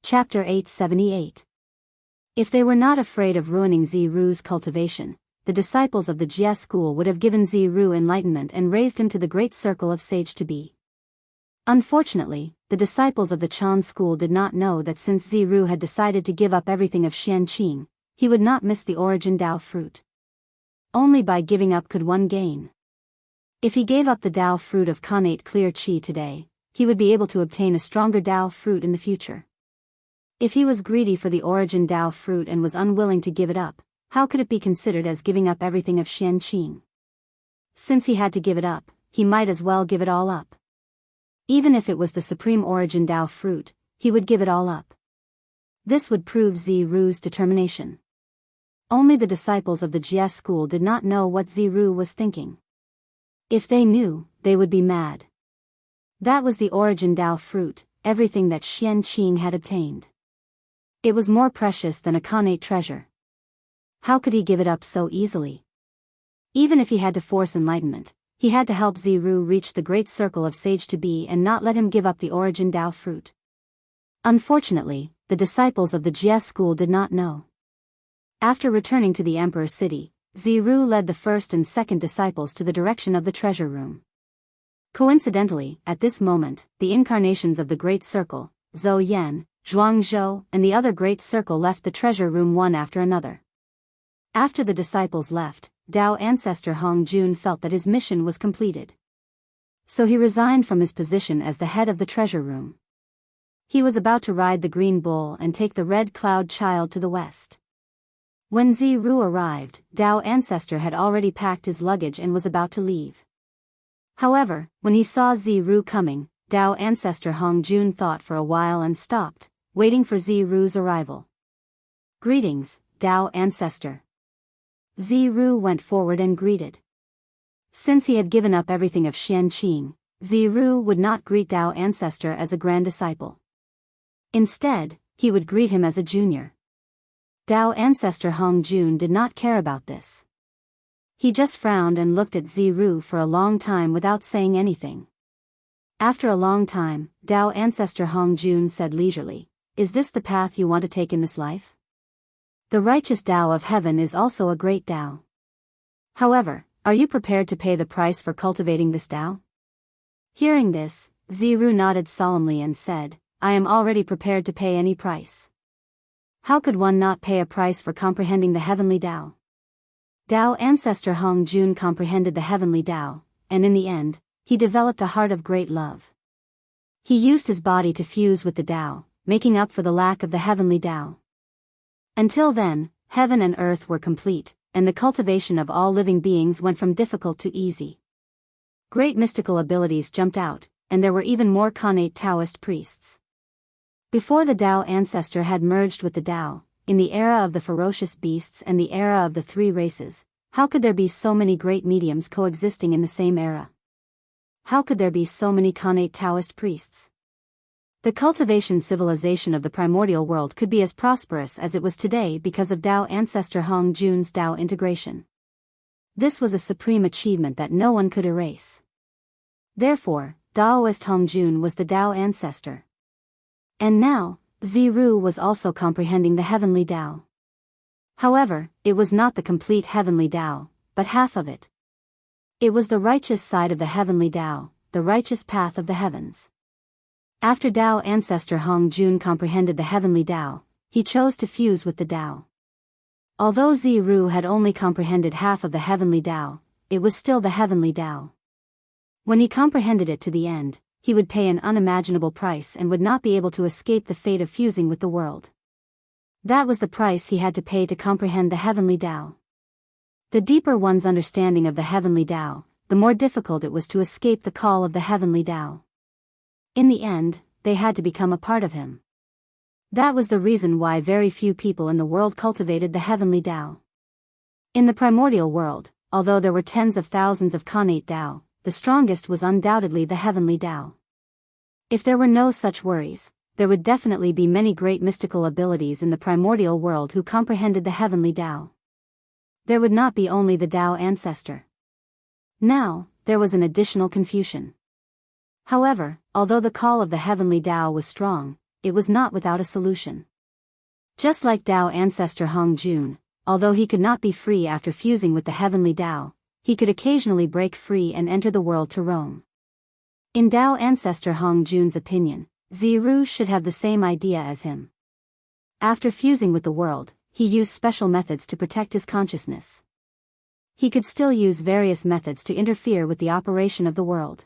Chapter 878. If they were not afraid of ruining Ziru's cultivation, the disciples of the Jie school would have given Ziru enlightenment and raised him to the great circle of sage to be. Unfortunately, the disciples of the Chan school did not know that since Ziru had decided to give up everything of Xianqing, he would not miss the origin Dao fruit. Only by giving up could one gain. If he gave up the Dao fruit of connate clear qi today, he would be able to obtain a stronger Dao fruit in the future. If he was greedy for the origin Dao fruit and was unwilling to give it up, how could it be considered as giving up everything of Xianqing? Since he had to give it up, he might as well give it all up. Even if it was the supreme origin Dao fruit, he would give it all up. This would prove Ziru's determination. Only the disciples of the Jie school did not know what Ziru was thinking. If they knew, they would be mad. That was the origin Dao fruit, everything that Xianqing had obtained. It was more precious than a connate treasure. How could he give it up so easily? Even if he had to force enlightenment, he had to help Ziru reach the great circle of sage to be and not let him give up the origin Dao fruit. Unfortunately, the disciples of the Jie school did not know. After returning to the emperor's city, Ziru led the first and second disciples to the direction of the treasure room. Coincidentally, at this moment, the incarnations of the Great Circle, Zhou Yan, Zhuang Zhou, and the other Great Circle left the treasure room one after another. After the disciples left, Dao ancestor Hong Jun felt that his mission was completed. So he resigned from his position as the head of the treasure room. He was about to ride the green bull and take the red cloud child to the west. When Ziru arrived, Dao ancestor had already packed his luggage and was about to leave. However, when he saw Ziru coming, Dao ancestor Hong Jun thought for a while and stopped, waiting for Ziru's arrival. Greetings, Dao ancestor. Ziru went forward and greeted. Since he had given up everything of Xianqing, Ziru would not greet Dao ancestor as a grand disciple. Instead, he would greet him as a junior. Dao ancestor Hong Jun did not care about this. He just frowned and looked at Ziru for a long time without saying anything. After a long time, Dao ancestor Hong Jun said leisurely, "Is this the path you want to take in this life? The righteous Dao of heaven is also a great Dao. However, are you prepared to pay the price for cultivating this Dao?" Hearing this, Ziru nodded solemnly and said, "I am already prepared to pay any price." How could one not pay a price for comprehending the heavenly Dao? Dao ancestor Hong Jun comprehended the heavenly Dao, and in the end, he developed a heart of great love. He used his body to fuse with the Dao, making up for the lack of the heavenly Dao. Until then, heaven and earth were complete, and the cultivation of all living beings went from difficult to easy. Great mystical abilities jumped out, and there were even more connate Taoist priests. Before the Dao ancestor had merged with the Dao, in the era of the ferocious beasts and the era of the three races, how could there be so many great mediums coexisting in the same era? How could there be so many connate Taoist priests? The cultivation civilization of the primordial world could be as prosperous as it was today because of Dao ancestor Hong Jun's Dao integration. This was a supreme achievement that no one could erase. Therefore, Daoist Hong Jun was the Dao ancestor. And now, Ziru was also comprehending the heavenly Dao. However, it was not the complete heavenly Dao, but half of it. It was the righteous side of the heavenly Dao, the righteous path of the heavens. After Dao ancestor Hong Jun comprehended the heavenly Dao, he chose to fuse with the Dao. Although Ziru had only comprehended half of the heavenly Dao, it was still the heavenly Dao. When he comprehended it to the end, he would pay an unimaginable price and would not be able to escape the fate of fusing with the world. That was the price he had to pay to comprehend the heavenly Dao. The deeper one's understanding of the heavenly Dao, the more difficult it was to escape the call of the heavenly Dao. In the end, they had to become a part of him. That was the reason why very few people in the world cultivated the heavenly Dao. In the primordial world, although there were tens of thousands of connate Dao, the strongest was undoubtedly the heavenly Dao. If there were no such worries, there would definitely be many great mystical abilities in the primordial world who comprehended the heavenly Dao. There would not be only the Dao ancestor. Now, there was an additional confusion. However, although the call of the heavenly Dao was strong, it was not without a solution. Just like Tao ancestor Hong Jun, although he could not be free after fusing with the heavenly Tao, he could occasionally break free and enter the world to roam. In Tao ancestor Hong Jun's opinion, Ziru should have the same idea as him. After fusing with the world, he used special methods to protect his consciousness. He could still use various methods to interfere with the operation of the world.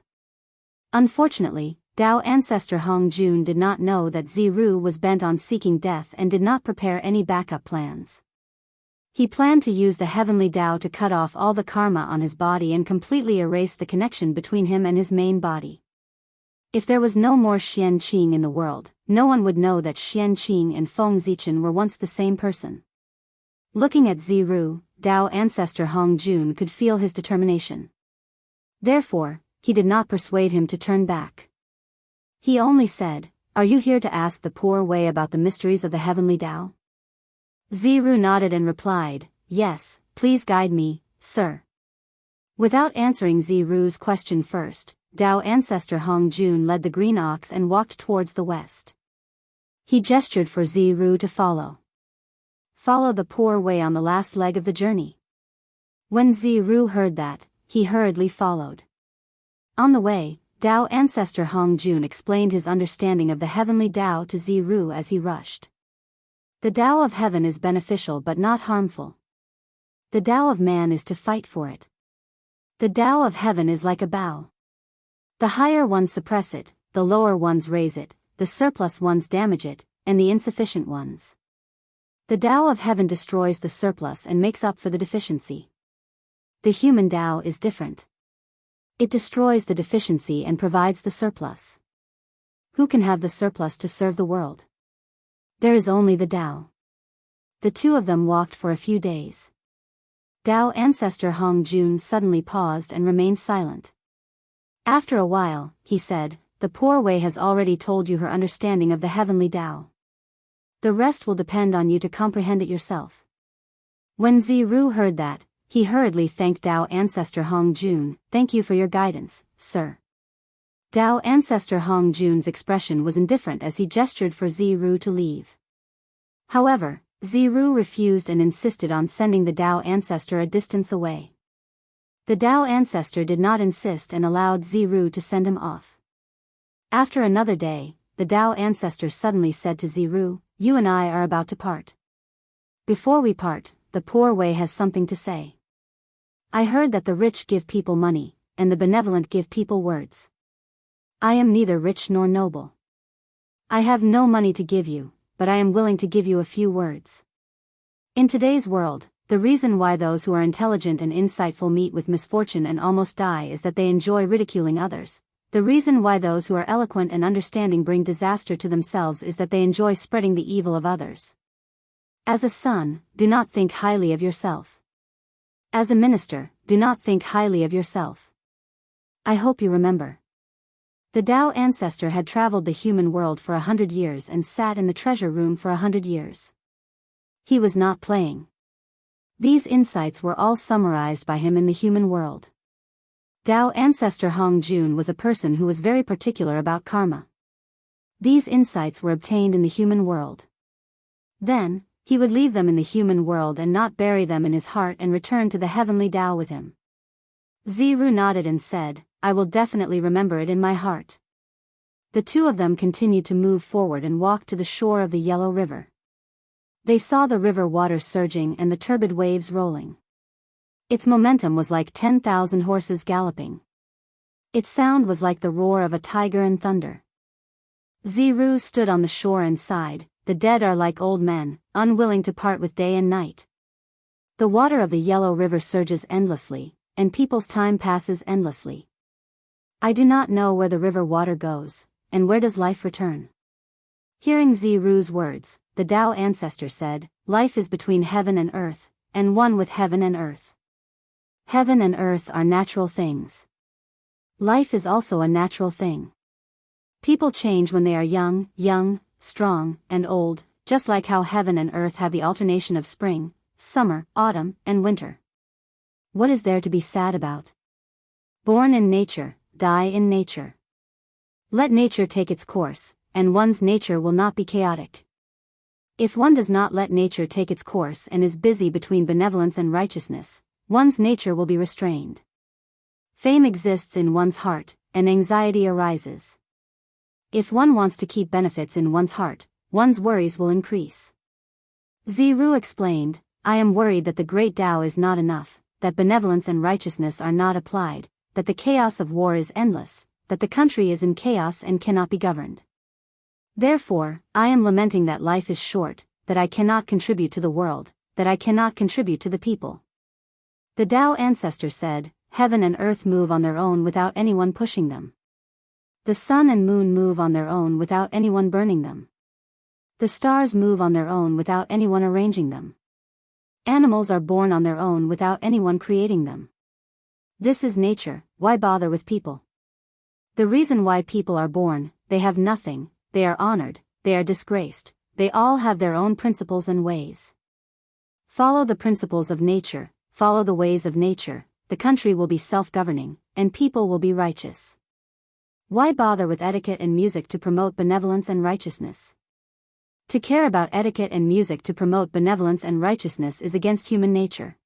Unfortunately, Tao ancestor Hong Jun did not know that Ziru was bent on seeking death and did not prepare any backup plans. He planned to use the heavenly Tao to cut off all the karma on his body and completely erase the connection between him and his main body. If there was no more Xian Qing in the world, no one would know that Xian Qing and Feng Zichen were once the same person. Looking at Ziru, Tao ancestor Hong Jun could feel his determination. Therefore, he did not persuade him to turn back. He only said, "Are you here to ask the poor Wei about the mysteries of the heavenly Tao?" Ziru nodded and replied, "Yes, please guide me, sir." Without answering Ziru's question first, Tao ancestor Hong Jun led the green ox and walked towards the west. He gestured for Ziru to follow. Follow the poor Wei on the last leg of the journey. When Ziru heard that, he hurriedly followed. On the way, Tao ancestor Hong Jun explained his understanding of the heavenly Tao to Ziru as he rushed. The Tao of heaven is beneficial but not harmful. The Tao of man is to fight for it. The Tao of heaven is like a bow. The higher ones suppress it, the lower ones raise it, the surplus ones damage it, and the insufficient ones. The Tao of heaven destroys the surplus and makes up for the deficiency. The human Tao is different. It destroys the deficiency and provides the surplus. Who can have the surplus to serve the world? There is only the Tao. The two of them walked for a few days. Tao ancestor Hong Jun suddenly paused and remained silent. After a while, he said, "The poor Wei has already told you her understanding of the heavenly Tao. The rest will depend on you to comprehend it yourself." When Ziru heard that, he hurriedly thanked Tao ancestor Hong Jun. "Thank you for your guidance, sir." Tao ancestor Hong Jun's expression was indifferent as he gestured for Ziru to leave. However, Ziru refused and insisted on sending the Tao ancestor a distance away. The Tao ancestor did not insist and allowed Ziru to send him off. After another day, the Tao ancestor suddenly said to Ziru, "You and I are about to part. Before we part, the poor Wei has something to say. I heard that the rich give people money, and the benevolent give people words. I am neither rich nor noble. I have no money to give you, but I am willing to give you a few words. In today's world, the reason why those who are intelligent and insightful meet with misfortune and almost die is that they enjoy ridiculing others. The reason why those who are eloquent and understanding bring disaster to themselves is that they enjoy spreading the evil of others. As a son, do not think highly of yourself. As a minister, do not think highly of yourself. I hope you remember." The Tao ancestor had traveled the human world for 100 years and sat in the treasure room for 100 years. He was not playing. These insights were all summarized by him in the human world. Tao ancestor Hong Jun was a person who was very particular about karma. These insights were obtained in the human world. Then, he would leave them in the human world and not bury them in his heart and return to the heavenly Tao with him. Ziru nodded and said, "I will definitely remember it in my heart." The two of them continued to move forward and walked to the shore of the Yellow River. They saw the river water surging and the turbid waves rolling. Its momentum was like 10,000 horses galloping. Its sound was like the roar of a tiger and thunder. Ziru stood on the shore and sighed, "The dead are like old men, unwilling to part with day and night." The water of the Yellow River surges endlessly, and people's time passes endlessly. I do not know where the river water goes, and where does life return. Hearing Ziru's words, the Tao ancestor said, "Life is between heaven and earth, and one with heaven and earth. Heaven and earth are natural things. Life is also a natural thing. People change when they are young, strong, and old, just like how heaven and earth have the alternation of spring, summer, autumn, and winter. What is there to be sad about? Born in nature, die in nature. Let nature take its course, and one's nature will not be chaotic. If one does not let nature take its course and is busy between benevolence and righteousness, one's nature will be restrained. Fame exists in one's heart, and anxiety arises. If one wants to keep benefits in one's heart, one's worries will increase. Ziru explained, I am worried that the great Tao is not enough, that benevolence and righteousness are not applied, that the chaos of war is endless, that the country is in chaos and cannot be governed. Therefore, I am lamenting that life is short, that I cannot contribute to the world, that I cannot contribute to the people. The Tao ancestor said, heaven and earth move on their own without anyone pushing them. The sun and moon move on their own without anyone burning them. The stars move on their own without anyone arranging them. Animals are born on their own without anyone creating them. This is nature, why bother with people? The reason why people are born, they have nothing, they are honored, they are disgraced, they all have their own principles and ways. Follow the principles of nature, follow the ways of nature, the country will be self-governing, and people will be righteous. Why bother with etiquette and music to promote benevolence and righteousness? To care about etiquette and music to promote benevolence and righteousness is against human nature.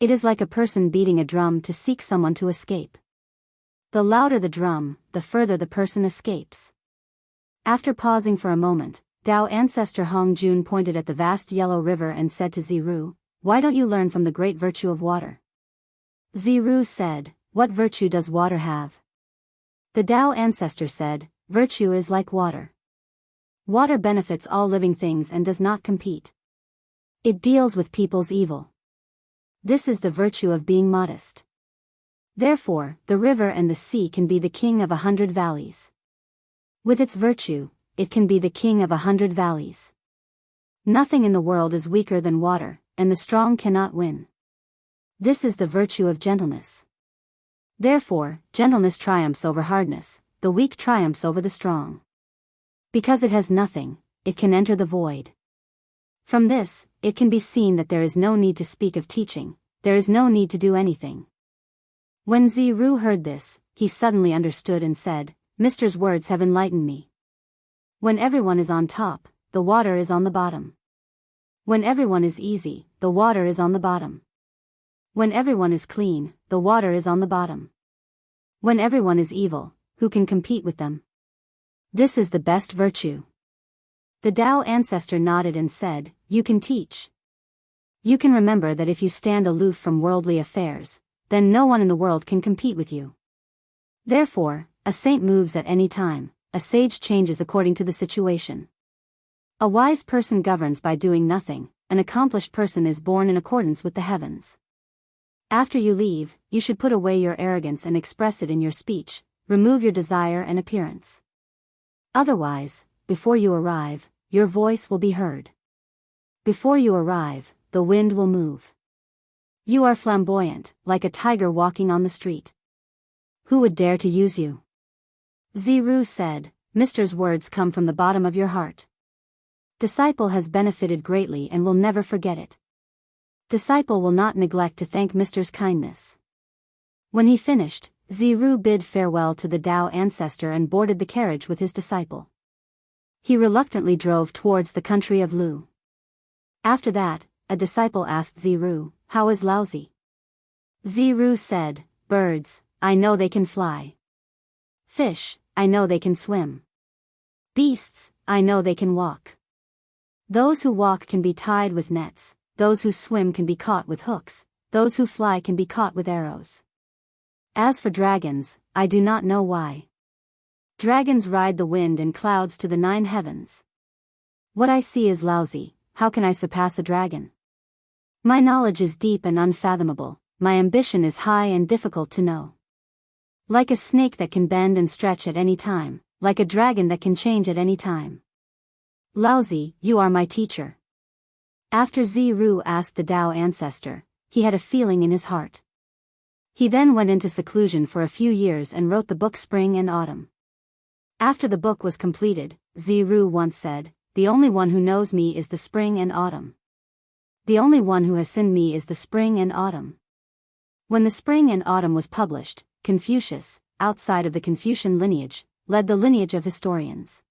It is like a person beating a drum to seek someone to escape. The louder the drum, the further the person escapes. After pausing for a moment, Tao ancestor Hong Jun pointed at the vast yellow river and said to Ziru, why don't you learn from the great virtue of water? Ziru said, what virtue does water have? The Tao ancestor said, virtue is like water. Water benefits all living things and does not compete. It deals with people's evil. This is the virtue of being modest. Therefore, the river and the sea can be the king of 100 valleys. With its virtue, it can be the king of 100 valleys. Nothing in the world is weaker than water, and the strong cannot win. This is the virtue of gentleness. Therefore, gentleness triumphs over hardness, the weak triumphs over the strong. Because it has nothing, it can enter the void. From this, it can be seen that there is no need to speak of teaching, there is no need to do anything. When Ziru heard this, he suddenly understood and said, Mister's words have enlightened me. When everyone is on top, the water is on the bottom. When everyone is easy, the water is on the bottom. When everyone is clean, the water is on the bottom. When everyone is evil, who can compete with them? This is the best virtue. The Tao ancestor nodded and said, you can teach. You can remember that if you stand aloof from worldly affairs, then no one in the world can compete with you. Therefore, a saint moves at any time, a sage changes according to the situation. A wise person governs by doing nothing, an accomplished person is born in accordance with the heavens. After you leave, you should put away your arrogance and express it in your speech, remove your desire and appearance. Otherwise, before you arrive, your voice will be heard. Before you arrive, the wind will move. You are flamboyant, like a tiger walking on the street. Who would dare to use you? Ziru said, Mister's words come from the bottom of your heart. Disciple has benefited greatly and will never forget it. Disciple will not neglect to thank Mister's kindness. When he finished, Ziru bid farewell to the Tao ancestor and boarded the carriage with his disciple. He reluctantly drove towards the country of Lu. After that, a disciple asked Ziru, how is Laozi? Ziru said, birds, I know they can fly. Fish, I know they can swim. Beasts, I know they can walk. Those who walk can be tied with nets, those who swim can be caught with hooks, those who fly can be caught with arrows. As for dragons, I do not know why. Dragons ride the wind and clouds to the 9 heavens. What I see is lousy, how can I surpass a dragon? My knowledge is deep and unfathomable, my ambition is high and difficult to know. Like a snake that can bend and stretch at any time, like a dragon that can change at any time. Laozi, you are my teacher. After Ziru asked the Tao ancestor, he had a feeling in his heart. He then went into seclusion for a few years and wrote the book Spring and Autumn. After the book was completed, Ziru once said, the only one who knows me is the spring and autumn. The only one who has seen me is the spring and autumn. When the Spring and Autumn was published, Confucius, outside of the Confucian lineage, led the lineage of historians.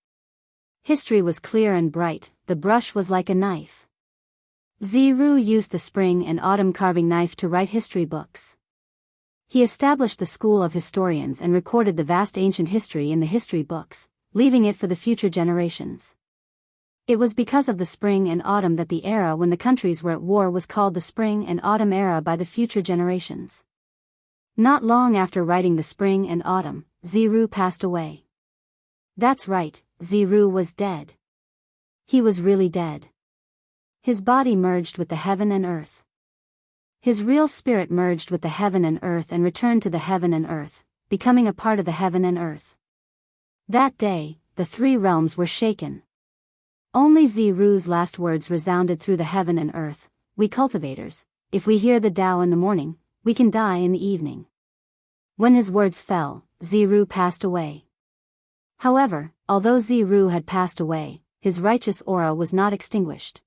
History was clear and bright, the brush was like a knife. Ziru used the spring and autumn carving knife to write history books. He established the school of historians and recorded the vast ancient history in the history books, leaving it for the future generations. It was because of the spring and autumn that the era when the countries were at war was called the spring and autumn era by the future generations. Not long after writing the spring and autumn, Ziru passed away. That's right, Ziru was dead. He was really dead. His body merged with the heaven and earth. His real spirit merged with the heaven and earth and returned to the heaven and earth, becoming a part of the heaven and earth. That day, the three realms were shaken. Only Ziru's last words resounded through the heaven and earth: "We cultivators, if we hear the Tao in the morning, we can die in the evening." When his words fell, Ziru passed away. However, although Ziru had passed away, his righteous aura was not extinguished.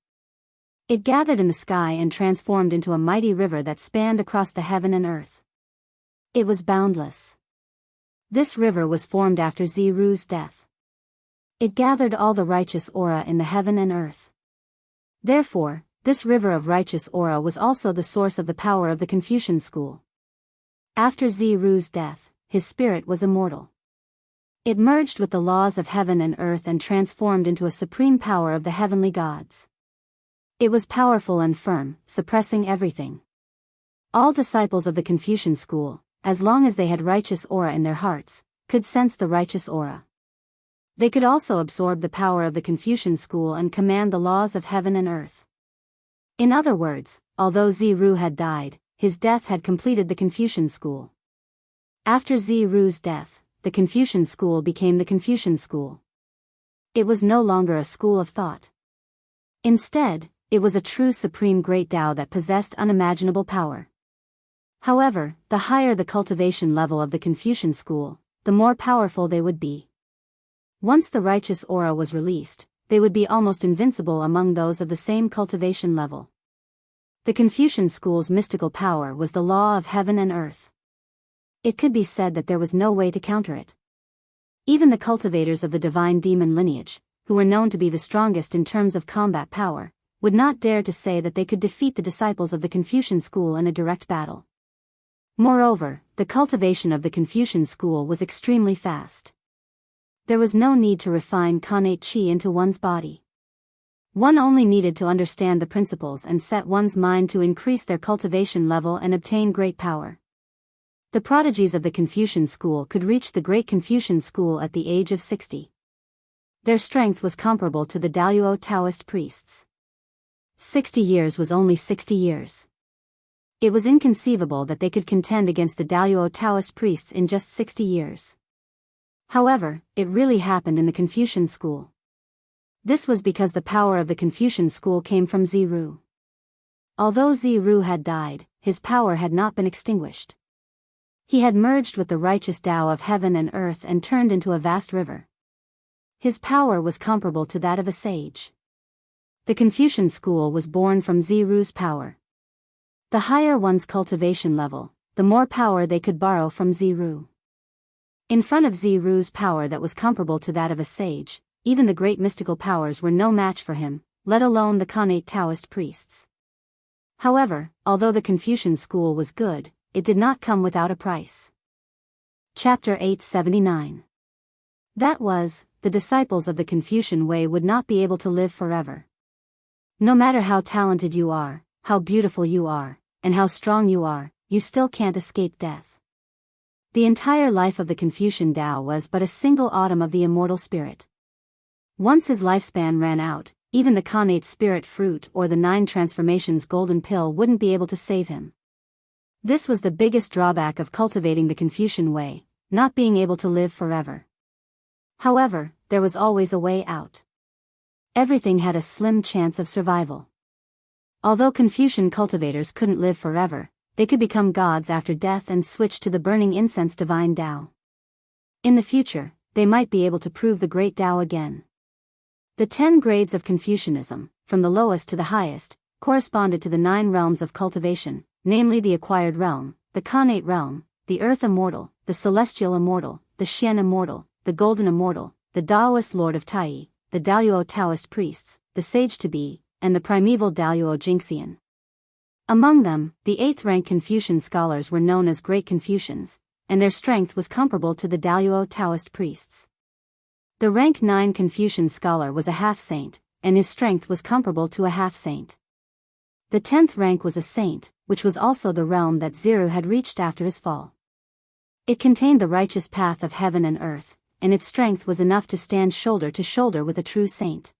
It gathered in the sky and transformed into a mighty river that spanned across the heaven and earth. It was boundless. This river was formed after Ziru's death. It gathered all the righteous aura in the heaven and earth. Therefore, this river of righteous aura was also the source of the power of the Confucian school. After Ziru's death, his spirit was immortal. It merged with the laws of heaven and earth and transformed into a supreme power of the heavenly gods. It was powerful and firm, suppressing everything. All disciples of the Confucian school, as long as they had righteous aura in their hearts, could sense the righteous aura. They could also absorb the power of the Confucian school and command the laws of heaven and earth. In other words, although Ziru had died, his death had completed the Confucian school. After Ziru's death, the Confucian school became the Confucian school. It was no longer a school of thought. Instead, it was a true supreme great Tao that possessed unimaginable power. However, the higher the cultivation level of the Confucian school, the more powerful they would be. Once the righteous aura was released, they would be almost invincible among those of the same cultivation level. The Confucian school's mystical power was the law of heaven and earth. It could be said that there was no way to counter it. Even the cultivators of the divine demon lineage, who were known to be the strongest in terms of combat power, would not dare to say that they could defeat the disciples of the Confucian school in a direct battle. Moreover, the cultivation of the Confucian school was extremely fast. There was no need to refine connate chi into one's body. One only needed to understand the principles and set one's mind to increase their cultivation level and obtain great power. The prodigies of the Confucian school could reach the great Confucian school at the age of 60. Their strength was comparable to the Daluo Taoist priests. 60 years was only 60 years. It was inconceivable that they could contend against the Daluo Taoist priests in just 60 years. However, it really happened in the Confucian school. This was because the power of the Confucian school came from Ziru. Although Ziru had died, his power had not been extinguished. He had merged with the righteous Tao of heaven and earth and turned into a vast river. His power was comparable to that of a sage. The Confucian school was born from Ziru's power. The higher one's cultivation level, the more power they could borrow from Ziru. In front of Ziru's power that was comparable to that of a sage, even the great mystical powers were no match for him, let alone the connate Taoist priests. However, although the Confucian school was good, it did not come without a price. Chapter 879. That was, the disciples of the Confucian way would not be able to live forever. No matter how talented you are, how beautiful you are, and how strong you are, you still can't escape death. The entire life of the Confucian Tao was but a single autumn of the immortal spirit. Once his lifespan ran out, even the connate spirit fruit or the 9 transformations golden pill wouldn't be able to save him. This was the biggest drawback of cultivating the Confucian way, not being able to live forever. However, there was always a way out. Everything had a slim chance of survival. Although Confucian cultivators couldn't live forever, they could become gods after death and switch to the burning incense divine Tao. In the future, they might be able to prove the great Tao again. The 10 grades of Confucianism, from the lowest to the highest, corresponded to the 9 realms of cultivation, namely the acquired realm, the connate realm, the earth immortal, the celestial immortal, the Xian immortal, the golden immortal, the Taoist lord of Tai, the Daluo Taoist priests, the sage-to-be, and the primeval Daluo Jingxian. Among them, the 8th-rank Confucian scholars were known as Great Confucians, and their strength was comparable to the Daluo Taoist priests. The rank 9 Confucian scholar was a half-saint, and his strength was comparable to a half-saint. The 10th rank was a saint, which was also the realm that Ziru had reached after his fall. It contained the righteous path of heaven and earth, and its strength was enough to stand shoulder to shoulder with a true saint.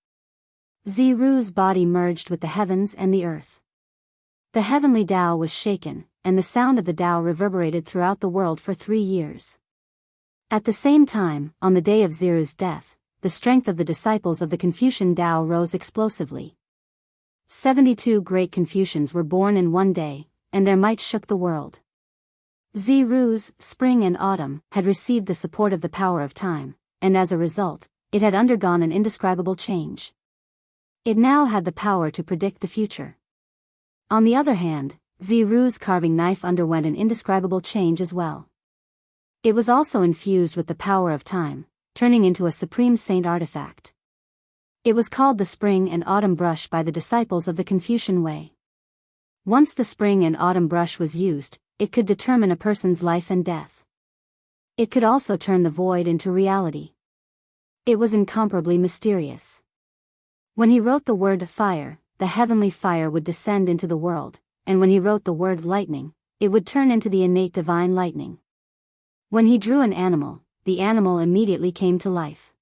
Ziru's body merged with the heavens and the earth. The heavenly Tao was shaken, and the sound of the Tao reverberated throughout the world for 3 years. At the same time, on the day of Ziru's death, the strength of the disciples of the Confucian Tao rose explosively. 72 great Confucians were born in one day, and their might shook the world. Ziru's spring and autumn had received the support of the power of time, and as a result, it had undergone an indescribable change. It now had the power to predict the future. On the other hand, Ziru's carving knife underwent an indescribable change as well. It was also infused with the power of time, turning into a supreme saint artifact. It was called the spring and autumn brush by the disciples of the Confucian way. Once the spring and autumn brush was used, it could determine a person's life and death. It could also turn the void into reality. It was incomparably mysterious. When he wrote the word fire, the heavenly fire would descend into the world, and when he wrote the word lightning, it would turn into the innate divine lightning. When he drew an animal, the animal immediately came to life.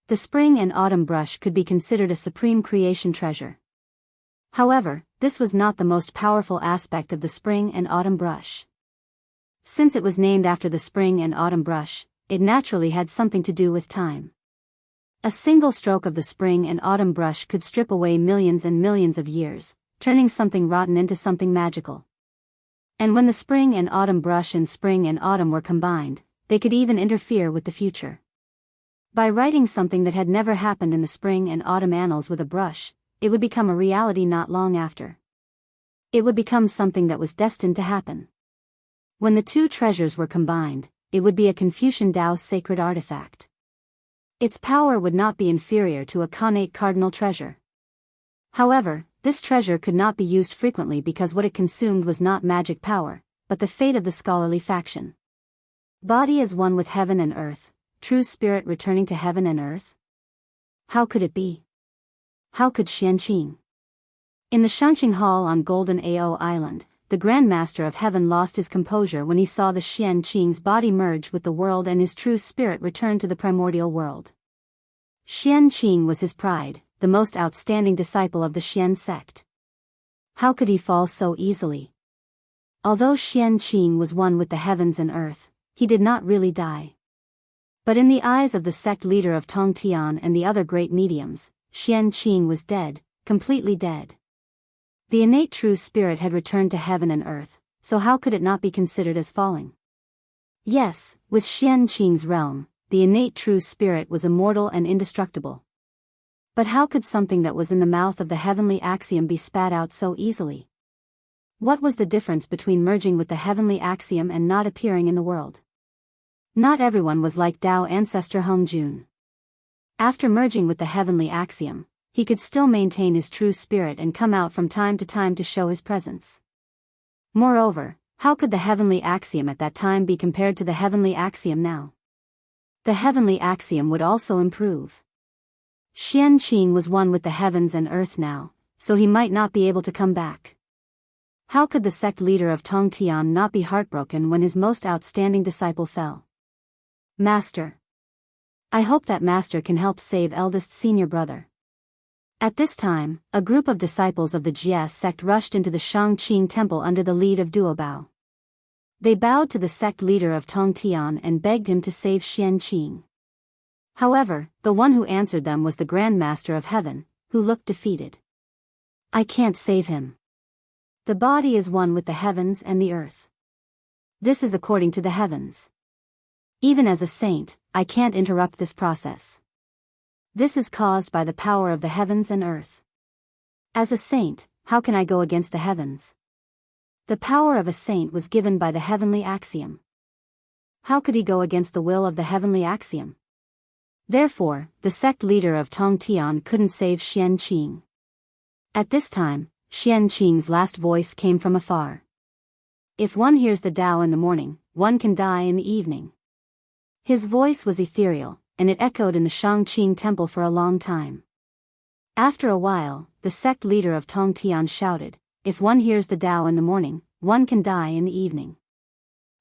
The spring and autumn brush could be considered a supreme creation treasure. However, this was not the most powerful aspect of the spring and autumn brush. Since it was named after the spring and autumn brush, it naturally had something to do with time. A single stroke of the spring and autumn brush could strip away millions and millions of years, turning something rotten into something magical. And when the spring and autumn brush and spring and autumn were combined, they could even interfere with the future. By writing something that had never happened in the spring and autumn annals with a brush, it would become a reality not long after. It would become something that was destined to happen. When the two treasures were combined, it would be a Confucian Tao sacred artifact. Its power would not be inferior to a connate cardinal treasure. However, this treasure could not be used frequently because what it consumed was not magic power, but the fate of the scholarly faction. Body is one with heaven and earth, true spirit returning to heaven and earth? How could it be? How could Xianqing? In the Shanxing Hall on Golden Ao Island, the Grand Master of Heaven lost his composure when he saw the Xianqing's body merge with the world and his true spirit return to the primordial world. Xianqing was his pride, the most outstanding disciple of the Xian sect. How could he fall so easily? Although Xianqing was one with the heavens and earth, he did not really die. But in the eyes of the sect leader of Tongtian and the other great mediums, Xianqing was dead, completely dead. The innate true spirit had returned to heaven and earth, so how could it not be considered as falling? Yes, with Xianqing's realm, the innate true spirit was immortal and indestructible. But how could something that was in the mouth of the heavenly axiom be spat out so easily? What was the difference between merging with the heavenly axiom and not appearing in the world? Not everyone was like Tao ancestor Hong Jun. After merging with the heavenly axiom, he could still maintain his true spirit and come out from time to show his presence. Moreover, how could the heavenly axiom at that time be compared to the heavenly axiom now? The heavenly axiom would also improve. Xianqing was one with the heavens and earth now, so he might not be able to come back. How could the sect leader of Tongtian not be heartbroken when his most outstanding disciple fell? Master. I hope that Master can help save eldest senior brother. At this time, a group of disciples of the Jie sect rushed into the Shangqing temple under the lead of Duobao. They bowed to the sect leader of Tongtian and begged him to save Xianqing. However, the one who answered them was the Grand Master of Heaven, who looked defeated. I can't save him. The body is one with the heavens and the earth. This is according to the heavens. Even as a saint, I can't interrupt this process. This is caused by the power of the heavens and earth. As a saint, how can I go against the heavens? The power of a saint was given by the heavenly axiom. How could he go against the will of the heavenly axiom? Therefore, the sect leader of Tongtian couldn't save Xianqing. At this time, Xianqing's last voice came from afar. If one hears the Tao in the morning, one can die in the evening. His voice was ethereal, and it echoed in the Shangqing temple for a long time. After a while, the sect leader of Tongtian shouted, if one hears the Tao in the morning, one can die in the evening.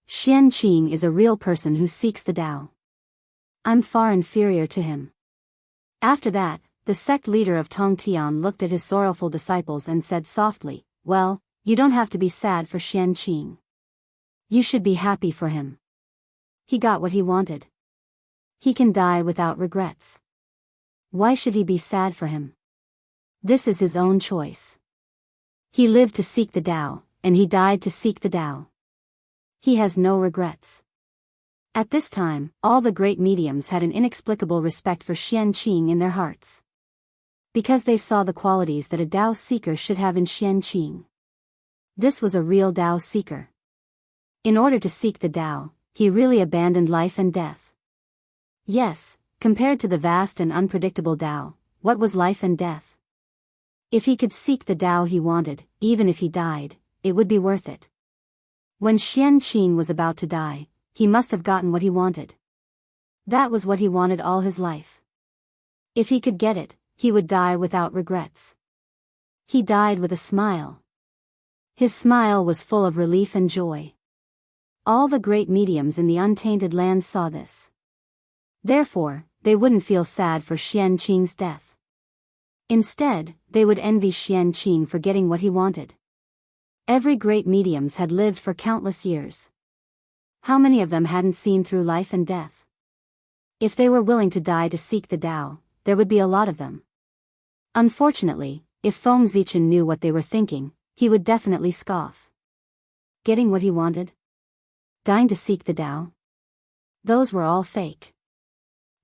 Xianqing is a real person who seeks the Tao. I'm far inferior to him. After that, the sect leader of Tongtian looked at his sorrowful disciples and said softly, well, you don't have to be sad for Xianqing. You should be happy for him. He got what he wanted. He can die without regrets. Why should he be sad for him? This is his own choice. He lived to seek the Tao, and he died to seek the Tao. He has no regrets. At this time, all the great mediums had an inexplicable respect for Xianqing in their hearts. Because they saw the qualities that a Tao seeker should have in Xianqing. This was a real Tao seeker. In order to seek the Tao, he really abandoned life and death. Yes, compared to the vast and unpredictable Tao, what was life and death? If he could seek the Tao he wanted, even if he died, it would be worth it. When Xianqing was about to die, he must have gotten what he wanted. That was what he wanted all his life. If he could get it, he would die without regrets. He died with a smile. His smile was full of relief and joy. All the great mediums in the untainted land saw this. Therefore, they wouldn't feel sad for Xianqing's death. Instead, they would envy Xianqing for getting what he wanted. Every great mediums had lived for countless years. How many of them hadn't seen through life and death? If they were willing to die to seek the Tao, there would be a lot of them. Unfortunately, if Feng Zichen knew what they were thinking, he would definitely scoff. Getting what he wanted? Dying to seek the Tao? Those were all fake.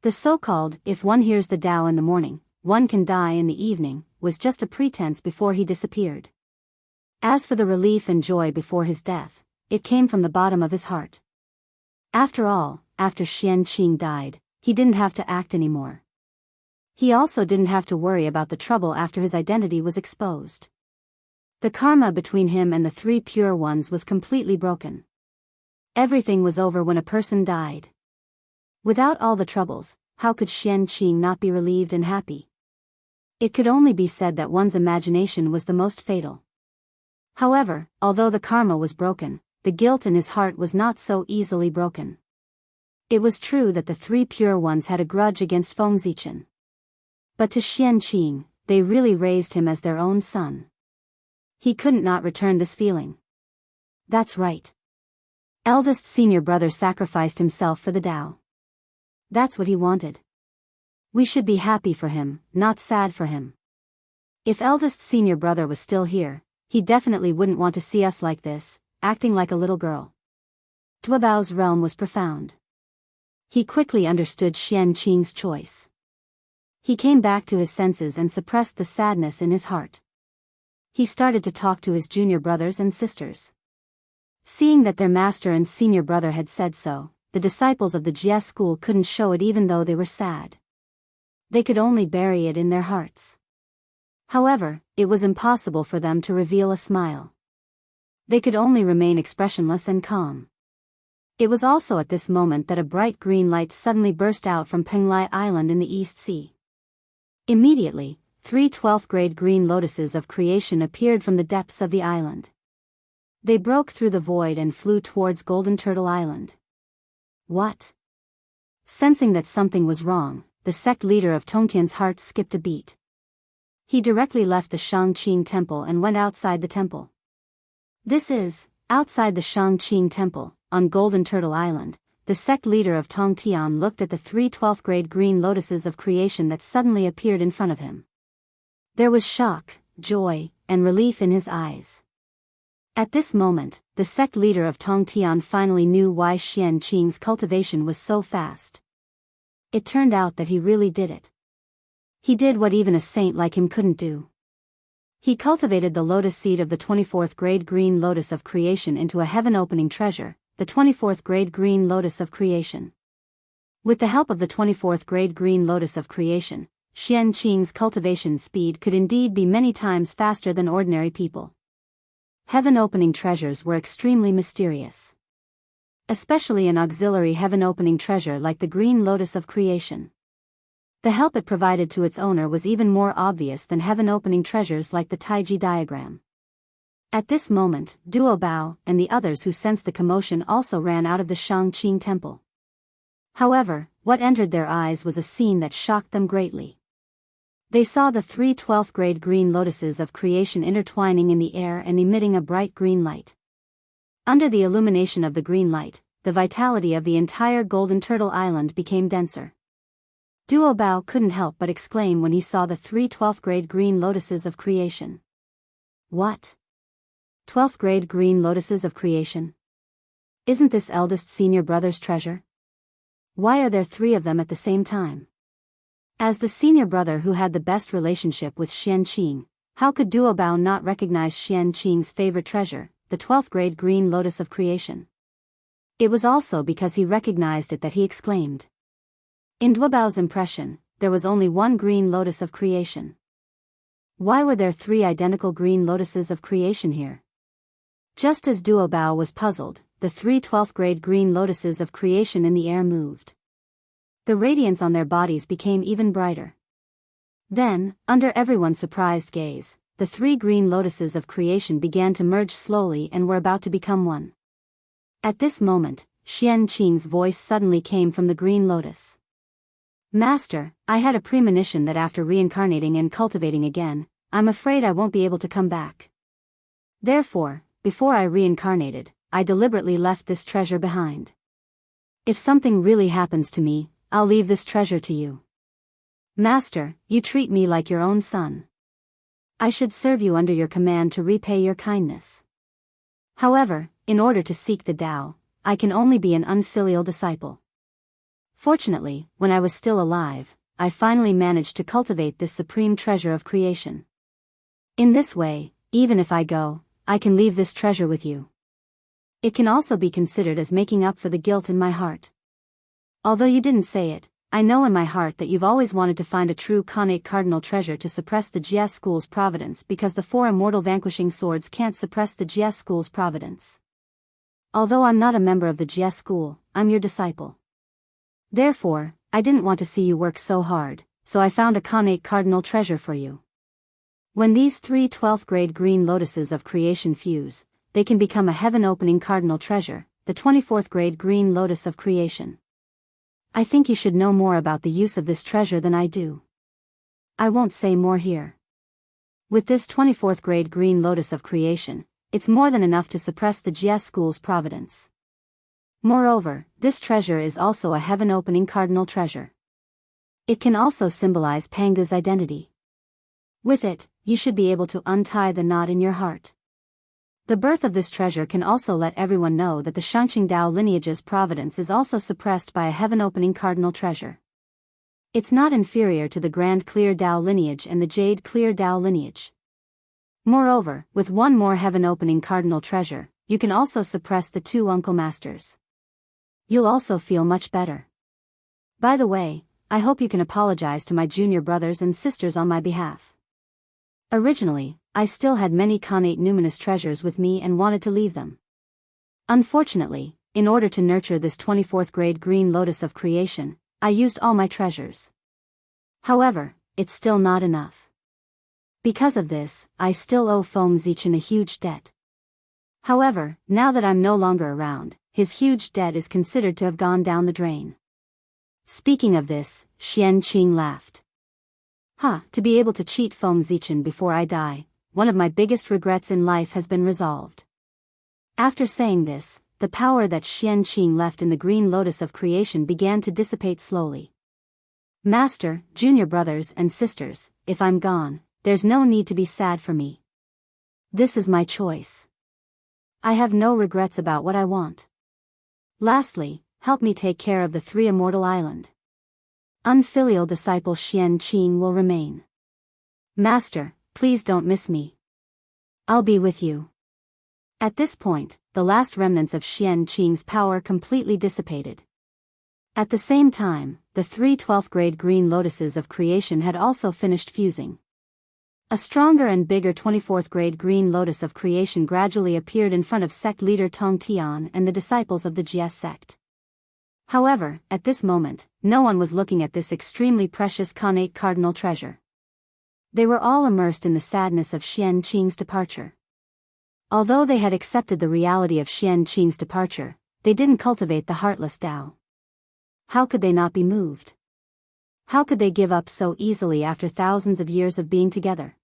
The so-called, if one hears the Tao in the morning, one can die in the evening, was just a pretense before he disappeared. As for the relief and joy before his death, it came from the bottom of his heart. After all, after Xianqing died, he didn't have to act anymore. He also didn't have to worry about the trouble after his identity was exposed. The karma between him and the three pure ones was completely broken. Everything was over when a person died. Without all the troubles, how could Xianqing not be relieved and happy? It could only be said that one's imagination was the most fatal. However, although the karma was broken, the guilt in his heart was not so easily broken. It was true that the three pure ones had a grudge against Feng Zichen. But to Xianqing, they really raised him as their own son. He couldn't not return this feeling. That's right. Eldest senior brother sacrificed himself for the Tao. That's what he wanted. We should be happy for him, not sad for him. If eldest senior brother was still here, he definitely wouldn't want to see us like this, acting like a little girl. Duobao's realm was profound. He quickly understood Xianqing's choice. He came back to his senses and suppressed the sadness in his heart. He started to talk to his junior brothers and sisters. Seeing that their master and senior brother had said so, the disciples of the Jie school couldn't show it even though they were sad. They could only bury it in their hearts. However, it was impossible for them to reveal a smile. They could only remain expressionless and calm. It was also at this moment that a bright green light suddenly burst out from Penglai Island in the East Sea. Immediately, 3 12th-grade green lotuses of creation appeared from the depths of the island. They broke through the void and flew towards Golden Turtle Island. What? Sensing that something was wrong, the sect leader of Tongtian's heart skipped a beat. He directly left the Shangqing temple and went outside the temple. This is, outside the Shangqing temple, on Golden Turtle Island, the sect leader of Tongtian looked at the 3 12th-grade green lotuses of creation that suddenly appeared in front of him. There was shock, joy, and relief in his eyes. At this moment, the sect leader of Tongtian finally knew why Xianqing's cultivation was so fast. It turned out that he really did it. He did what even a saint like him couldn't do. He cultivated the lotus seed of the 24th grade green lotus of creation into a heaven-opening treasure, the 24th grade green lotus of creation. With the help of the 24th grade Green Lotus of Creation, Xianqing's cultivation speed could indeed be many times faster than ordinary people. Heaven-opening treasures were extremely mysterious. Especially an auxiliary heaven-opening treasure like the Green Lotus of Creation. The help it provided to its owner was even more obvious than heaven-opening treasures like the Taiji diagram. At this moment, Duo Bao and the others who sensed the commotion also ran out of the Shangqing temple. However, what entered their eyes was a scene that shocked them greatly. They saw the 3 12th grade green lotuses of creation intertwining in the air and emitting a bright green light. Under the illumination of the green light, the vitality of the entire Golden Turtle Island became denser. Duo Bao couldn't help but exclaim when he saw the 3 12th grade green lotuses of creation. What? 12th grade green lotuses of creation? Isn't this eldest senior brother's treasure? Why are there 3 of them at the same time? As the senior brother who had the best relationship with Xianqing, how could Duo Bao not recognize Xianqing's favorite treasure, the 12th grade green lotus of creation? It was also because he recognized it that he exclaimed. In Duo Bao's impression, there was only one green lotus of creation. Why were there 3 identical green lotuses of creation here? Just as Duo Bao was puzzled, the 3 12th grade green lotuses of creation in the air moved. The radiance on their bodies became even brighter. Then, under everyone's surprised gaze, the 3 green lotuses of creation began to merge slowly and were about to become one. At this moment, Xianqing's voice suddenly came from the green lotus. Master, I had a premonition that after reincarnating and cultivating again, I'm afraid I won't be able to come back. Therefore, before I reincarnated, I deliberately left this treasure behind. If something really happens to me, I'll leave this treasure to you. Master, you treat me like your own son. I should serve you under your command to repay your kindness. However, in order to seek the Tao, I can only be an unfilial disciple. Fortunately, when I was still alive, I finally managed to cultivate this supreme treasure of creation. In this way, even if I go, I can leave this treasure with you. It can also be considered as making up for the guilt in my heart. Although you didn't say it, I know in my heart that you've always wanted to find a true Khanate cardinal treasure to suppress the Jia school's providence because the 4 immortal vanquishing swords can't suppress the Jia school's providence. Although I'm not a member of the Jia school, I'm your disciple. Therefore, I didn't want to see you work so hard, so I found a Khanate cardinal treasure for you. When these 3 12th grade green lotuses of creation fuse, they can become a heaven-opening cardinal treasure, the 24th grade green lotus of creation. I think you should know more about the use of this treasure than I do. I won't say more here. With this 24th grade green lotus of creation, it's more than enough to suppress the Jia school's providence. Moreover, this treasure is also a heaven-opening cardinal treasure. It can also symbolize Panga's identity. With it, you should be able to untie the knot in your heart. The birth of this treasure can also let everyone know that the Shangqing Dao lineage's providence is also suppressed by a heaven-opening cardinal treasure. It's not inferior to the Grand Clear Dao lineage and the Jade Clear Dao lineage. Moreover, with one more heaven-opening cardinal treasure, you can also suppress the 2 uncle masters. You'll also feel much better. By the way, I hope you can apologize to my junior brothers and sisters on my behalf. Originally, I still had many Khanate numinous treasures with me and wanted to leave them. Unfortunately, in order to nurture this 24th grade green lotus of creation, I used all my treasures. However, it's still not enough. Because of this, I still owe Feng Zichen a huge debt. However, now that I'm no longer around, his huge debt is considered to have gone down the drain. Speaking of this, Xianqing laughed. To be able to cheat Feng Zichen before I die, one of my biggest regrets in life has been resolved. After saying this, the power that Xianqing left in the green lotus of creation began to dissipate slowly. Master, junior brothers and sisters, if I'm gone, there's no need to be sad for me. This is my choice. I have no regrets about what I want. Lastly, help me take care of the 3 immortal island. Unfilial disciple Xianqing will remain. Master, please don't miss me. I'll be with you. At this point, the last remnants of Xianqing's power completely dissipated. At the same time, the 3 12th grade green lotuses of creation had also finished fusing. A stronger and bigger 24th grade green lotus of creation gradually appeared in front of sect leader Tong Tian and the disciples of the Jie sect. However, at this moment, no one was looking at this extremely precious connate cardinal treasure. They were all immersed in the sadness of Xian Qing's departure. Although they had accepted the reality of Xian Qing's departure, they didn't cultivate the heartless Tao. How could they not be moved? How could they give up so easily after thousands of years of being together?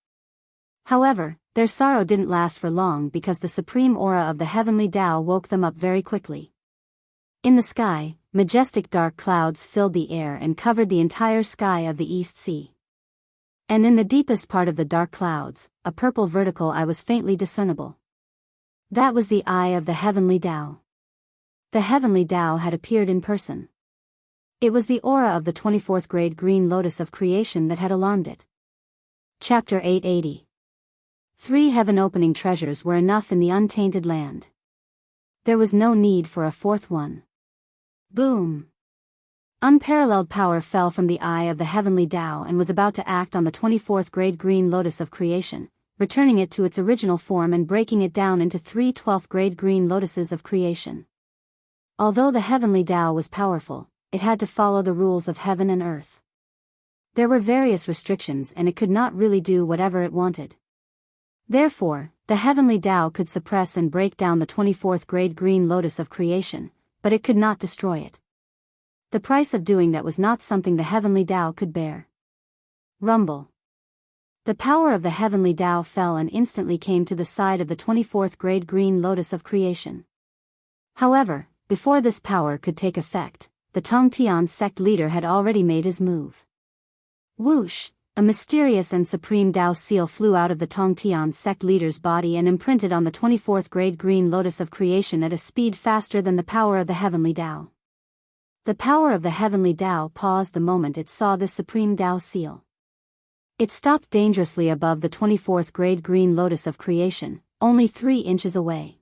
However, their sorrow didn't last for long because the supreme aura of the heavenly Tao woke them up very quickly. In the sky, majestic dark clouds filled the air and covered the entire sky of the East Sea. And in the deepest part of the dark clouds, a purple vertical eye was faintly discernible. That was the eye of the heavenly Tao. The heavenly Tao had appeared in person. It was the aura of the 24th grade green lotus of creation that had alarmed it. Chapter 880. 3 heaven-opening treasures were enough in the untainted land. There was no need for a 4th one. Boom! Unparalleled power fell from the eye of the heavenly Tao and was about to act on the 24th grade green lotus of creation, returning it to its original form and breaking it down into 3 12th grade green lotuses of creation. Although the heavenly Tao was powerful, it had to follow the rules of heaven and earth. There were various restrictions and it could not really do whatever it wanted. Therefore, the heavenly Tao could suppress and break down the 24th grade green lotus of creation, but it could not destroy it. The price of doing that was not something the heavenly Tao could bear. Rumble. The power of the heavenly Tao fell and instantly came to the side of the 24th grade green lotus of creation. However, before this power could take effect, the Tong Tian sect leader had already made his move. Whoosh! A mysterious and supreme Tao seal flew out of the Tong Tian sect leader's body and imprinted on the 24th grade green lotus of creation at a speed faster than the power of the heavenly Tao. The power of the heavenly Tao paused the moment it saw this supreme Tao seal. It stopped dangerously above the 24th grade green lotus of creation, only 3 inches away.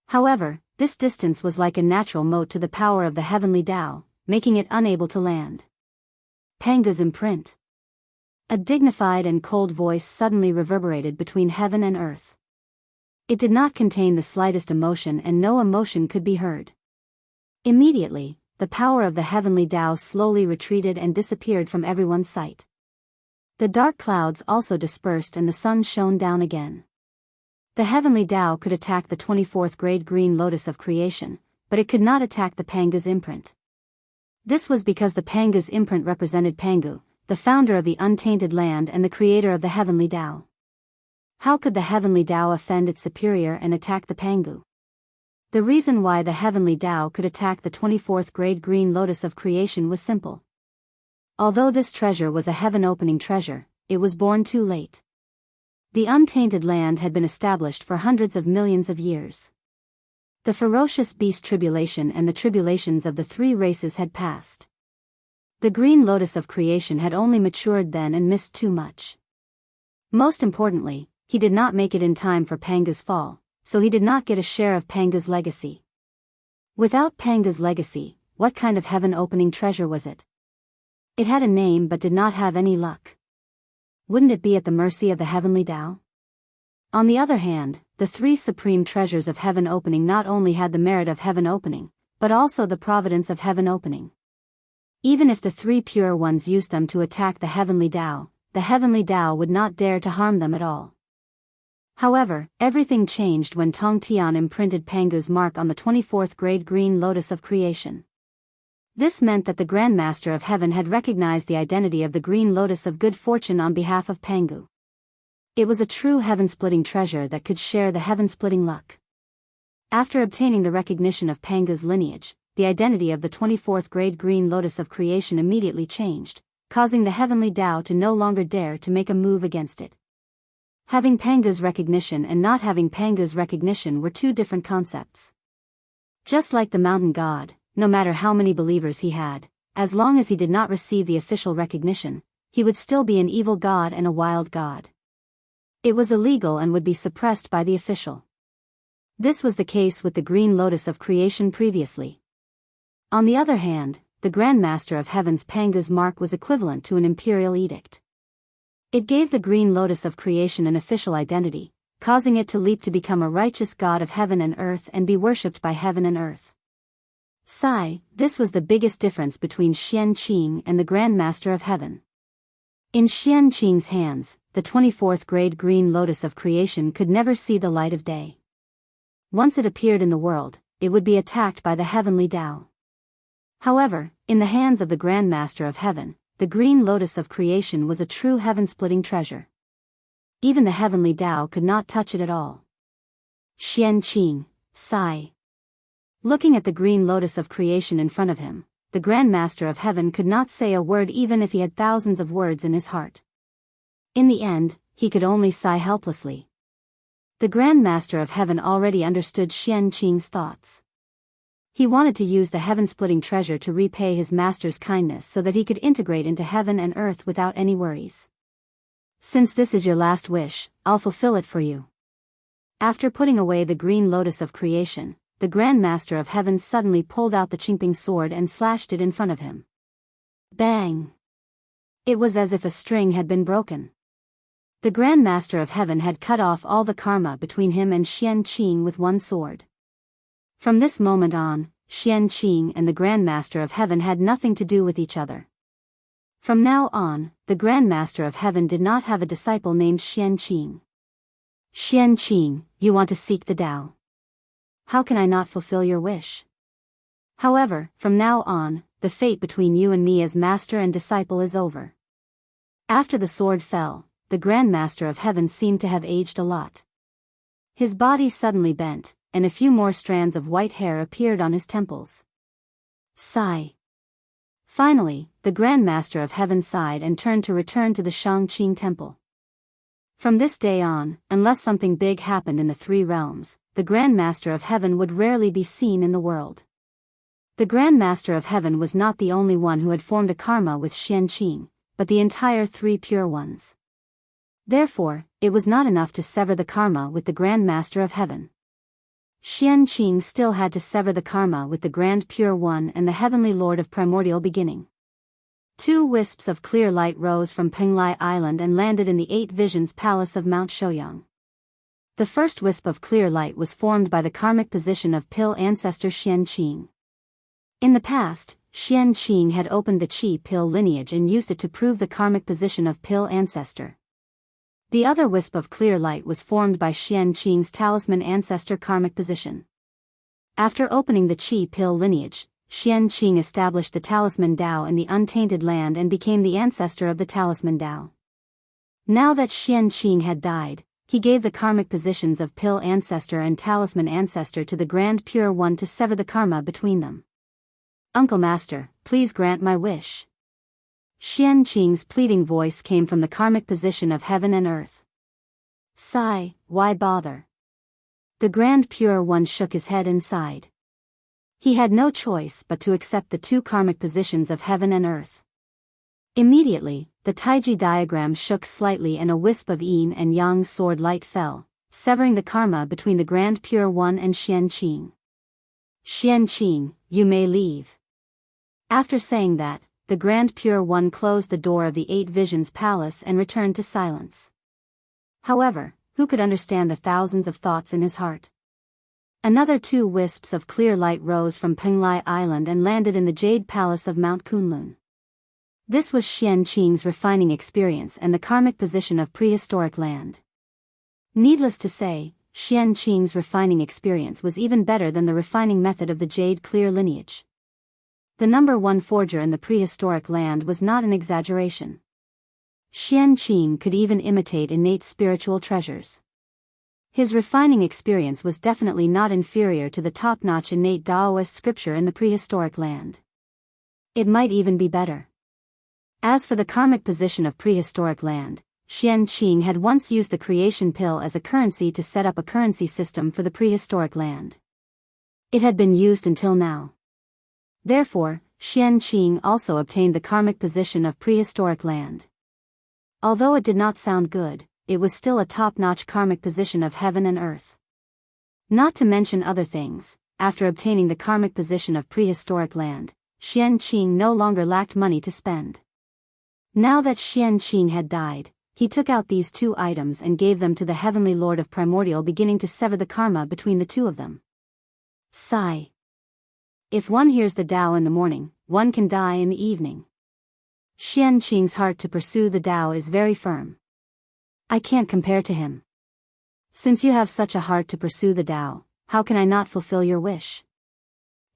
However, this distance was like a natural moat to the power of the heavenly Tao, making it unable to land. Panga's imprint. A dignified and cold voice suddenly reverberated between heaven and earth. It did not contain the slightest emotion and no emotion could be heard. Immediately, the power of the heavenly Tao slowly retreated and disappeared from everyone's sight. The dark clouds also dispersed and the sun shone down again. The heavenly Tao could attack the 24th grade green lotus of creation, but it could not attack the Panga's imprint. This was because the Panga's imprint represented Pangu, the founder of the untainted land and the creator of the heavenly Tao. How could the heavenly Tao offend its superior and attack the Pangu? The reason why the heavenly Tao could attack the 24th grade green lotus of creation was simple. Although this treasure was a heaven-opening treasure, it was born too late. The untainted land had been established for hundreds of millions of years. The ferocious beast tribulation and the tribulations of the 3 races had passed. The green lotus of creation had only matured then and missed too much. Most importantly, he did not make it in time for Panga's fall, so he did not get a share of Panga's legacy. Without Panga's legacy, what kind of heaven-opening treasure was it? It had a name but did not have any luck. Wouldn't it be at the mercy of the heavenly Tao? On the other hand, the 3 supreme treasures of heaven opening not only had the merit of heaven opening, but also the providence of heaven opening. Even if the 3 pure ones used them to attack the heavenly Tao would not dare to harm them at all. However, everything changed when Tong Tian imprinted Pangu's mark on the 24th grade green lotus of creation. This meant that the Grand Master of Heaven had recognized the identity of the green lotus of good fortune on behalf of Pangu. It was a true heaven-splitting treasure that could share the heaven-splitting luck. After obtaining the recognition of Pangu's lineage, the identity of the 24th grade green lotus of creation immediately changed, causing the heavenly Tao to no longer dare to make a move against it. Having Panga's recognition and not having Panga's recognition were 2 different concepts. Just like the mountain god, no matter how many believers he had, as long as he did not receive the official recognition, he would still be an evil god and a wild god. It was illegal and would be suppressed by the official. This was the case with the green lotus of creation previously. On the other hand, the Grand Master of Heaven's Panga's mark was equivalent to an imperial edict. It gave the green lotus of creation an official identity, causing it to leap to become a righteous god of heaven and earth and be worshipped by heaven and earth. This was the biggest difference between Xianqing and the Grand Master of Heaven. In Xianqing's hands, the 24th grade green lotus of creation could never see the light of day. Once it appeared in the world, it would be attacked by the heavenly Tao. However, in the hands of the Grand Master of Heaven, the green lotus of creation was a true heaven-splitting treasure. Even the heavenly Tao could not touch it at all. Xianqing, sigh. Looking at the green lotus of creation in front of him, the Grand Master of Heaven could not say a word even if he had thousands of words in his heart. In the end, he could only sigh helplessly. The Grand Master of Heaven already understood Xianqing's thoughts. He wanted to use the heaven-splitting treasure to repay his master's kindness so that he could integrate into heaven and earth without any worries. Since this is your last wish, I'll fulfill it for you. After putting away the green lotus of creation, the Grand Master of Heaven suddenly pulled out the Qingping sword and slashed it in front of him. Bang! It was as if a string had been broken. The Grand Master of Heaven had cut off all the karma between him and Xianqing with one sword. From this moment on, Xianqing and the Grand Master of Heaven had nothing to do with each other. From now on, the Grand Master of Heaven did not have a disciple named Xianqing. Xianqing, you want to seek the Tao. How can I not fulfill your wish? However, from now on, the fate between you and me as master and disciple is over. After the sword fell, the Grand Master of Heaven seemed to have aged a lot. His body suddenly bent, and a few more strands of white hair appeared on his temples. Sigh. Finally, the Grand Master of Heaven sighed and turned to return to the Shangqing Temple. From this day on, unless something big happened in the three realms, the Grand Master of Heaven would rarely be seen in the world. The Grand Master of Heaven was not the only one who had formed a karma with Xianqing, but the entire three pure ones. Therefore, it was not enough to sever the karma with the Grand Master of Heaven. Xianqing still had to sever the karma with the Grand Pure One and the Heavenly Lord of Primordial Beginning. 2 wisps of clear light rose from Penglai Island and landed in the 8 Visions Palace of Mount Shouyang. The first wisp of clear light was formed by the karmic position of Pil ancestor Xianqing. In the past, Xianqing had opened the Qi Pil lineage and used it to prove the karmic position of Pil ancestor. The other wisp of clear light was formed by Xianqing's talisman ancestor karmic position. After opening the Qi Pil lineage, Xianqing established the talisman Dao in the untainted land and became the ancestor of the talisman Dao. Now that Xianqing had died, he gave the karmic positions of Pil ancestor and talisman ancestor to the Grand Pure One to sever the karma between them. Uncle Master, please grant my wish. Xianqing's pleading voice came from the karmic position of heaven and earth. Sigh, why bother? The Grand Pure One shook his head and sighed. He had no choice but to accept the 2 karmic positions of heaven and earth. Immediately, the Taiji diagram shook slightly and a wisp of yin and yang sword light fell, severing the karma between the Grand Pure One and Xianqing. Xianqing, you may leave. After saying that, the Grand Pure One closed the door of the 8 Visions Palace and returned to silence. However, who could understand the thousands of thoughts in his heart? Another 2 wisps of clear light rose from Penglai Island and landed in the Jade Palace of Mount Kunlun. This was Xianqing's refining experience and the karmic position of prehistoric land. Needless to say, Xianqing's refining experience was even better than the refining method of the Jade Clear lineage. The number 1 forger in the prehistoric land was not an exaggeration. Xianqing could even imitate innate spiritual treasures. His refining experience was definitely not inferior to the top-notch innate Taoist scripture in the prehistoric land. It might even be better. As for the karmic position of prehistoric land, Xianqing had once used the creation pill as a currency to set up a currency system for the prehistoric land. It had been used until now. Therefore, Xianqing also obtained the karmic position of prehistoric land. Although it did not sound good, it was still a top-notch karmic position of heaven and earth. Not to mention other things, after obtaining the karmic position of prehistoric land, Xianqing no longer lacked money to spend. Now that Xianqing had died, he took out these 2 items and gave them to the Heavenly Lord of Primordial, beginning to sever the karma between the 2 of them. Sigh. If one hears the Tao in the morning, one can die in the evening. Xianqing's heart to pursue the Tao is very firm. I can't compare to him. Since you have such a heart to pursue the Tao, how can I not fulfill your wish?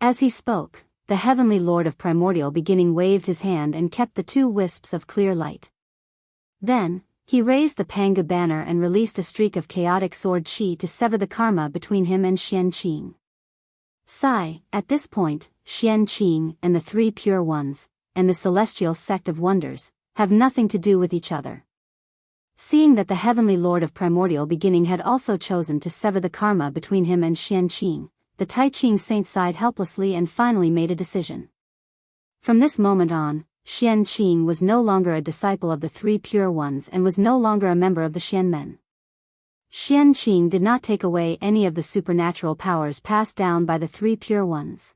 As he spoke, the Heavenly Lord of Primordial beginning waved his hand and kept the 2 wisps of clear light. Then, he raised the Panga banner and released a streak of chaotic sword chi to sever the karma between him and Xianqing. Sigh. At this point, Xianqing and the 3 pure ones, and the celestial sect of wonders, have nothing to do with each other. Seeing that the Heavenly Lord of Primordial beginning had also chosen to sever the karma between him and Xianqing, the Taiqing saint sighed helplessly and finally made a decision. From this moment on, Xianqing was no longer a disciple of the 3 pure ones and was no longer a member of the Xianmen. Xianqing did not take away any of the supernatural powers passed down by the 3 pure ones.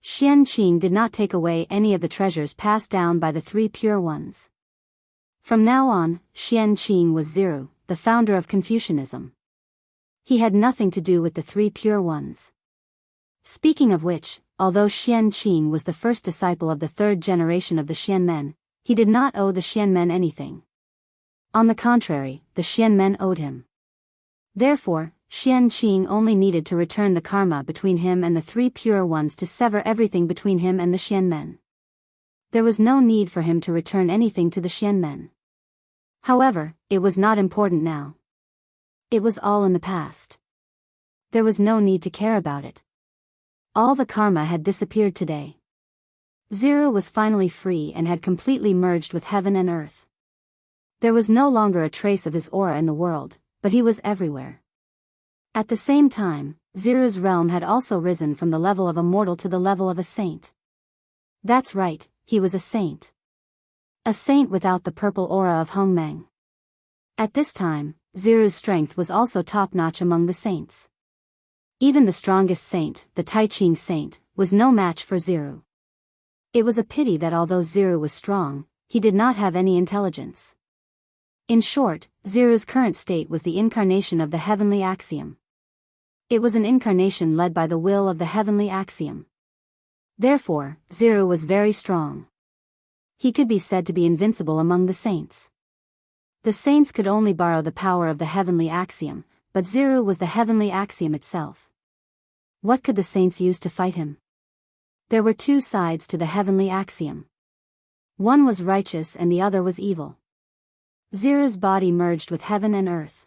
Xianqing did not take away any of the treasures passed down by the 3 pure ones. From now on, Xianqing was Zero, the founder of Confucianism. He had nothing to do with the 3 pure ones. Speaking of which, although Xianqing was the first disciple of the 3rd generation of the Xianmen, he did not owe the Xianmen anything. On the contrary, the Xianmen owed him. Therefore, Xianqing only needed to return the karma between him and the 3 pure ones to sever everything between him and the Xianmen. There was no need for him to return anything to the Xianmen. However, it was not important now. It was all in the past. There was no need to care about it. All the karma had disappeared today. Zero was finally free and had completely merged with heaven and earth. There was no longer a trace of his aura in the world, but he was everywhere. At the same time, Zero's realm had also risen from the level of a mortal to the level of a saint. That's right, he was a saint. A saint without the purple aura of Hongmeng. At this time, Zero's strength was also top-notch among the saints. Even the strongest saint, the Taiqing saint, was no match for Zero. It was a pity that although Zero was strong, he did not have any intelligence. In short, Zero's current state was the incarnation of the heavenly axiom. It was an incarnation led by the will of the heavenly axiom. Therefore, Zero was very strong. He could be said to be invincible among the saints. The saints could only borrow the power of the heavenly axiom, but Zero was the heavenly axiom itself. What could the saints use to fight him? There were 2 sides to the heavenly axiom. One was righteous and the other was evil. Zero's body merged with heaven and earth.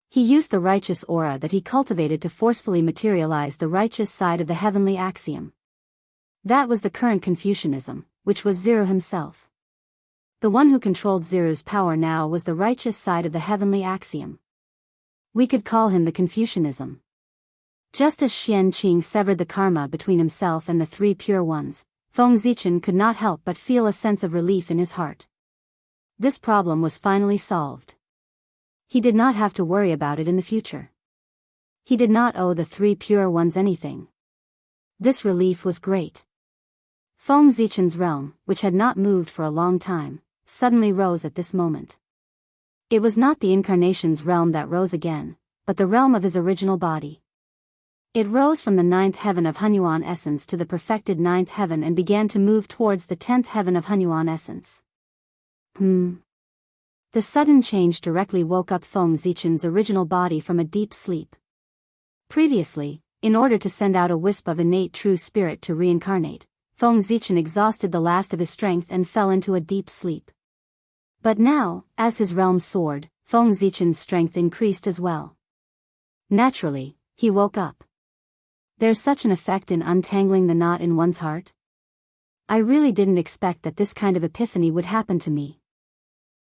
He used the righteous aura that he cultivated to forcefully materialize the righteous side of the heavenly axiom. That was the current Confucianism, which was Zero himself. The one who controlled Zero's power now was the righteous side of the heavenly axiom. We could call him the Confucianism. Just as Xianqing severed the karma between himself and the 3 pure ones, Feng Zichen could not help but feel a sense of relief in his heart. This problem was finally solved. He did not have to worry about it in the future. He did not owe the 3 pure ones anything. This relief was great. Feng Zichen's realm, which had not moved for a long time, suddenly rose at this moment. It was not the incarnation's realm that rose again, but the realm of his original body. It rose from the 9th heaven of Hunyuan essence to the perfected 9th heaven and began to move towards the 10th heaven of Hunyuan essence. The sudden change directly woke up Feng Zichen's original body from a deep sleep. Previously, in order to send out a wisp of innate true spirit to reincarnate, Feng Zichen exhausted the last of his strength and fell into a deep sleep. But now, as his realm soared, Feng Zichen's strength increased as well. Naturally, he woke up. There's such an effect in untangling the knot in one's heart. I really didn't expect that this kind of epiphany would happen to me.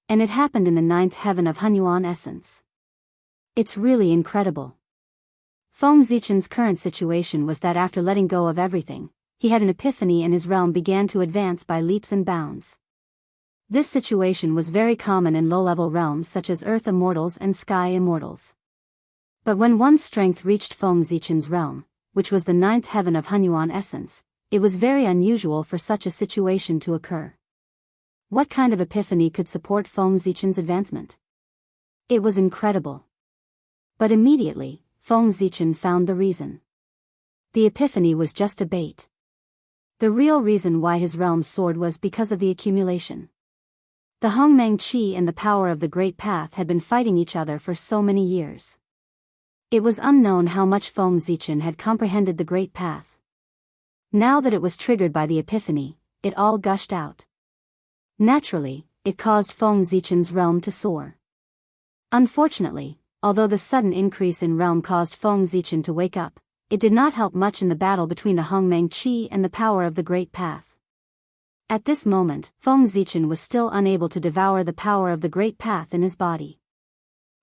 And it happened in the 9th heaven of Hunyuan essence. It's really incredible. Feng Zichen's current situation was that after letting go of everything, he had an epiphany and his realm began to advance by leaps and bounds. This situation was very common in low-level realms such as Earth Immortals and Sky Immortals. But when one's strength reached Feng Zichen's realm, which was the 9th heaven of Hunyuan essence, it was very unusual for such a situation to occur. What kind of epiphany could support Feng Zichen's advancement? It was incredible. But immediately, Feng Zichen found the reason. The epiphany was just a bait. The real reason why his realm soared was because of the accumulation. The Hongmeng Qi and the power of the Great Path had been fighting each other for so many years. It was unknown how much Feng Zichen had comprehended the Great Path. Now that it was triggered by the epiphany, it all gushed out. Naturally, it caused Feng Zichen's realm to soar. Unfortunately, although the sudden increase in realm caused Feng Zichen to wake up, it did not help much in the battle between the Hongmeng Qi and the power of the Great Path. At this moment, Feng Zichen was still unable to devour the power of the Great Path in his body.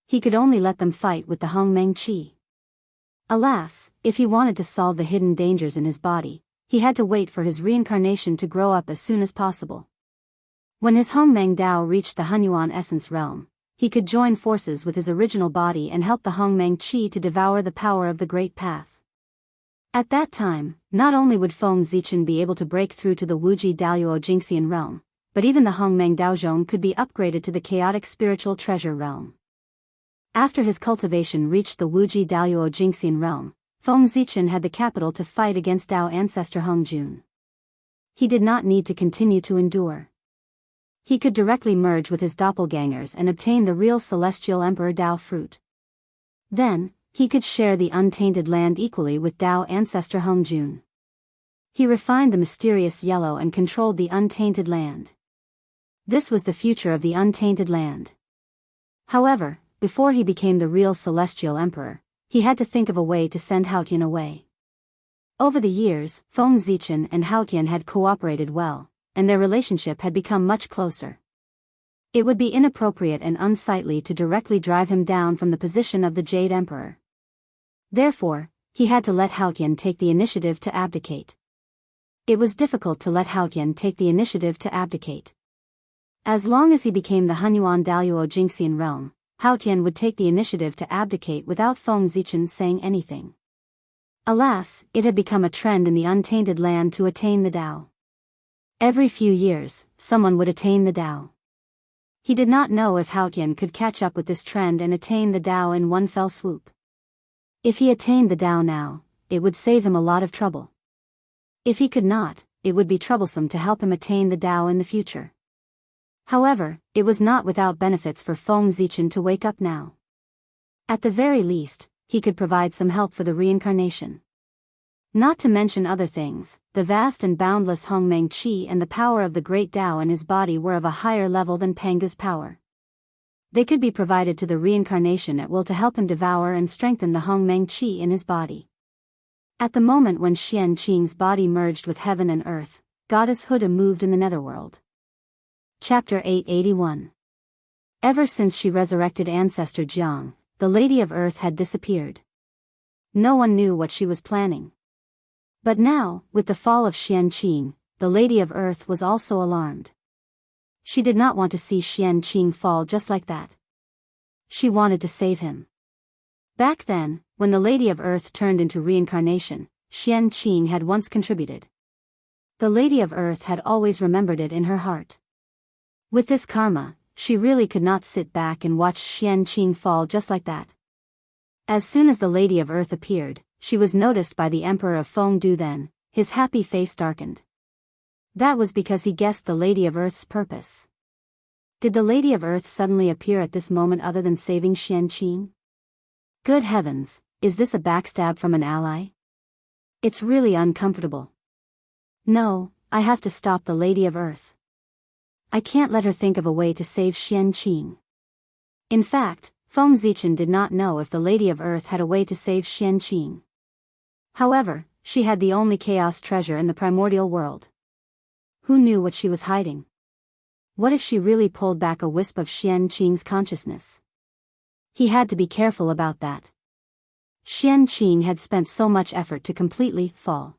He could only let them fight with the Hongmeng Qi. Alas, if he wanted to solve the hidden dangers in his body, he had to wait for his reincarnation to grow up as soon as possible. When his Hongmeng Dao reached the Hunyuan Essence realm, he could join forces with his original body and help the Hongmeng Qi to devour the power of the Great Path. At that time, not only would Feng Zichen be able to break through to the Wuji Daluo Jingxian realm, but even the Hongmeng Daozhong could be upgraded to the chaotic spiritual treasure realm. After his cultivation reached the Wuji Daluo Jingxian realm, Feng Zichen had the capital to fight against Dao ancestor Hongjun. He did not need to continue to endure. He could directly merge with his doppelgangers and obtain the real celestial emperor Dao fruit. Then, he could share the untainted land equally with Dao ancestor Hongjun. He refined the mysterious yellow and controlled the untainted land. This was the future of the untainted land. However, before he became the real celestial emperor, he had to think of a way to send Haotian away. Over the years, Feng Zichen and Haotian had cooperated well, and their relationship had become much closer. It would be inappropriate and unsightly to directly drive him down from the position of the Jade Emperor. Therefore, he had to let Haotian take the initiative to abdicate. It was difficult to let Haotian take the initiative to abdicate. As long as he became the Hunyuan Daluo Jingxian realm, Haotian would take the initiative to abdicate without Feng Zichen saying anything. Alas, it had become a trend in the untainted land to attain the Dao. Every few years, someone would attain the Dao. He did not know if Haotian could catch up with this trend and attain the Dao in one fell swoop. If he attained the Dao now, it would save him a lot of trouble. If he could not, it would be troublesome to help him attain the Dao in the future. However, it was not without benefits for Feng Zichen to wake up now. At the very least, he could provide some help for the reincarnation. Not to mention other things, the vast and boundless Hongmeng Qi and the power of the great Dao in his body were of a higher level than Panga's power. They could be provided to the reincarnation at will to help him devour and strengthen the Hongmeng Qi in his body. At the moment when Xian Qing's body merged with heaven and earth, Goddess Huda moved in the netherworld. Chapter 881. Ever since she resurrected Ancestor Jiang, the Lady of Earth had disappeared. No one knew what she was planning. But now, with the fall of Xian Qing, the Lady of Earth was also alarmed. She did not want to see Xian Qing fall just like that. She wanted to save him. Back then, when the Lady of Earth turned into reincarnation, Xian Qing had once contributed. The Lady of Earth had always remembered it in her heart. With this karma, she really could not sit back and watch Xian Qing fall just like that. As soon as the Lady of Earth appeared, she was noticed by the Emperor of Fengdu. Then, his happy face darkened. That was because he guessed the Lady of Earth's purpose. Did the Lady of Earth suddenly appear at this moment other than saving Xian Qing? Good heavens, is this a backstab from an ally? It's really uncomfortable. No, I have to stop the Lady of Earth. I can't let her think of a way to save Xian Qing. In fact, Feng Zichen did not know if the Lady of Earth had a way to save Xian Qing. However, she had the only chaos treasure in the primordial world. Who knew what she was hiding? What if she really pulled back a wisp of Xian Qing's consciousness? He had to be careful about that. Xian Qing had spent so much effort to completely fall.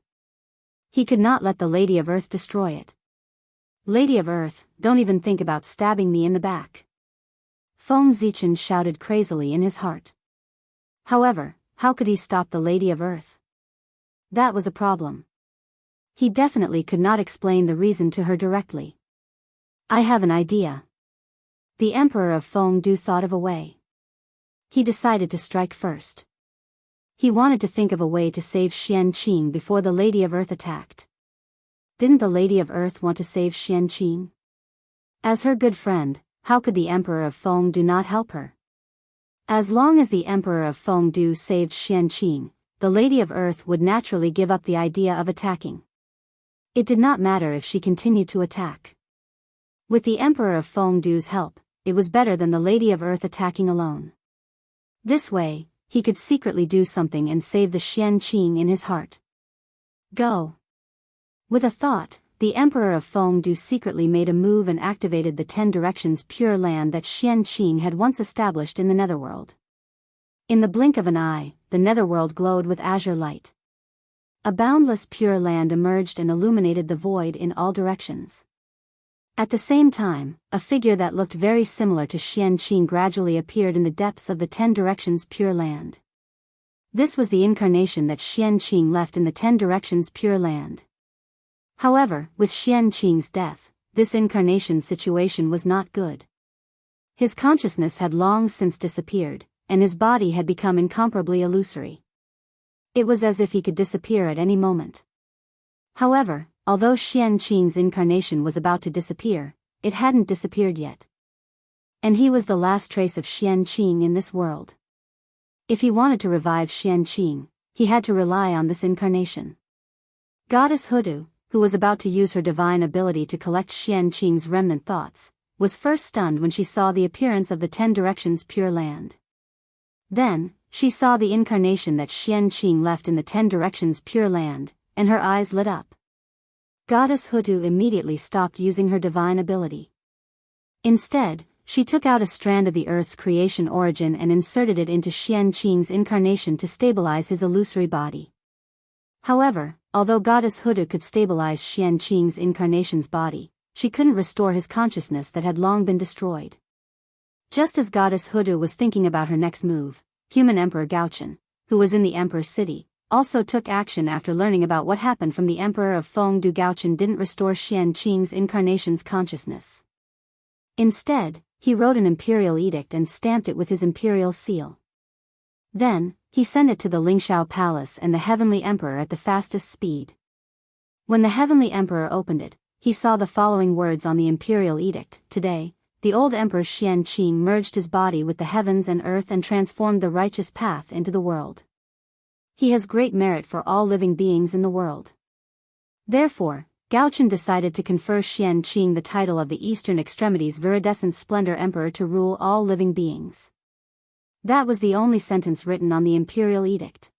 He could not let the Lady of Earth destroy it. Lady of Earth, don't even think about stabbing me in the back. Feng Zichen shouted crazily in his heart. However, how could he stop the Lady of Earth? That was a problem. He definitely could not explain the reason to her directly. I have an idea. The Emperor of Fengdu thought of a way. He decided to strike first. He wanted to think of a way to save Xianqing before the Lady of Earth attacked. Didn't the Lady of Earth want to save Xianqing? As her good friend, how could the Emperor of Fengdu not help her? As long as the Emperor of Fengdu saved Xianqing, the Lady of Earth would naturally give up the idea of attacking. It did not matter if she continued to attack. With the Emperor of Fengdu's help, it was better than the Lady of Earth attacking alone. This way, he could secretly do something and save the Xianqing in his heart. Go. With a thought, the Emperor of Fengdu secretly made a move and activated the 10 directions Pure Land that Xianqing had once established in the Netherworld. In the blink of an eye, the Netherworld glowed with azure light. A boundless Pure Land emerged and illuminated the void in all directions. At the same time, a figure that looked very similar to Xianqing gradually appeared in the depths of the 10 directions Pure Land. This was the incarnation that Xianqing left in the 10 directions Pure Land. However, with Xianqing's death, this incarnation situation was not good. His consciousness had long since disappeared, and his body had become incomparably illusory. It was as if he could disappear at any moment. However, although Xianqing's incarnation was about to disappear, it hadn't disappeared yet. And he was the last trace of Xianqing in this world. If he wanted to revive Xianqing, he had to rely on this incarnation. Goddess Hudu, who was about to use her divine ability to collect Xianqing's remnant thoughts, was first stunned when she saw the appearance of the 10 directions Pure Land. Then, she saw the incarnation that Xianqing left in the 10 directions Pure Land, and her eyes lit up. Goddess Hutu immediately stopped using her divine ability. Instead, she took out a strand of the Earth's creation origin and inserted it into Xianqing's incarnation to stabilize his illusory body. However, although Goddess Hutu could stabilize Xianqing's incarnation's body, she couldn't restore his consciousness that had long been destroyed. Just as Goddess Hutu was thinking about her next move, Human Emperor Gaochen, who was in the Emperor's city, also took action after learning about what happened from the Emperor of Fengdu. Gaochen didn't restore Xianqing's incarnation's consciousness. Instead, he wrote an imperial edict and stamped it with his imperial seal. Then, he sent it to the Lingshao Palace and the Heavenly Emperor at the fastest speed. When the Heavenly Emperor opened it, he saw the following words on the imperial edict: "Today, the old Emperor Xianqing merged his body with the heavens and earth and transformed the righteous path into the world. He has great merit for all living beings in the world." Therefore, Gaochen decided to confer Xianqing the title of the Eastern Extremities Viridescent Splendor Emperor to rule all living beings. That was the only sentence written on the imperial edict.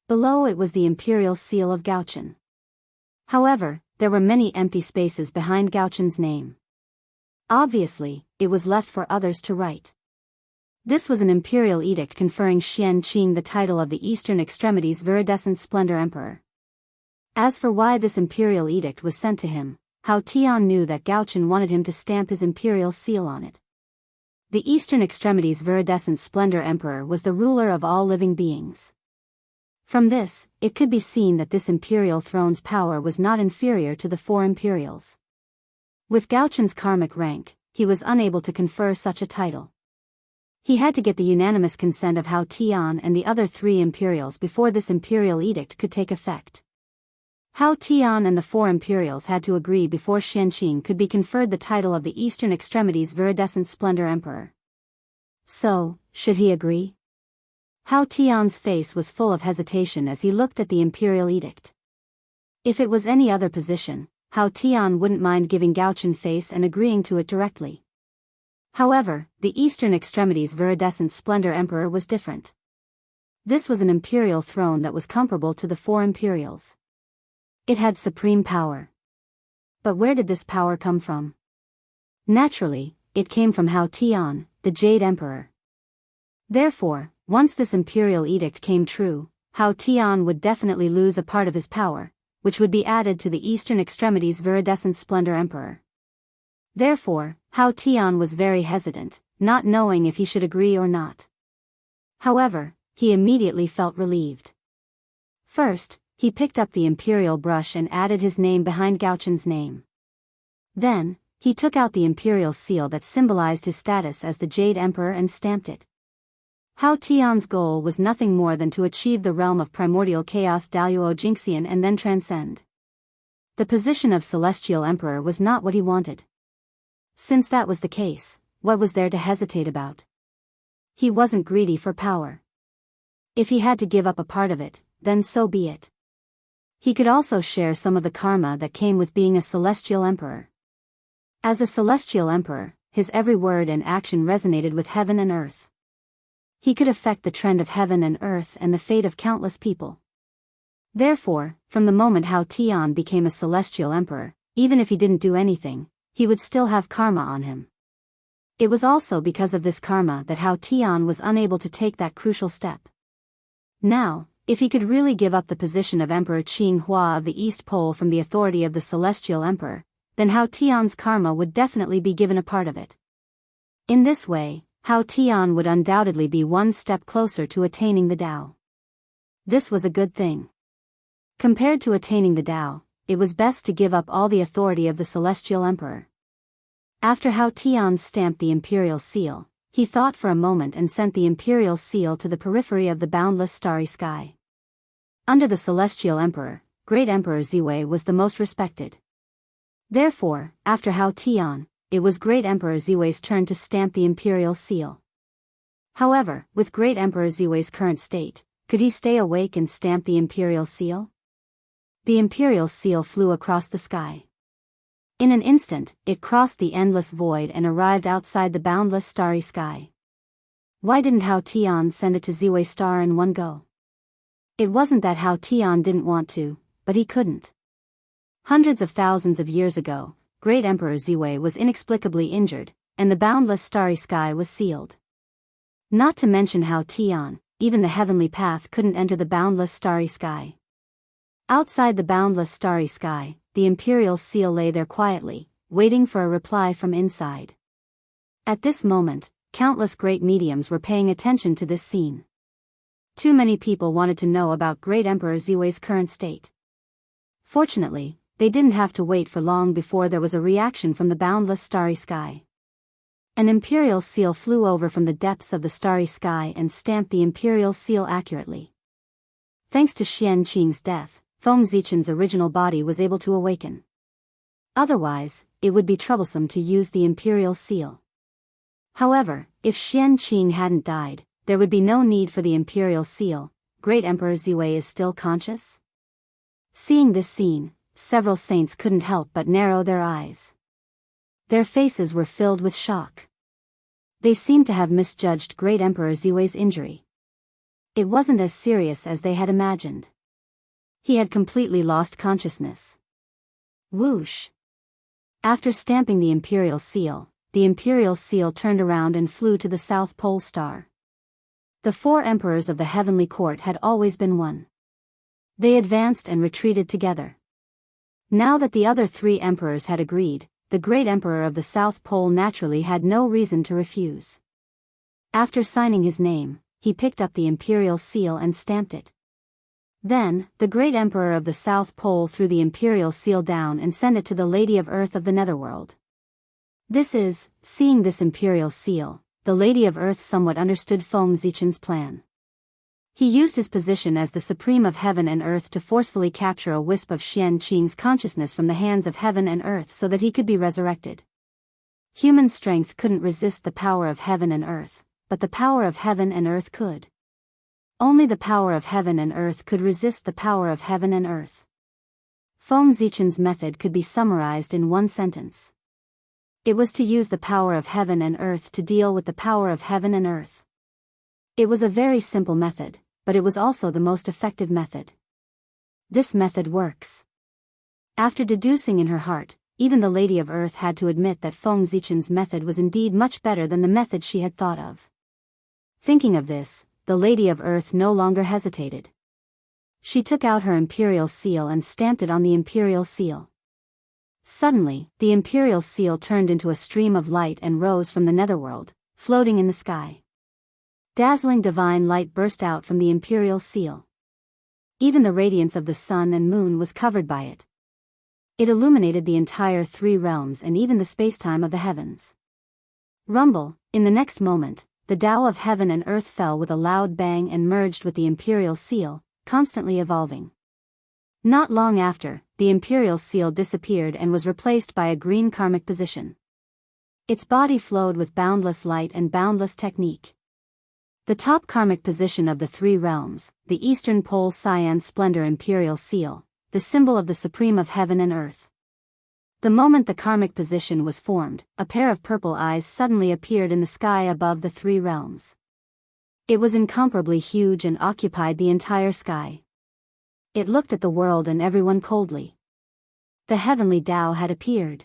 Below it was the imperial seal of Gaochen. However, there were many empty spaces behind Gaochen's name. Obviously, it was left for others to write. This was an imperial edict conferring Xianqing the title of the Eastern Extremities Viridescent Splendor Emperor. As for why this imperial edict was sent to him, Hao Tian knew that Gaochen wanted him to stamp his imperial seal on it. The Eastern Extremities Viridescent Splendor Emperor was the ruler of all living beings. From this, it could be seen that this imperial throne's power was not inferior to the 4 imperials. With Gaochen's karmic rank, he was unable to confer such a title. He had to get the unanimous consent of Hao Tian and the other 3 imperials before this imperial edict could take effect. Hao Tian and the 4 imperials had to agree before Xianqing could be conferred the title of the Eastern Extremities Viridescent Splendor Emperor. So, should he agree? Hao Tian's face was full of hesitation as he looked at the imperial edict. If it was any other position, Hao Tian wouldn't mind giving Gaochen face and agreeing to it directly. However, the Eastern Extremities Viridescent Splendor Emperor was different. This was an imperial throne that was comparable to the 4 imperials. It had supreme power. But where did this power come from? Naturally, it came from Hao Tian, the Jade Emperor. Therefore, once this imperial edict came true, Hao Tian would definitely lose a part of his power, which would be added to the Eastern Extremities Viridescent Splendor Emperor. Therefore, Hao Tian was very hesitant, not knowing if he should agree or not. However, he immediately felt relieved. First, he picked up the imperial brush and added his name behind Gaochen's name. Then, he took out the imperial seal that symbolized his status as the Jade Emperor and stamped it. Hao Tian's goal was nothing more than to achieve the realm of primordial chaos Daluo Jinxian and then transcend. The position of Celestial Emperor was not what he wanted. Since that was the case, what was there to hesitate about? He wasn't greedy for power. If he had to give up a part of it, then so be it. He could also share some of the karma that came with being a Celestial Emperor. As a Celestial Emperor, his every word and action resonated with heaven and earth. He could affect the trend of heaven and earth and the fate of countless people. Therefore, from the moment Hao Tian became a Celestial Emperor, even if he didn't do anything, he would still have karma on him. It was also because of this karma that Hao Tian was unable to take that crucial step. Now, if he could really give up the position of Emperor Qing Hua of the East Pole from the authority of the Celestial Emperor, then Hao Tian's karma would definitely be given a part of it. In this way, Hao Tian would undoubtedly be one step closer to attaining the Tao. This was a good thing. Compared to attaining the Tao, it was best to give up all the authority of the Celestial Emperor. After Hao Tian stamped the imperial seal, he thought for a moment and sent the imperial seal to the periphery of the boundless starry sky. Under the Celestial Emperor, Great Emperor Ziwei was the most respected. Therefore, after Hao Tian, it was Great Emperor Ziwei's turn to stamp the imperial seal. However, with Great Emperor Ziwei's current state, could he stay awake and stamp the imperial seal? The imperial seal flew across the sky. In an instant, it crossed the endless void and arrived outside the boundless starry sky. Why didn't Hao Tian send it to Ziwei Star in one go? It wasn't that Hao Tian didn't want to, but he couldn't. Hundreds of thousands of years ago, Great Emperor Ziwei was inexplicably injured, and the boundless starry sky was sealed. Not to mention Hao Tian, even the heavenly path couldn't enter the boundless starry sky. Outside the boundless starry sky, the imperial seal lay there quietly, waiting for a reply from inside. At this moment, countless great mediums were paying attention to this scene. Too many people wanted to know about Great Emperor Ziwei's current state. Fortunately, they didn't have to wait for long before there was a reaction from the boundless starry sky. An imperial seal flew over from the depths of the starry sky and stamped the imperial seal accurately. Thanks to Xian Qing's death, Feng Zichen's original body was able to awaken. Otherwise, it would be troublesome to use the imperial seal. However, if Xian Qing hadn't died, there would be no need for the imperial seal. Great Emperor Ziwei is still conscious? Seeing this scene, several saints couldn't help but narrow their eyes. Their faces were filled with shock. They seemed to have misjudged Great Emperor Ziwei's injury. It wasn't as serious as they had imagined. He had completely lost consciousness. Whoosh! After stamping the imperial seal turned around and flew to the South Pole Star. The 4 emperors of the heavenly court had always been one. They advanced and retreated together. Now that the other 3 emperors had agreed, the great emperor of the South Pole naturally had no reason to refuse. After signing his name, he picked up the imperial seal and stamped it. Then, the great emperor of the South Pole threw the imperial seal down and sent it to the Lady of Earth of the Netherworld. Seeing this imperial seal, the Lady of Earth somewhat understood Feng Zichen's plan. He used his position as the Supreme of Heaven and Earth to forcefully capture a wisp of Xian Qing's consciousness from the hands of Heaven and Earth so that he could be resurrected. Human strength couldn't resist the power of Heaven and Earth, but the power of Heaven and Earth could. Only the power of Heaven and Earth could resist the power of Heaven and Earth. Feng Zichen's method could be summarized in one sentence. It was to use the power of Heaven and Earth to deal with the power of Heaven and Earth. It was a very simple method, but it was also the most effective method. This method works. After deducing in her heart, even the Lady of Earth had to admit that Feng Zichen's method was indeed much better than the method she had thought of. Thinking of this, the Lady of Earth no longer hesitated. She took out her imperial seal and stamped it on the imperial seal. Suddenly, the imperial seal turned into a stream of light and rose from the netherworld, floating in the sky. Dazzling divine light burst out from the imperial seal. Even the radiance of the sun and moon was covered by it. It illuminated the entire three realms and even the spacetime of the heavens. Rumble, in the next moment, the Tao of heaven and earth fell with a loud bang and merged with the imperial seal, constantly evolving. Not long after, the imperial seal disappeared and was replaced by a green karmic position. Its body flowed with boundless light and boundless technique. The top karmic position of the three realms, the Eastern Pole Cyan Splendor Imperial Seal, the symbol of the supreme of heaven and earth. The moment the karmic position was formed, a pair of purple eyes suddenly appeared in the sky above the three realms. It was incomparably huge and occupied the entire sky. It looked at the world and everyone coldly. The heavenly Tao had appeared.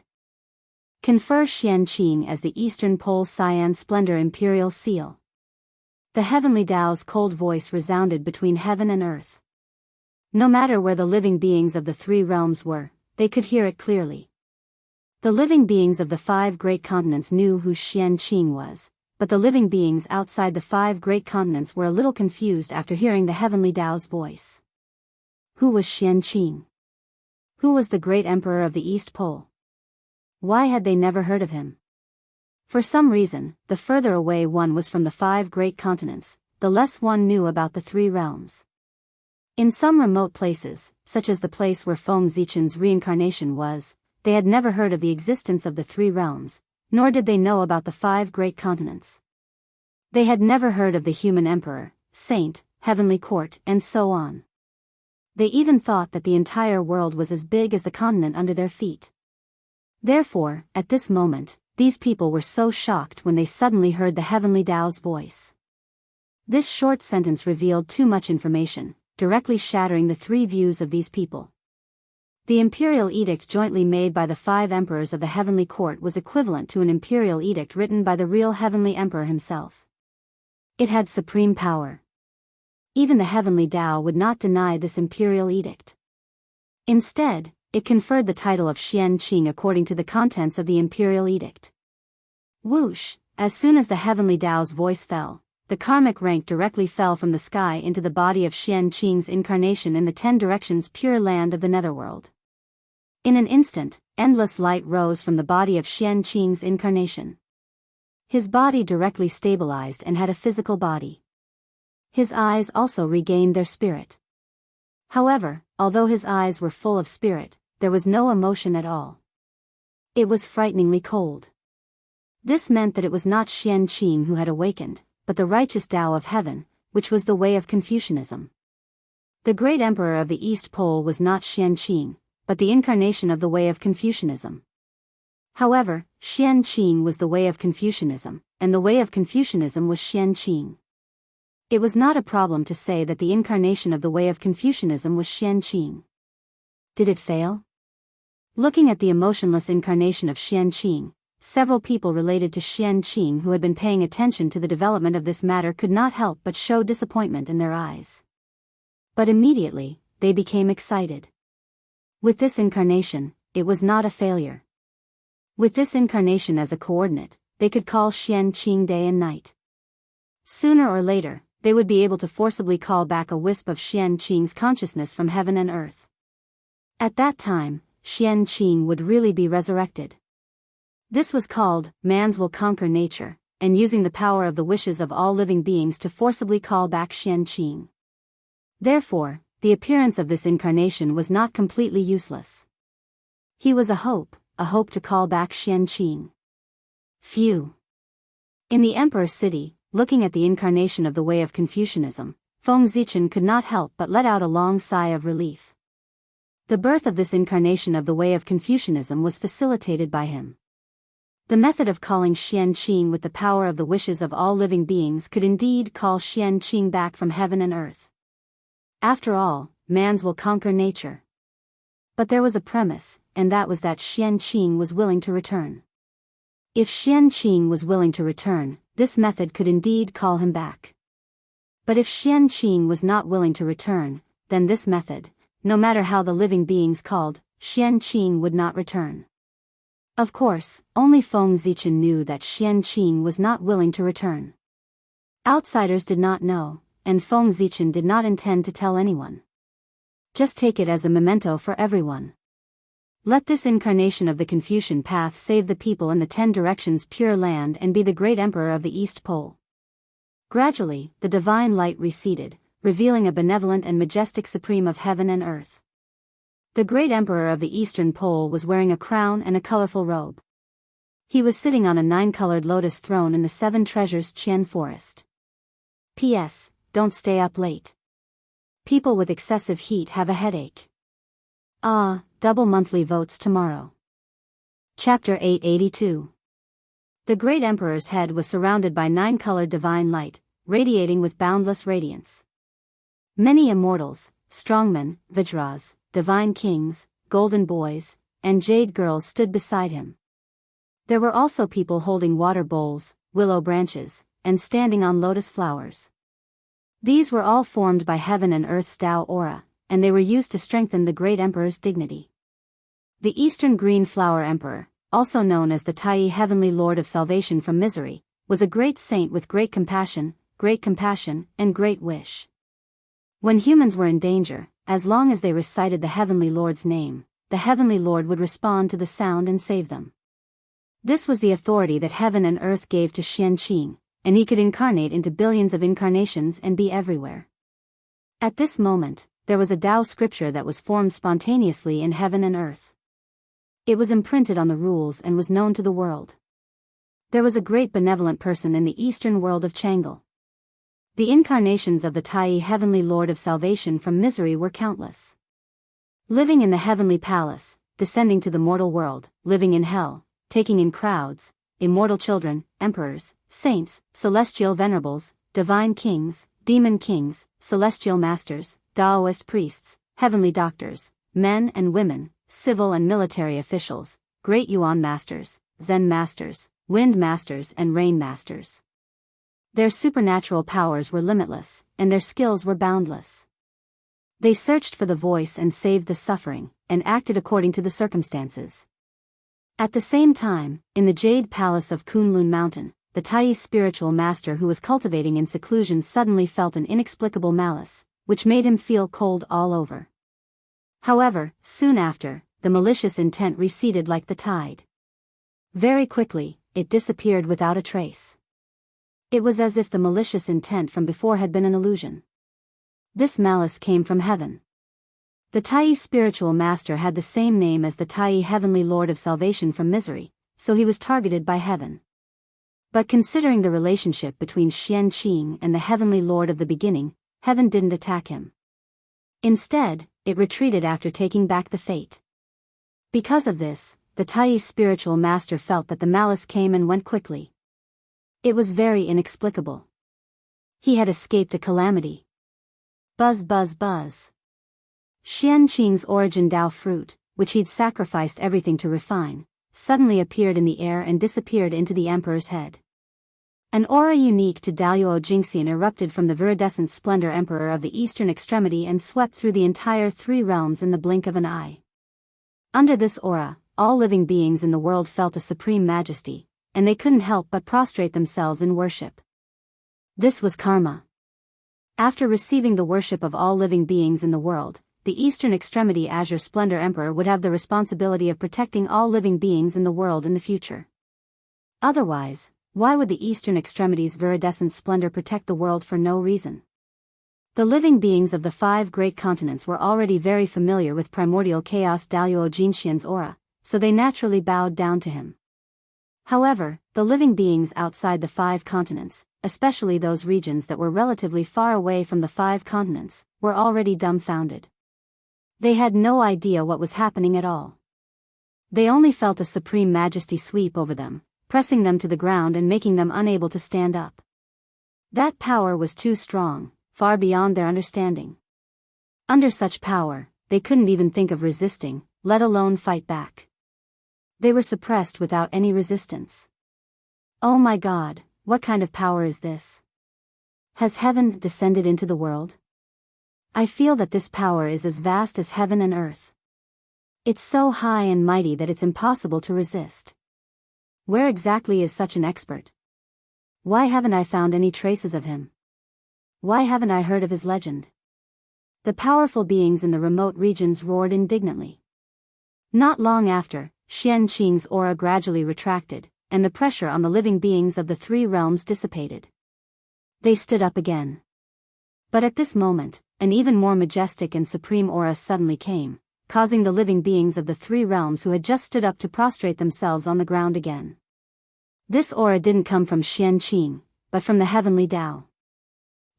Confer Xianqing as the Eastern Pole Cyan Splendor Imperial Seal. The heavenly Tao's cold voice resounded between heaven and earth. No matter where the living beings of the three realms were, they could hear it clearly. The living beings of the 5 great continents knew who Xianqing was, but the living beings outside the 5 great continents were a little confused after hearing the heavenly Tao's voice. Who was Xianqing? Who was the great emperor of the East Pole? Why had they never heard of him? For some reason, the further away one was from the 5 great continents, the less one knew about the 3 realms. In some remote places, such as the place where Feng Zichen's reincarnation was, they had never heard of the existence of the 3 realms, nor did they know about the 5 great continents. They had never heard of the human emperor, saint, heavenly court, and so on. They even thought that the entire world was as big as the continent under their feet. Therefore, at this moment, these people were so shocked when they suddenly heard the heavenly Tao's voice. This short sentence revealed too much information, directly shattering the 3 views of these people. The imperial edict jointly made by the 5 emperors of the heavenly court was equivalent to an imperial edict written by the real heavenly emperor himself. It had supreme power. Even the heavenly Tao would not deny this imperial edict. Instead, it conferred the title of Xianqing according to the contents of the imperial edict. Whoosh, as soon as the heavenly Tao's voice fell, the karmic rank directly fell from the sky into the body of Xianqing's incarnation in the 10 directions pure land of the netherworld. In an instant, endless light rose from the body of Xianqing's incarnation. His body directly stabilized and had a physical body. His eyes also regained their spirit. However, although his eyes were full of spirit, there was no emotion at all. It was frighteningly cold. This meant that it was not Xianqing who had awakened, but the righteous Tao of heaven, which was the way of Confucianism. The great emperor of the East Pole was not Xianqing, but the incarnation of the way of Confucianism. However, Xianqing was the way of Confucianism, and the way of Confucianism was Xianqing. It was not a problem to say that the incarnation of the way of Confucianism was Xianqing. Did it fail? Looking at the emotionless incarnation of Xianqing, several people related to Xianqing who had been paying attention to the development of this matter could not help but show disappointment in their eyes. But immediately, they became excited. With this incarnation, it was not a failure. With this incarnation as a coordinate, they could call Xianqing day and night. Sooner or later, they would be able to forcibly call back a wisp of Xianqing's consciousness from heaven and earth. At that time, Xianqing would really be resurrected. This was called, man's will conquer nature, and using the power of the wishes of all living beings to forcibly call back Xianqing. Therefore, the appearance of this incarnation was not completely useless. He was a hope to call back Xianqing. Phew. In the Emperor's city, looking at the incarnation of the way of Confucianism, Feng Zichen could not help but let out a long sigh of relief. The birth of this incarnation of the way of Confucianism was facilitated by him. The method of calling Xianqing with the power of the wishes of all living beings could indeed call Xianqing back from heaven and earth. After all, man's will conquer nature. But there was a premise, and that was that Xianqing was willing to return. If Xianqing was willing to return, this method could indeed call him back. But if Xianqing was not willing to return, then this method, no matter how the living beings called, Xianqing would not return. Of course, only Feng Zichen knew that Xianqing was not willing to return. Outsiders did not know, and Feng Zichen did not intend to tell anyone. Just take it as a memento for everyone. Let this incarnation of the Confucian path save the people in the 10 directions Pure Land and be the great emperor of the East Pole. Gradually, the divine light receded, revealing a benevolent and majestic supreme of heaven and earth. The great emperor of the Eastern Pole was wearing a crown and a colorful robe. He was sitting on a 9-colored lotus throne in the 7 Treasures Qian Forest. P.S. Don't stay up late. People with excessive heat have a headache. Double monthly votes tomorrow. Chapter 882. The great emperor's head was surrounded by 9-colored divine light, radiating with boundless radiance. Many immortals, strongmen, vajras, divine kings, golden boys, and jade girls stood beside him. There were also people holding water bowls, willow branches, and standing on lotus flowers. These were all formed by heaven and earth's Tao aura, and they were used to strengthen the great emperor's dignity. The Eastern Green Flower Emperor, also known as the Tai Heavenly Lord of Salvation from Misery, was a great saint with great compassion, and great wish. When humans were in danger, as long as they recited the Heavenly Lord's name, the Heavenly Lord would respond to the sound and save them. This was the authority that heaven and earth gave to Qianqing, and he could incarnate into billions of incarnations and be everywhere. At this moment, there was a Tao scripture that was formed spontaneously in heaven and earth. It was imprinted on the rules and was known to the world. There was a great benevolent person in the eastern world of Chang'e. The incarnations of the Tai Heavenly Lord of Salvation from Misery were countless. Living in the heavenly palace, descending to the mortal world, living in hell, taking in crowds, immortal children, emperors, saints, celestial venerables, divine kings, demon kings, celestial masters, Taoist priests, heavenly doctors, men and women, civil and military officials, great Yuan masters, Zen masters, wind masters and rain masters. Their supernatural powers were limitless, and their skills were boundless. They searched for the voice and saved the suffering, and acted according to the circumstances. At the same time, in the Jade Palace of Kunlun Mountain, the Tai spiritual master who was cultivating in seclusion suddenly felt an inexplicable malice, which made him feel cold all over. However, soon after, the malicious intent receded like the tide. Very quickly, it disappeared without a trace. It was as if the malicious intent from before had been an illusion. This malice came from heaven. The Tai spiritual master had the same name as the Tai Heavenly Lord of Salvation from Misery, so he was targeted by heaven. But considering the relationship between Qianqing and the Heavenly Lord of the beginning, heaven didn't attack him. Instead, it retreated after taking back the fate. Because of this, the Tai spiritual master felt that the malice came and went quickly. It was very inexplicable. He had escaped a calamity. Buzz buzz buzz. Qianqing's origin Tao fruit, which he'd sacrificed everything to refine, suddenly appeared in the air and disappeared into the emperor's head. An aura unique to Daluo Jingxian erupted from the viridescent splendor emperor of the eastern extremity and swept through the entire 3 realms in the blink of an eye. Under this aura, all living beings in the world felt a supreme majesty, and they couldn't help but prostrate themselves in worship. This was karma. After receiving the worship of all living beings in the world, the Eastern Extremity Azure Splendor Emperor would have the responsibility of protecting all living beings in the world in the future. Otherwise, why would the Eastern Extremity's viridescent splendor protect the world for no reason? The living beings of the 5 great continents were already very familiar with primordial chaos Daluo Jingxian's aura, so they naturally bowed down to him. However, the living beings outside the 5 continents, especially those regions that were relatively far away from the 5 continents, were already dumbfounded. They had no idea what was happening at all. They only felt a supreme majesty sweep over them, pressing them to the ground and making them unable to stand up. That power was too strong, far beyond their understanding. Under such power, they couldn't even think of resisting, let alone fight back. They were suppressed without any resistance. Oh my God, what kind of power is this? Has heaven descended into the world? I feel that this power is as vast as heaven and earth. It's so high and mighty that it's impossible to resist. Where exactly is such an expert? Why haven't I found any traces of him? Why haven't I heard of his legend? The powerful beings in the remote regions roared indignantly. Not long after, Xianqing's aura gradually retracted, and the pressure on the living beings of the three realms dissipated. They stood up again. But at this moment, an even more majestic and supreme aura suddenly came, causing the living beings of the three realms who had just stood up to prostrate themselves on the ground again. This aura didn't come from Xianqing, but from the heavenly Tao.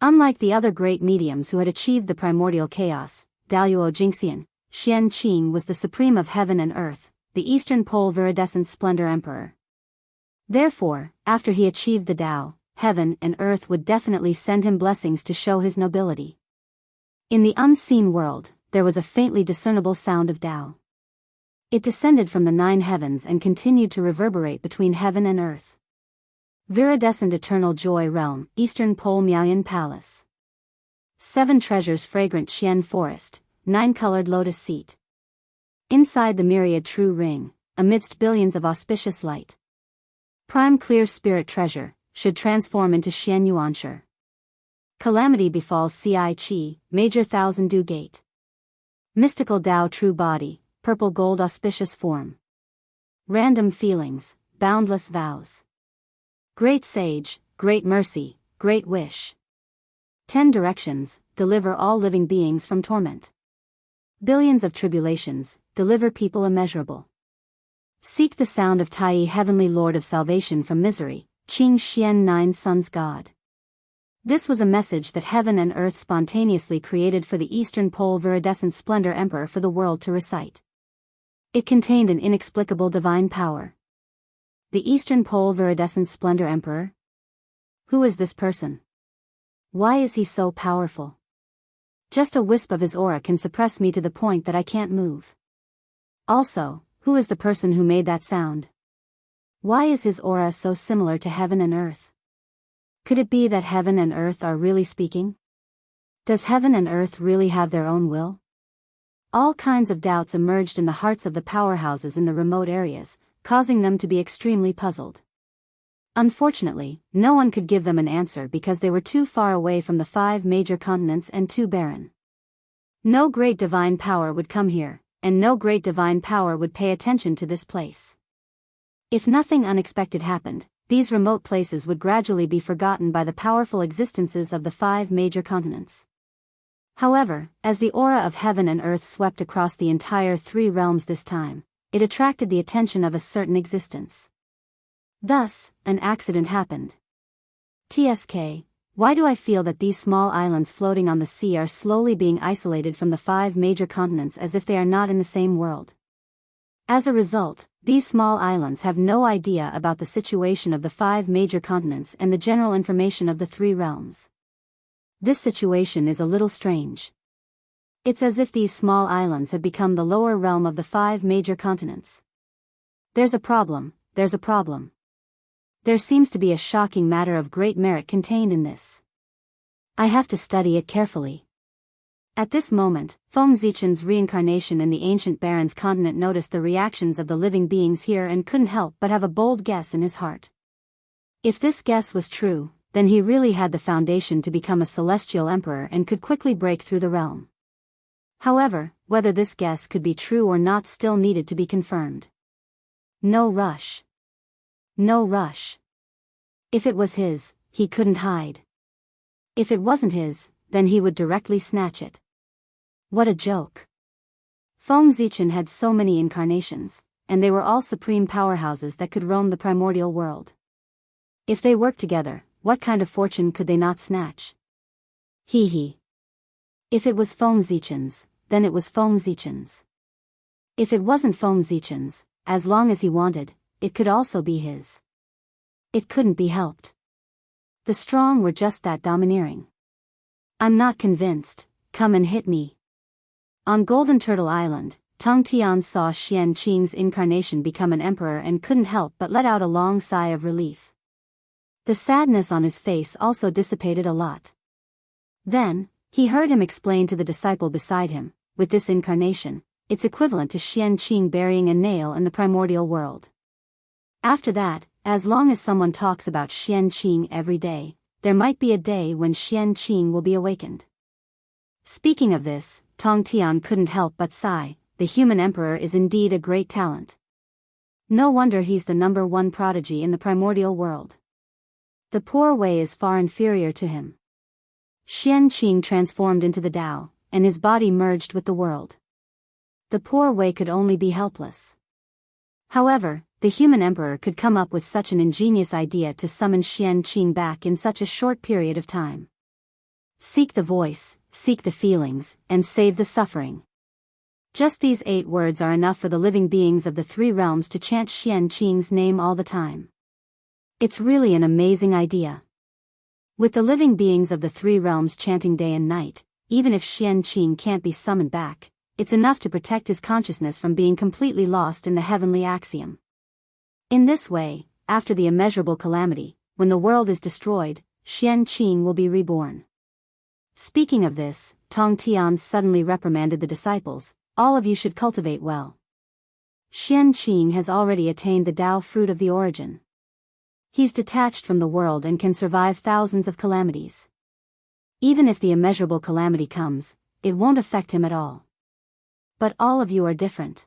Unlike the other great mediums who had achieved the primordial chaos, Daluo Jingxian, Xianqing was the supreme of heaven and earth, the Eastern Pole Viridescent Splendor Emperor. Therefore, after he achieved the Tao, heaven and earth would definitely send him blessings to show his nobility. In the unseen world, there was a faintly discernible sound of Tao. It descended from the 9 heavens and continued to reverberate between heaven and earth. Viridescent Eternal Joy Realm, Eastern Pole Miaoyan Palace. 7 treasures fragrant Qian Forest, 9-colored lotus seat. Inside the myriad true ring, amidst billions of auspicious light. Prime clear spirit treasure, should transform into Xian Yuanshi. Calamity befalls Ci Qi, major thousand dew gate. Mystical Tao true body, purple gold auspicious form. Random feelings, boundless vows. Great sage, great mercy, great wish. 10 directions, deliver all living beings from torment. Billions of tribulations, deliver people immeasurable. Seek the sound of Tai, heavenly Lord of salvation from misery, Qing Xian 9 Sons God. This was a message that heaven and earth spontaneously created for the Eastern Pole Viridescent Splendor Emperor for the world to recite. It contained an inexplicable divine power. The Eastern Pole Viridescent Splendor Emperor? Who is this person? Why is he so powerful? Just a wisp of his aura can suppress me to the point that I can't move. Also, who is the person who made that sound? Why is his aura so similar to heaven and earth? Could it be that heaven and earth are really speaking? Does heaven and earth really have their own will? All kinds of doubts emerged in the hearts of the powerhouses in the remote areas, causing them to be extremely puzzled. Unfortunately, no one could give them an answer because they were too far away from the 5 major continents and too barren. No great divine power would come here, and no great divine power would pay attention to this place. If nothing unexpected happened, these remote places would gradually be forgotten by the powerful existences of the 5 major continents. However, as the aura of heaven and earth swept across the entire 3 realms this time, it attracted the attention of a certain existence. Thus, an accident happened. TSK, why do I feel that these small islands floating on the sea are slowly being isolated from the 5 major continents as if they are not in the same world? As a result, these small islands have no idea about the situation of the 5 major continents and the general information of the 3 realms. This situation is a little strange. It's as if these small islands have become the lower realm of the 5 major continents. There's a problem, there's a problem. There seems to be a shocking matter of great merit contained in this. I have to study it carefully. At this moment, Feng Zichen's reincarnation in the ancient Baron's continent noticed the reactions of the living beings here and couldn't help but have a bold guess in his heart. If this guess was true, then he really had the foundation to become a celestial emperor and could quickly break through the realm. However, whether this guess could be true or not still needed to be confirmed. No rush. No rush. If it was his, he couldn't hide. If it wasn't his, then he would directly snatch it. What a joke. Feng Zichen had so many incarnations, and they were all supreme powerhouses that could roam the primordial world. If they worked together, what kind of fortune could they not snatch? Hee. If it was Feng Zichen's, then it was Feng Zichen's. If it wasn't Feng Zichen's, as long as he wanted, it could also be his. It couldn't be helped. The strong were just that domineering. I'm not convinced, come and hit me. On Golden Turtle Island, Tong Tian saw Xianqing's incarnation become an emperor and couldn't help but let out a long sigh of relief. The sadness on his face also dissipated a lot. Then, he heard him explain to the disciple beside him, with this incarnation, it's equivalent to Xianqing burying a nail in the primordial world. After that, as long as someone talks about Xianqing every day, there might be a day when Xianqing will be awakened. Speaking of this, Tong Tian couldn't help but sigh. The human emperor is indeed a great talent. No wonder he's the #1 prodigy in the primordial world. The poor Wei is far inferior to him. Qianqing transformed into the Tao, and his body merged with the world. The poor Wei could only be helpless. However, the human emperor could come up with such an ingenious idea to summon Qianqing back in such a short period of time. Seek the voice, seek the feelings, and save the suffering. Just these 8 words are enough for the living beings of the 3 realms to chant Qianqing's name all the time. It's really an amazing idea. With the living beings of the 3 realms chanting day and night, even if Qianqing can't be summoned back, it's enough to protect his consciousness from being completely lost in the heavenly axiom. In this way, after the immeasurable calamity, when the world is destroyed, Qianqing will be reborn. Speaking of this, Tong Tian suddenly reprimanded the disciples. All of you should cultivate well. Qianqing has already attained the Tao fruit of the origin. He's detached from the world and can survive thousands of calamities. Even if the immeasurable calamity comes, it won't affect him at all. But all of you are different.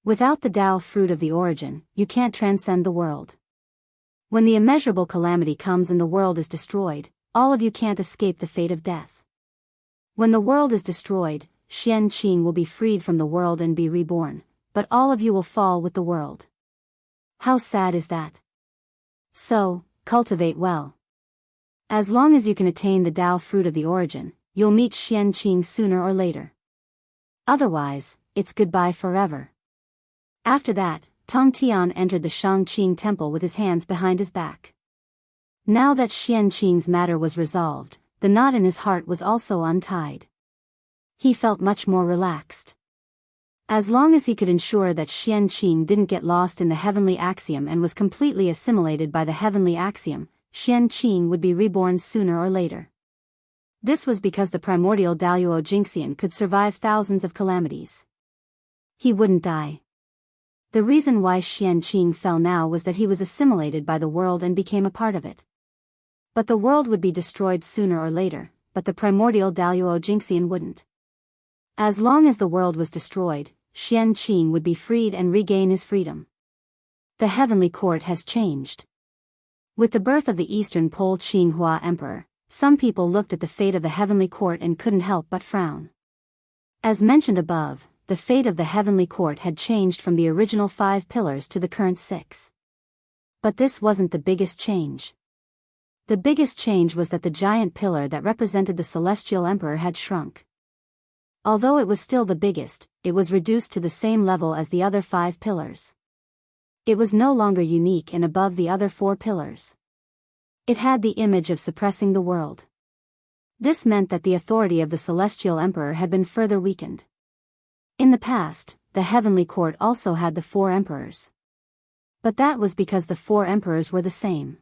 Without the Tao fruit of the origin, you can't transcend the world. When the immeasurable calamity comes and the world is destroyed, all of you can't escape the fate of death. When the world is destroyed, Qianqing will be freed from the world and be reborn, but all of you will fall with the world. How sad is that? So, cultivate well. As long as you can attain the Tao fruit of the origin, you'll meet Qianqing sooner or later. Otherwise, it's goodbye forever. After that, Tong Tian entered the Shangqing temple with his hands behind his back. Now that Qianqing's matter was resolved, the knot in his heart was also untied. He felt much more relaxed. As long as he could ensure that Qianqing didn't get lost in the heavenly axiom and was completely assimilated by the heavenly axiom, Qianqing would be reborn sooner or later. This was because the primordial Daluo Jingxian could survive thousands of calamities. He wouldn't die. The reason why Qianqing fell now was that he was assimilated by the world and became a part of it. But the world would be destroyed sooner or later, but the primordial Daluo Jingxian wouldn't. As long as the world was destroyed, Qianqing would be freed and regain his freedom. The heavenly court has changed. With the birth of the Eastern Pole Qinghua Emperor, some people looked at the fate of the heavenly court and couldn't help but frown. As mentioned above, the fate of the heavenly court had changed from the original 5 pillars to the current 6. But this wasn't the biggest change. The biggest change was that the giant pillar that represented the celestial emperor had shrunk. Although it was still the biggest, it was reduced to the same level as the other 5 pillars. It was no longer unique and above the other 4 pillars. It had the image of suppressing the world. This meant that the authority of the celestial emperor had been further weakened. In the past, the heavenly court also had the 4 emperors. But that was because the 4 emperors were the same.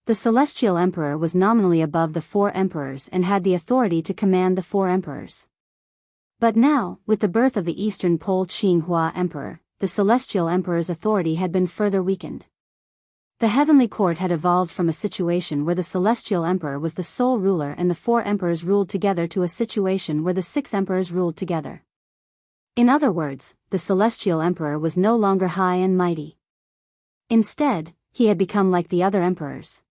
The celestial emperor was nominally above the 4 emperors and had the authority to command the 4 emperors. But now, with the birth of the Eastern Pole Qinghua Emperor, the celestial emperor's authority had been further weakened. The heavenly court had evolved from a situation where the celestial emperor was the sole ruler and the 4 emperors ruled together to a situation where the 6 emperors ruled together. In other words, the celestial emperor was no longer high and mighty. Instead, he had become like the other emperors.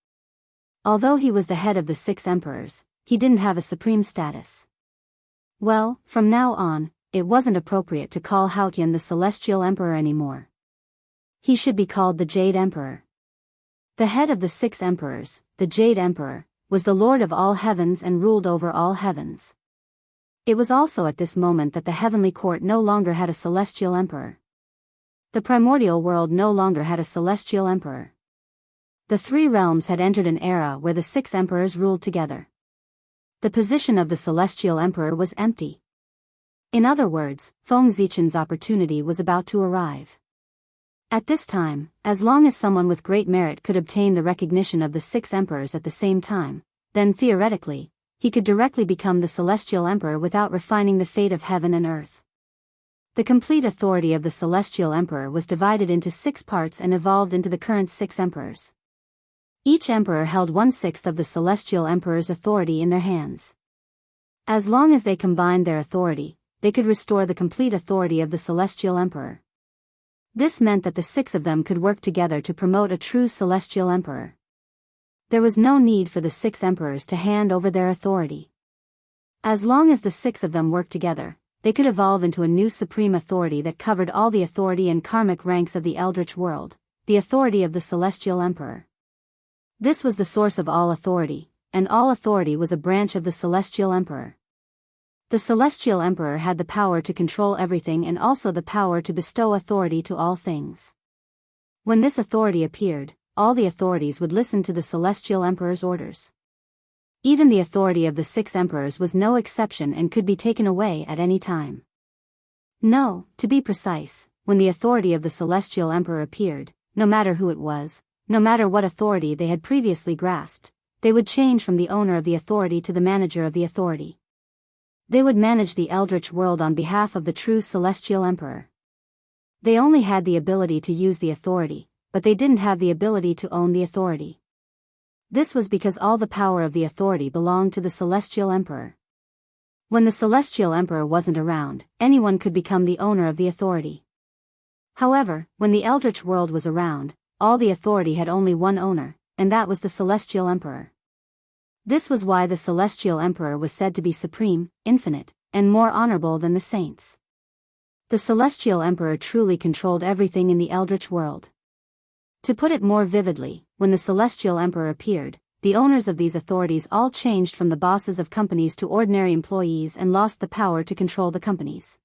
Although he was the head of the 6 emperors, he didn't have a supreme status. Well, from now on, it wasn't appropriate to call Haotian the celestial emperor anymore. He should be called the Jade Emperor. The head of the 6 emperors, the Jade Emperor, was the lord of all heavens and ruled over all heavens. It was also at this moment that the heavenly court no longer had a celestial emperor. The primordial world no longer had a celestial emperor. The 3 realms had entered an era where the 6 emperors ruled together. The position of the celestial emperor was empty. In other words, Feng Zichen's opportunity was about to arrive. At this time, as long as someone with great merit could obtain the recognition of the 6 emperors at the same time, then theoretically, he could directly become the celestial emperor without refining the fate of heaven and earth. The complete authority of the celestial emperor was divided into 6 parts and evolved into the current 6 emperors. Each emperor held 1/6 of the celestial emperor's authority in their hands. As long as they combined their authority, they could restore the complete authority of the Celestial Emperor. This meant that the 6 of them could work together to promote a true Celestial Emperor. There was no need for the 6 emperors to hand over their authority. As long as the 6 of them worked together, they could evolve into a new supreme authority that covered all the authority and karmic ranks of the Eldritch world, the authority of the Celestial Emperor. This was the source of all authority, and all authority was a branch of the Celestial Emperor. The Celestial Emperor had the power to control everything and also the power to bestow authority to all things. When this authority appeared, all the authorities would listen to the Celestial Emperor's orders. Even the authority of the 6 emperors was no exception and could be taken away at any time. No, to be precise, when the authority of the Celestial Emperor appeared, no matter who it was, no matter what authority they had previously grasped, they would change from the owner of the authority to the manager of the authority. They would manage the Eldritch world on behalf of the true Celestial Emperor. They only had the ability to use the authority, but they didn't have the ability to own the authority. This was because all the power of the authority belonged to the Celestial Emperor. When the Celestial Emperor wasn't around, anyone could become the owner of the authority. However, when the Eldritch world was around, all the authority had only one owner, and that was the Celestial Emperor. This was why the Celestial Emperor was said to be supreme, infinite, and more honorable than the saints. The Celestial Emperor truly controlled everything in the Eldritch world. To put it more vividly, when the Celestial Emperor appeared, the owners of these authorities all changed from the bosses of companies to ordinary employees and lost the power to control the companies.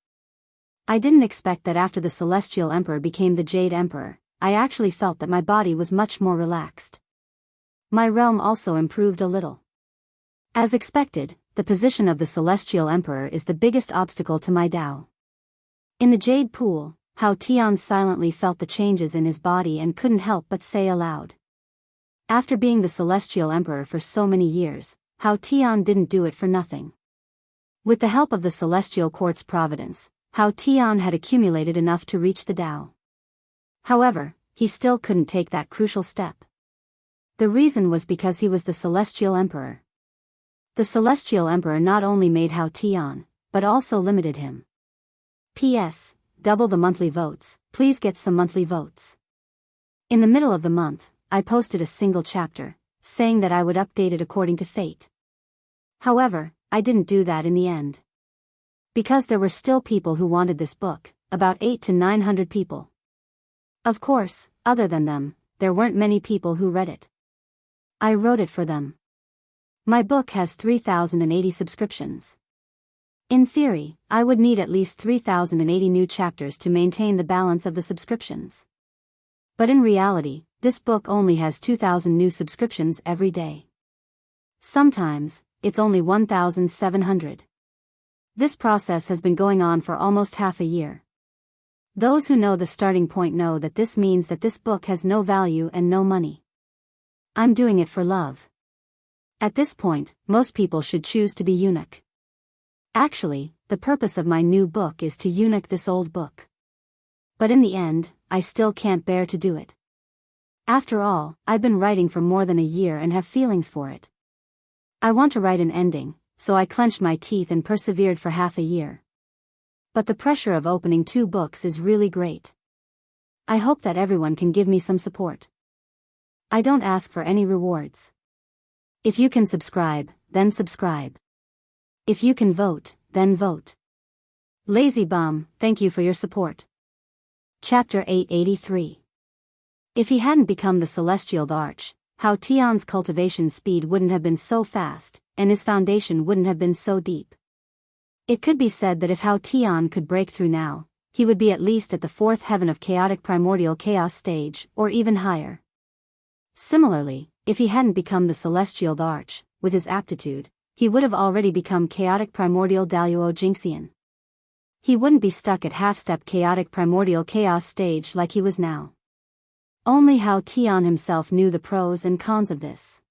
I didn't expect that after the Celestial Emperor became the Jade Emperor, I actually felt that my body was much more relaxed. My realm also improved a little. As expected, the position of the Celestial Emperor is the biggest obstacle to my Tao. In the Jade Pool, Hao Tian silently felt the changes in his body and couldn't help but say aloud. After being the Celestial Emperor for so many years, Hao Tian didn't do it for nothing. With the help of the Celestial Court's providence, Hao Tian had accumulated enough to reach the Tao. However, he still couldn't take that crucial step. The reason was because he was the Celestial Emperor. The Celestial Emperor not only made Hao Tian, but also limited him. P.S. Double the monthly votes, please get some monthly votes. In the middle of the month, I posted a single chapter, saying that I would update it according to fate. However, I didn't do that in the end. Because there were still people who wanted this book, about 800 to 900 people. Of course, other than them, there weren't many people who read it. I wrote it for them. My book has 3,080 subscriptions. In theory, I would need at least 3,080 new chapters to maintain the balance of the subscriptions. But in reality, this book only has 2,000 new subscriptions every day. Sometimes, it's only 1,700. This process has been going on for almost half a year. Those who know the starting point know that this means that this book has no value and no money. I'm doing it for love. At this point, most people should choose to be eunuch. Actually, the purpose of my new book is to eunuch this old book. But in the end, I still can't bear to do it. After all, I've been writing for more than a year and have feelings for it. I want to write an ending, so I clenched my teeth and persevered for half a year. But the pressure of opening 2 books is really great. I hope that everyone can give me some support. I don't ask for any rewards. If you can subscribe, then subscribe. If you can vote, then vote. Lazy Bum, thank you for your support. Chapter 883. If he hadn't become the Celestial Arch, Hao Tian's cultivation speed wouldn't have been so fast, and his foundation wouldn't have been so deep. It could be said that if Hao Tian could break through now, he would be at least at the 4th heaven of chaotic primordial chaos stage, or even higher. Similarly, if he hadn't become the Celestial Arch, with his aptitude, he would have already become chaotic primordial Daluo Jinxian. He wouldn't be stuck at half-step chaotic primordial chaos stage like he was now. Only Hao Tian himself knew the pros and cons of this.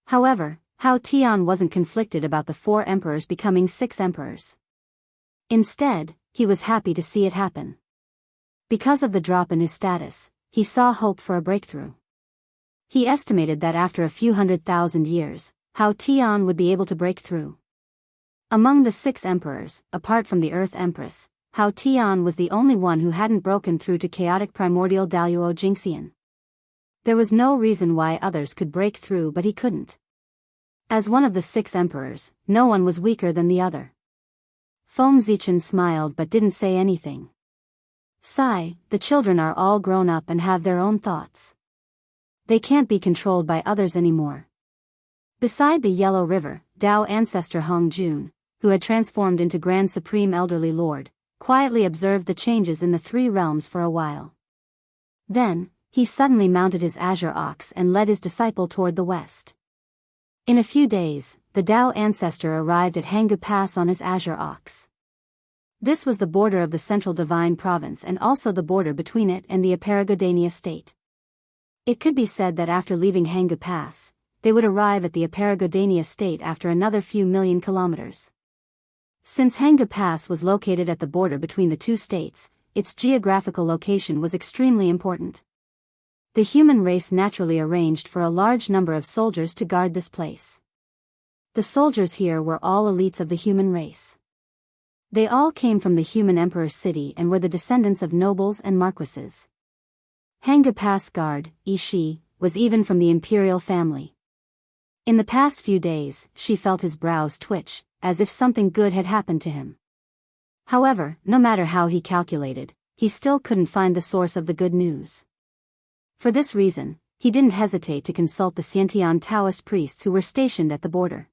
However, Hao Tian wasn't conflicted about the 4 emperors becoming 6 emperors. Instead, he was happy to see it happen. Because of the drop in his status, he saw hope for a breakthrough. He estimated that after a few 100,000 years, Hao Tian would be able to break through. Among the 6 emperors, apart from the Earth Empress, Hao Tian was the only one who hadn't broken through to chaotic primordial Daluo Jingxian. There was no reason why others could break through, but he couldn't. As one of the 6 emperors, no one was weaker than the other. Feng Zichen smiled but didn't say anything. Sigh, the children are all grown up and have their own thoughts. They can't be controlled by others anymore. Beside the Yellow River, Dao ancestor Hong Jun, who had transformed into Grand Supreme Elderly Lord, quietly observed the changes in the 3 realms for a while. Then, he suddenly mounted his azure ox and led his disciple toward the west. In a few days, the Dao ancestor arrived at Hanggu Pass on his azure ox. This was the border of the Central Divine Province and also the border between it and the Aparagodania state. It could be said that after leaving Hanggu Pass, they would arrive at the Aparagodania state after another few million kilometers. Since Hanggu Pass was located at the border between the 2 states, its geographical location was extremely important. The human race naturally arranged for a large number of soldiers to guard this place. The soldiers here were all elites of the human race. They all came from the human emperor's city and were the descendants of nobles and marquises. Hanggu Pass guard, Yi, was even from the imperial family. In the past few days, she felt his brows twitch, as if something good had happened to him. However, no matter how he calculated, he still couldn't find the source of the good news. For this reason, he didn't hesitate to consult the Xiantian Taoist priests who were stationed at the border.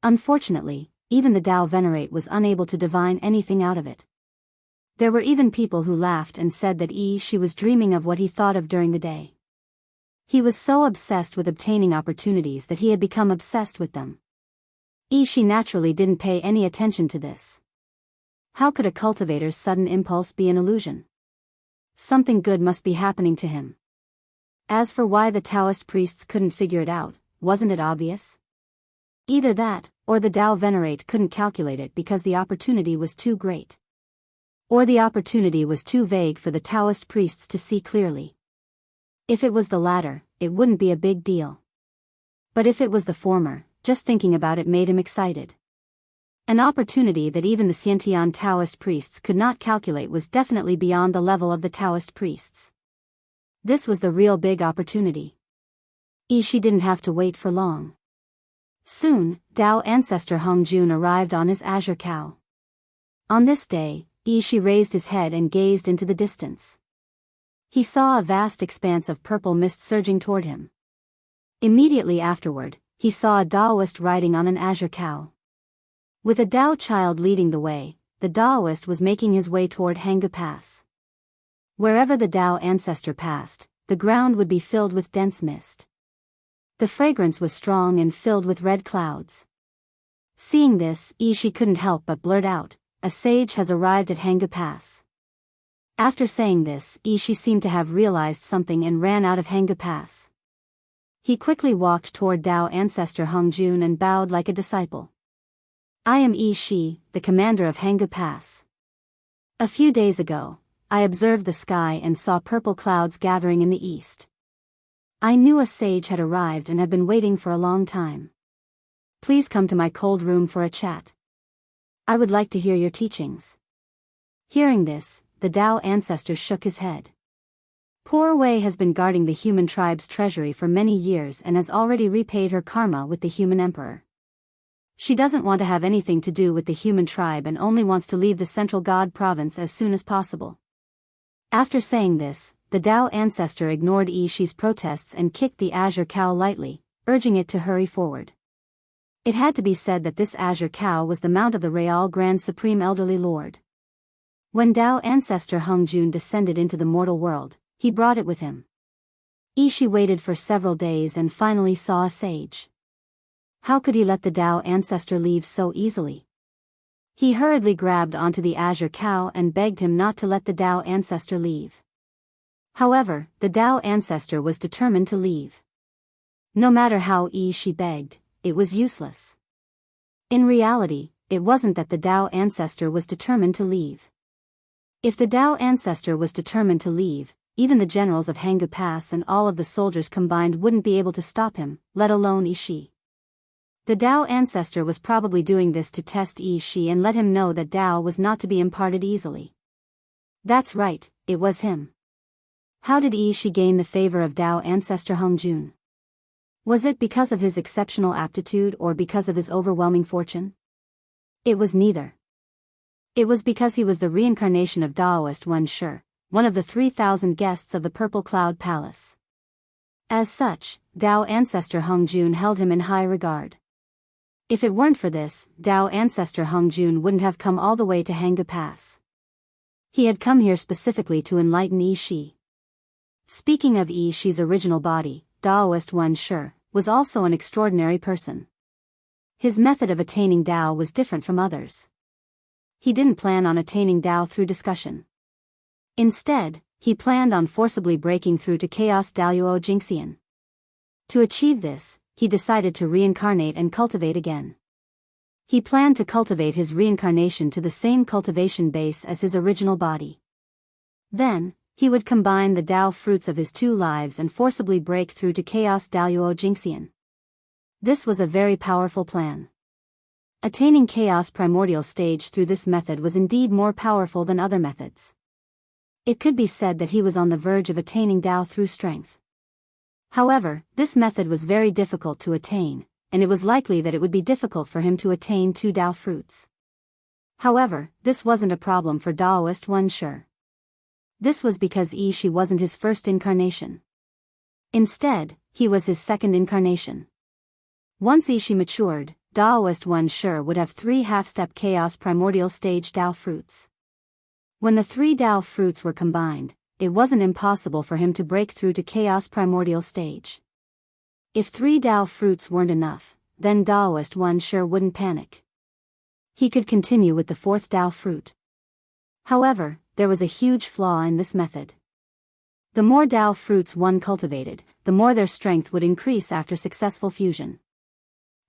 Unfortunately, even the Dao Venerate was unable to divine anything out of it. There were even people who laughed and said that she was dreaming of what he thought of during the day. He was so obsessed with obtaining opportunities that he had become obsessed with them. She naturally didn't pay any attention to this. How could a cultivator's sudden impulse be an illusion? Something good must be happening to him. As for why the Taoist priests couldn't figure it out, wasn't it obvious? Either that, or the Dao Venerate couldn't calculate it because the opportunity was too great. Or the opportunity was too vague for the Taoist priests to see clearly. If it was the latter, it wouldn't be a big deal. But if it was the former, just thinking about it made him excited. An opportunity that even the Xiantian Taoist priests could not calculate was definitely beyond the level of the Taoist priests. This was the real big opportunity. Shi didn't have to wait for long. Soon, Dao ancestor Hong Jun arrived on his azure cow. On this day, Shi raised his head and gazed into the distance. He saw a vast expanse of purple mist surging toward him. Immediately afterward, he saw a Daoist riding on an azure cow. With a Dao child leading the way, the Daoist was making his way toward Hanggu Pass. Wherever the Dao ancestor passed, the ground would be filled with dense mist. The fragrance was strong and filled with red clouds. Seeing this, Shi couldn't help but blurt out, "A sage has arrived at Hanggu Pass." After saying this, Shi seemed to have realized something and ran out of Hanggu Pass. He quickly walked toward Dao ancestor Hong Jun and bowed like a disciple. "I am Shi, the commander of Hanggu Pass. A few days ago, I observed the sky and saw purple clouds gathering in the east. I knew a sage had arrived and had been waiting for a long time. Please come to my cold room for a chat. I would like to hear your teachings." Hearing this, the Dao ancestor shook his head. Poor Wei has been guarding the human tribe's treasury for many years and has already repaid her karma with the human emperor. She doesn't want to have anything to do with the human tribe and only wants to leave the central god province as soon as possible. After saying this, the Dao ancestor ignored Shi's protests and kicked the azure cow lightly, urging it to hurry forward. It had to be said that this azure cow was the mount of the Real Grand Supreme Elderly Lord. When Dao ancestor Hong Jun descended into the mortal world, he brought it with him. Shi waited for several days and finally saw a sage. How could he let the Dao ancestor leave so easily? He hurriedly grabbed onto the azure cow and begged him not to let the Dao ancestor leave. However, the Dao ancestor was determined to leave. No matter how Shi begged, it was useless. In reality, it wasn't that the Dao ancestor was determined to leave. If the Dao ancestor was determined to leave, even the generals of Hanggu Pass and all of the soldiers combined wouldn't be able to stop him, let alone Shi. The Dao ancestor was probably doing this to test Yi Shi and let him know that Dao was not to be imparted easily. That's right, it was him. How did Yi Shi gain the favor of Dao ancestor Hongjun? Was it because of his exceptional aptitude or because of his overwhelming fortune? It was neither. It was because he was the reincarnation of Daoist Wen Shi, one of the 3,000 guests of the Purple Cloud Palace. As such, Dao ancestor Hongjun held him in high regard. If it weren't for this, Dao ancestor Hongjun wouldn't have come all the way to Hanggu Pass. He had come here specifically to enlighten Yi Shi. Speaking of Yi Shi's original body, Daoist Wen Shi was also an extraordinary person. His method of attaining Dao was different from others. He didn't plan on attaining Dao through discussion. Instead, he planned on forcibly breaking through to Chaos Daluo Jingxian. To achieve this, he decided to reincarnate and cultivate again. He planned to cultivate his reincarnation to the same cultivation base as his original body. Then, he would combine the Dao fruits of his two lives and forcibly break through to Chaos Daluo Jingxian. This was a very powerful plan. Attaining Chaos Primordial Stage through this method was indeed more powerful than other methods. It could be said that he was on the verge of attaining Dao through strength. However, this method was very difficult to attain, and it was likely that it would be difficult for him to attain two Dao fruits. However, this wasn't a problem for Daoist Wen Shi. This was because Yi Shi wasn't his first incarnation. Instead, he was his second incarnation. Once Yi Shi matured, Daoist Wen Shi would have 3 half-step Chaos Primordial Stage Dao fruits. When the 3 Dao fruits were combined, it wasn't impossible for him to break through to Chaos Primordial Stage. If 3 Dao fruits weren't enough, then Daoist Wen Shi wouldn't panic. He could continue with the 4th Dao fruit. However, there was a huge flaw in this method. The more Dao fruits one cultivated, the more their strength would increase after successful fusion.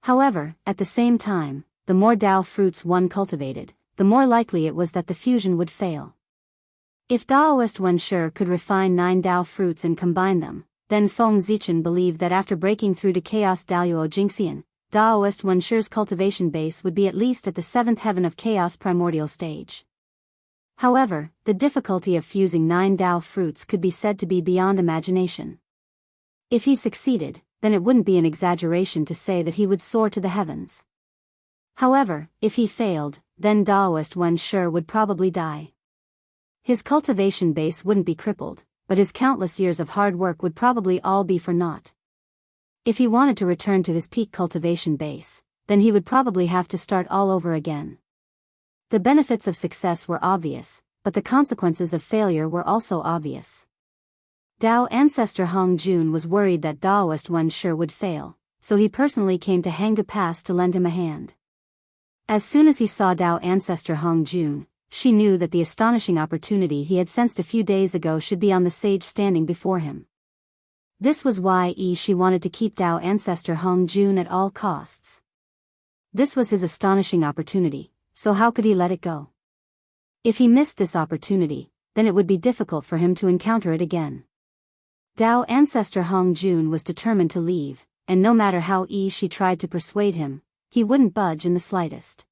However, at the same time, the more Dao fruits one cultivated, the more likely it was that the fusion would fail. If Daoist Wen Shi could refine 9 Dao fruits and combine them, then Feng Zichen believed that after breaking through to Chaos Daluo Jingxian, Daoist Wen Shi's cultivation base would be at least at the 7th heaven of Chaos Primordial Stage. However, the difficulty of fusing 9 Dao fruits could be said to be beyond imagination. If he succeeded, then it wouldn't be an exaggeration to say that he would soar to the heavens. However, if he failed, then Daoist Wen Shi would probably die. His cultivation base wouldn't be crippled, but his countless years of hard work would probably all be for naught. If he wanted to return to his peak cultivation base, then he would probably have to start all over again. The benefits of success were obvious, but the consequences of failure were also obvious. Dao ancestor Hongjun was worried that Daoist Wen Shi would fail, so he personally came to Hanggu Pass to lend him a hand. As soon as he saw Dao ancestor Hongjun, she knew that the astonishing opportunity he had sensed a few days ago should be on the sage standing before him. This was why Yi Shi wanted to keep Dao ancestor Hongjun at all costs. This was his astonishing opportunity, so how could he let it go? If he missed this opportunity, then it would be difficult for him to encounter it again. Dao ancestor Hongjun was determined to leave, and no matter how Yi Shi tried to persuade him, he wouldn't budge in the slightest.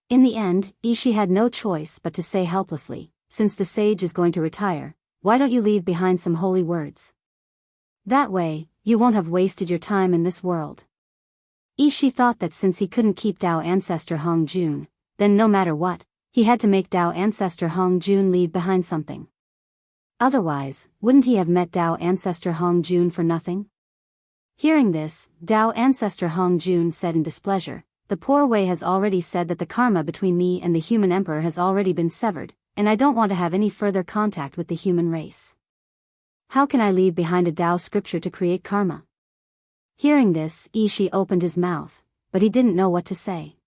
In the end, Yi Shi had no choice but to say helplessly, "Since the sage is going to retire, why don't you leave behind some holy words? That way, you won't have wasted your time in this world." Yi Shi thought that since he couldn't keep Dao ancestor Hongjun, then no matter what, he had to make Dao ancestor Hongjun leave behind something. Otherwise, wouldn't he have met Dao ancestor Hongjun for nothing? Hearing this, Dao ancestor Hongjun said in displeasure, "The poor Wei has already said that the karma between me and the human emperor has already been severed, and I don't want to have any further contact with the human race. How can I leave behind a Dao scripture to create karma?" Hearing this, Yi Shi opened his mouth, but he didn't know what to say.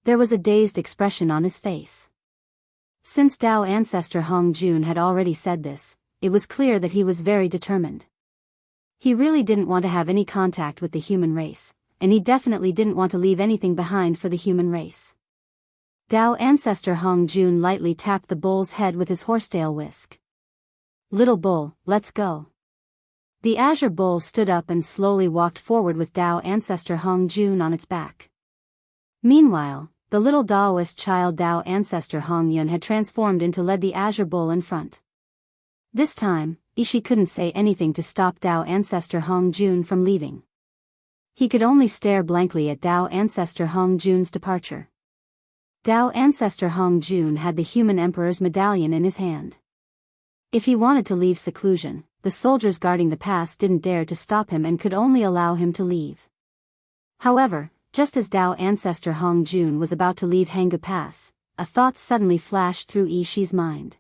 There was a dazed expression on his face. Since Dao ancestor Hongjun had already said this, it was clear that he was very determined. He really didn't want to have any contact with the human race, and he definitely didn't want to leave anything behind for the human race. Dao ancestor Hongjun lightly tapped the bull's head with his horsetail whisk. "Little bull, let's go." The azure bull stood up and slowly walked forward with Tao ancestor Hong Jun on its back. Meanwhile, the little Taoist child Tao ancestor Hong Yun had transformed into led the azure bull in front. This time, Ishi couldn't say anything to stop Tao ancestor Hong Jun from leaving. He could only stare blankly at Tao ancestor Hong Jun's departure. Tao ancestor Hong Jun had the human emperor's medallion in his hand. If he wanted to leave seclusion, the soldiers guarding the pass didn't dare to stop him and could only allow him to leave. However, just as Tao ancestor Hong Jun was about to leave Hanggu Pass, a thought suddenly flashed through Ishi's mind.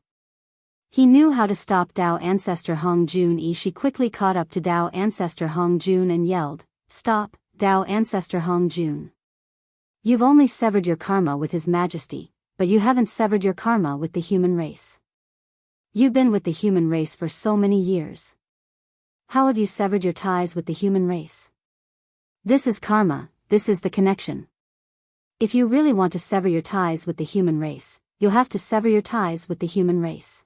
He knew how to stop Tao ancestor Hong Jun. Ishi quickly caught up to Tao ancestor Hong Jun and yelled, "Stop, Tao ancestor Hong Jun. You've only severed your karma with His Majesty, but you haven't severed your karma with the human race. You've been with the human race for so many years. How have you severed your ties with the human race? This is karma, this is the connection. If you really want to sever your ties with the human race, you'll have to sever your ties with the human race.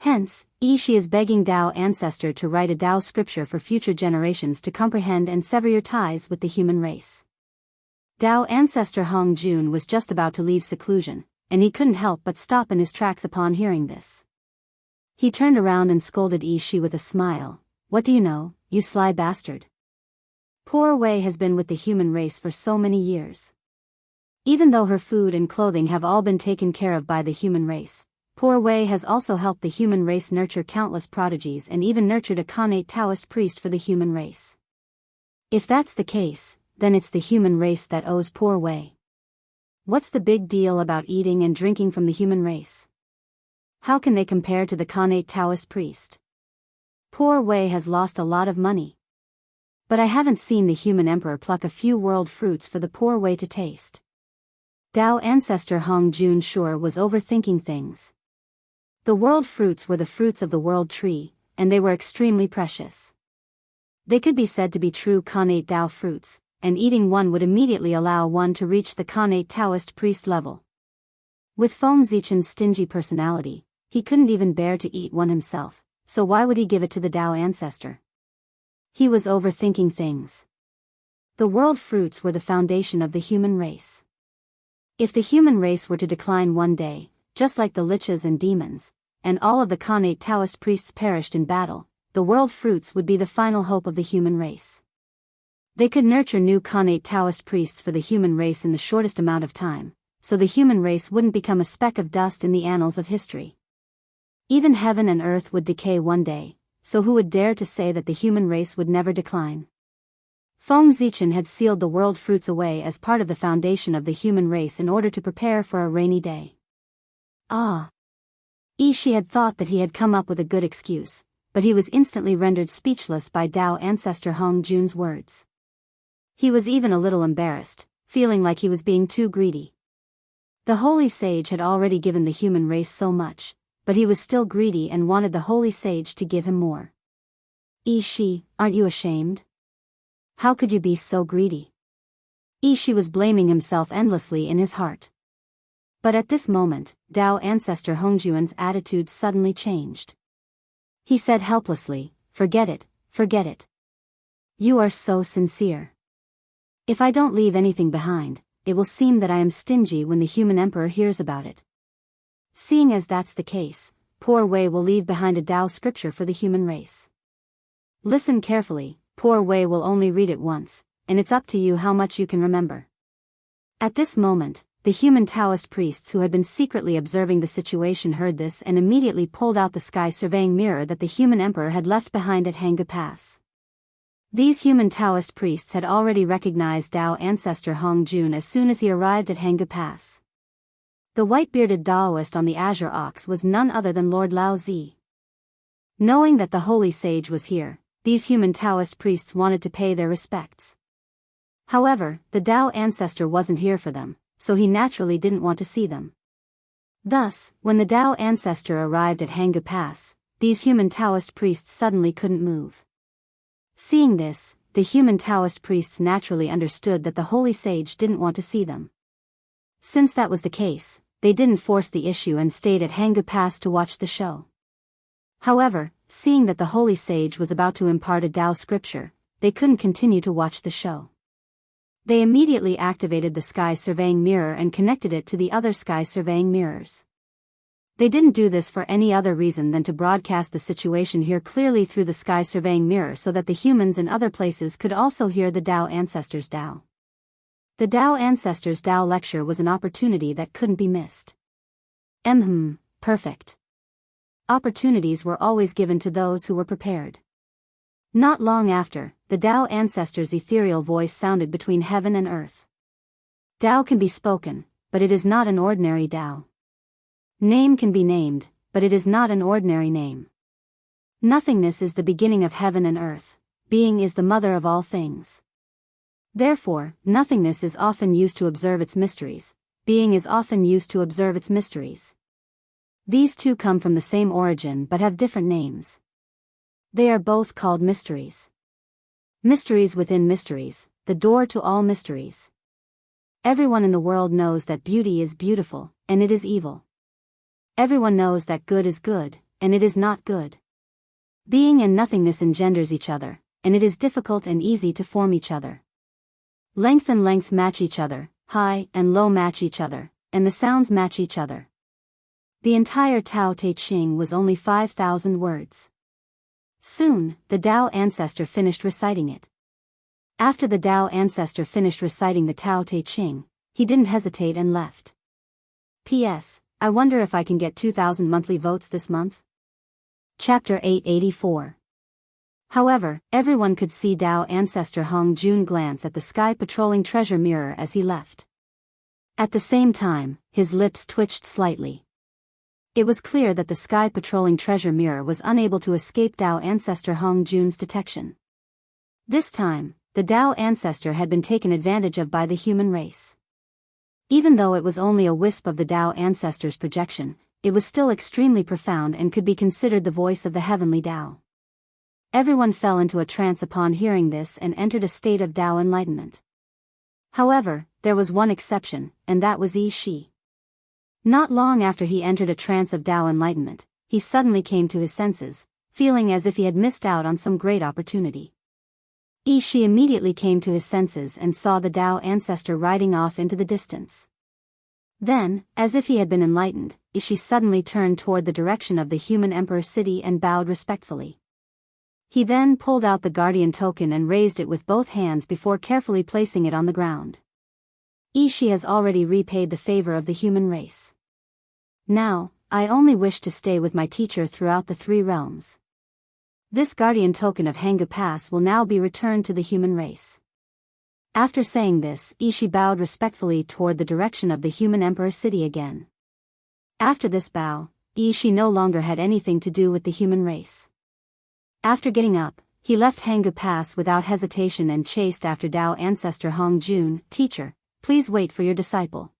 Hence, Ishi is begging Tao ancestor to write a Tao scripture for future generations to comprehend and sever your ties with the human race." Tao ancestor Hong Jun was just about to leave seclusion, and he couldn't help but stop in his tracks upon hearing this. He turned around and scolded Ishi with a smile. "What do you know, you sly bastard? Poor Wei has been with the human race for so many years. Even though her food and clothing have all been taken care of by the human race, poor Wei has also helped the human race nurture countless prodigies and even nurtured a Khanate Taoist priest for the human race. If that's the case, then it's the human race that owes poor Wei. What's the big deal about eating and drinking from the human race? How can they compare to the Khanate Taoist priest? Poor Wei has lost a lot of money. But I haven't seen the human emperor pluck a few world fruits for the poor Wei to taste." Tao ancestor Hong Jun sure was overthinking things. The world fruits were the fruits of the world tree, and they were extremely precious. They could be said to be true Khanate Tao fruits, and eating one would immediately allow one to reach the Khanate Taoist priest level. With Feng Zichen's stingy personality, he couldn't even bear to eat one himself, so why would he give it to the Tao ancestor? He was overthinking things. The world fruits were the foundation of the human race. If the human race were to decline one day, just like the liches and demons, and all of the Khanate Taoist priests perished in battle, the world fruits would be the final hope of the human race. They could nurture new Khanate Taoist priests for the human race in the shortest amount of time, so the human race wouldn't become a speck of dust in the annals of history. Even heaven and earth would decay one day, so who would dare to say that the human race would never decline? Feng Zichen had sealed the world fruits away as part of the foundation of the human race in order to prepare for a rainy day. Ishi had thought that he had come up with a good excuse, but he was instantly rendered speechless by Tao ancestor Hong Jun's words. He was even a little embarrassed, feeling like he was being too greedy. The holy sage had already given the human race so much, but he was still greedy and wanted the holy sage to give him more. "Ishi, aren't you ashamed? How could you be so greedy?" Ishi was blaming himself endlessly in his heart. But at this moment, Tao ancestor Hongjuan's attitude suddenly changed. He said helplessly, forget it. You are so sincere. If I don't leave anything behind, it will seem that I am stingy when the human emperor hears about it. Seeing as that's the case, poor Wei will leave behind a Tao scripture for the human race. Listen carefully, poor Wei will only read it once, and it's up to you how much you can remember. At this moment, the human Taoist priests who had been secretly observing the situation heard this and immediately pulled out the sky surveying mirror that the human emperor had left behind at Hanggu Pass. These human Taoist priests had already recognized Tao ancestor Hong Jun as soon as he arrived at Hanggu Pass. The white-bearded Taoist on the azure ox was none other than Lord Lao Zi. Knowing that the holy sage was here, these human Taoist priests wanted to pay their respects. However, the Tao ancestor wasn't here for them, so he naturally didn't want to see them. Thus, when the Tao ancestor arrived at Hanggu Pass, these human Taoist priests suddenly couldn't move. Seeing this, the human Taoist priests naturally understood that the holy sage didn't want to see them. Since that was the case, they didn't force the issue and stayed at Hanggu Pass to watch the show. However, seeing that the holy sage was about to impart a Tao scripture, they couldn't continue to watch the show. They immediately activated the sky surveying mirror and connected it to the other sky surveying mirrors. They didn't do this for any other reason than to broadcast the situation here clearly through the sky surveying mirror so that the humans in other places could also hear the Tao Ancestors' Tao. The Tao Ancestors' Tao lecture was an opportunity that couldn't be missed. Perfect. Opportunities were always given to those who were prepared. Not long after, the Tao Ancestors' ethereal voice sounded between heaven and earth. Tao can be spoken, but it is not an ordinary Tao. Name can be named, but it is not an ordinary name. Nothingness is the beginning of heaven and earth. Being is the mother of all things. Therefore, nothingness is often used to observe its mysteries. Being is often used to observe its mysteries. These two come from the same origin but have different names. They are both called mysteries. Mysteries within mysteries, the door to all mysteries. Everyone in the world knows that beauty is beautiful, and it is evil. Everyone knows that good is good, and it is not good. Being and nothingness engenders each other, and it is difficult and easy to form each other. Length and length match each other, high and low match each other, and the sounds match each other. The entire Tao Te Ching was only 5,000 words. Soon, the Tao Ancestor finished reciting it. After the Tao Ancestor finished reciting the Tao Te Ching, he didn't hesitate and left. P.S. I wonder if I can get 2,000 monthly votes this month? Chapter 884. However, everyone could see Tao Ancestor Hong Jun glance at the sky patrolling treasure mirror as he left. At the same time, his lips twitched slightly. It was clear that the sky patrolling treasure mirror was unable to escape Tao Ancestor Hong Jun's detection. This time, the Tao Ancestor had been taken advantage of by the human race. Even though it was only a wisp of the Tao Ancestor's projection, it was still extremely profound and could be considered the voice of the heavenly Tao. Everyone fell into a trance upon hearing this and entered a state of Tao enlightenment. However, there was one exception, and that was Yi Shi. Not long after he entered a trance of Tao enlightenment, he suddenly came to his senses, feeling as if he had missed out on some great opportunity. Yi Shi immediately came to his senses and saw the Tao Ancestor riding off into the distance. Then, as if he had been enlightened, Yi Shi suddenly turned toward the direction of the human Emperor City and bowed respectfully. He then pulled out the guardian token and raised it with both hands before carefully placing it on the ground. Yi Shi has already repaid the favor of the human race. Now, I only wish to stay with my teacher throughout the three realms. This guardian token of Hanggu Pass will now be returned to the human race. After saying this, Yi Shi bowed respectfully toward the direction of the human Emperor City again. After this bow, Yi Shi no longer had anything to do with the human race. After getting up, he left Hanggu Pass without hesitation and chased after Tao Ancestor Hong Jun. Teacher, please wait for your disciple.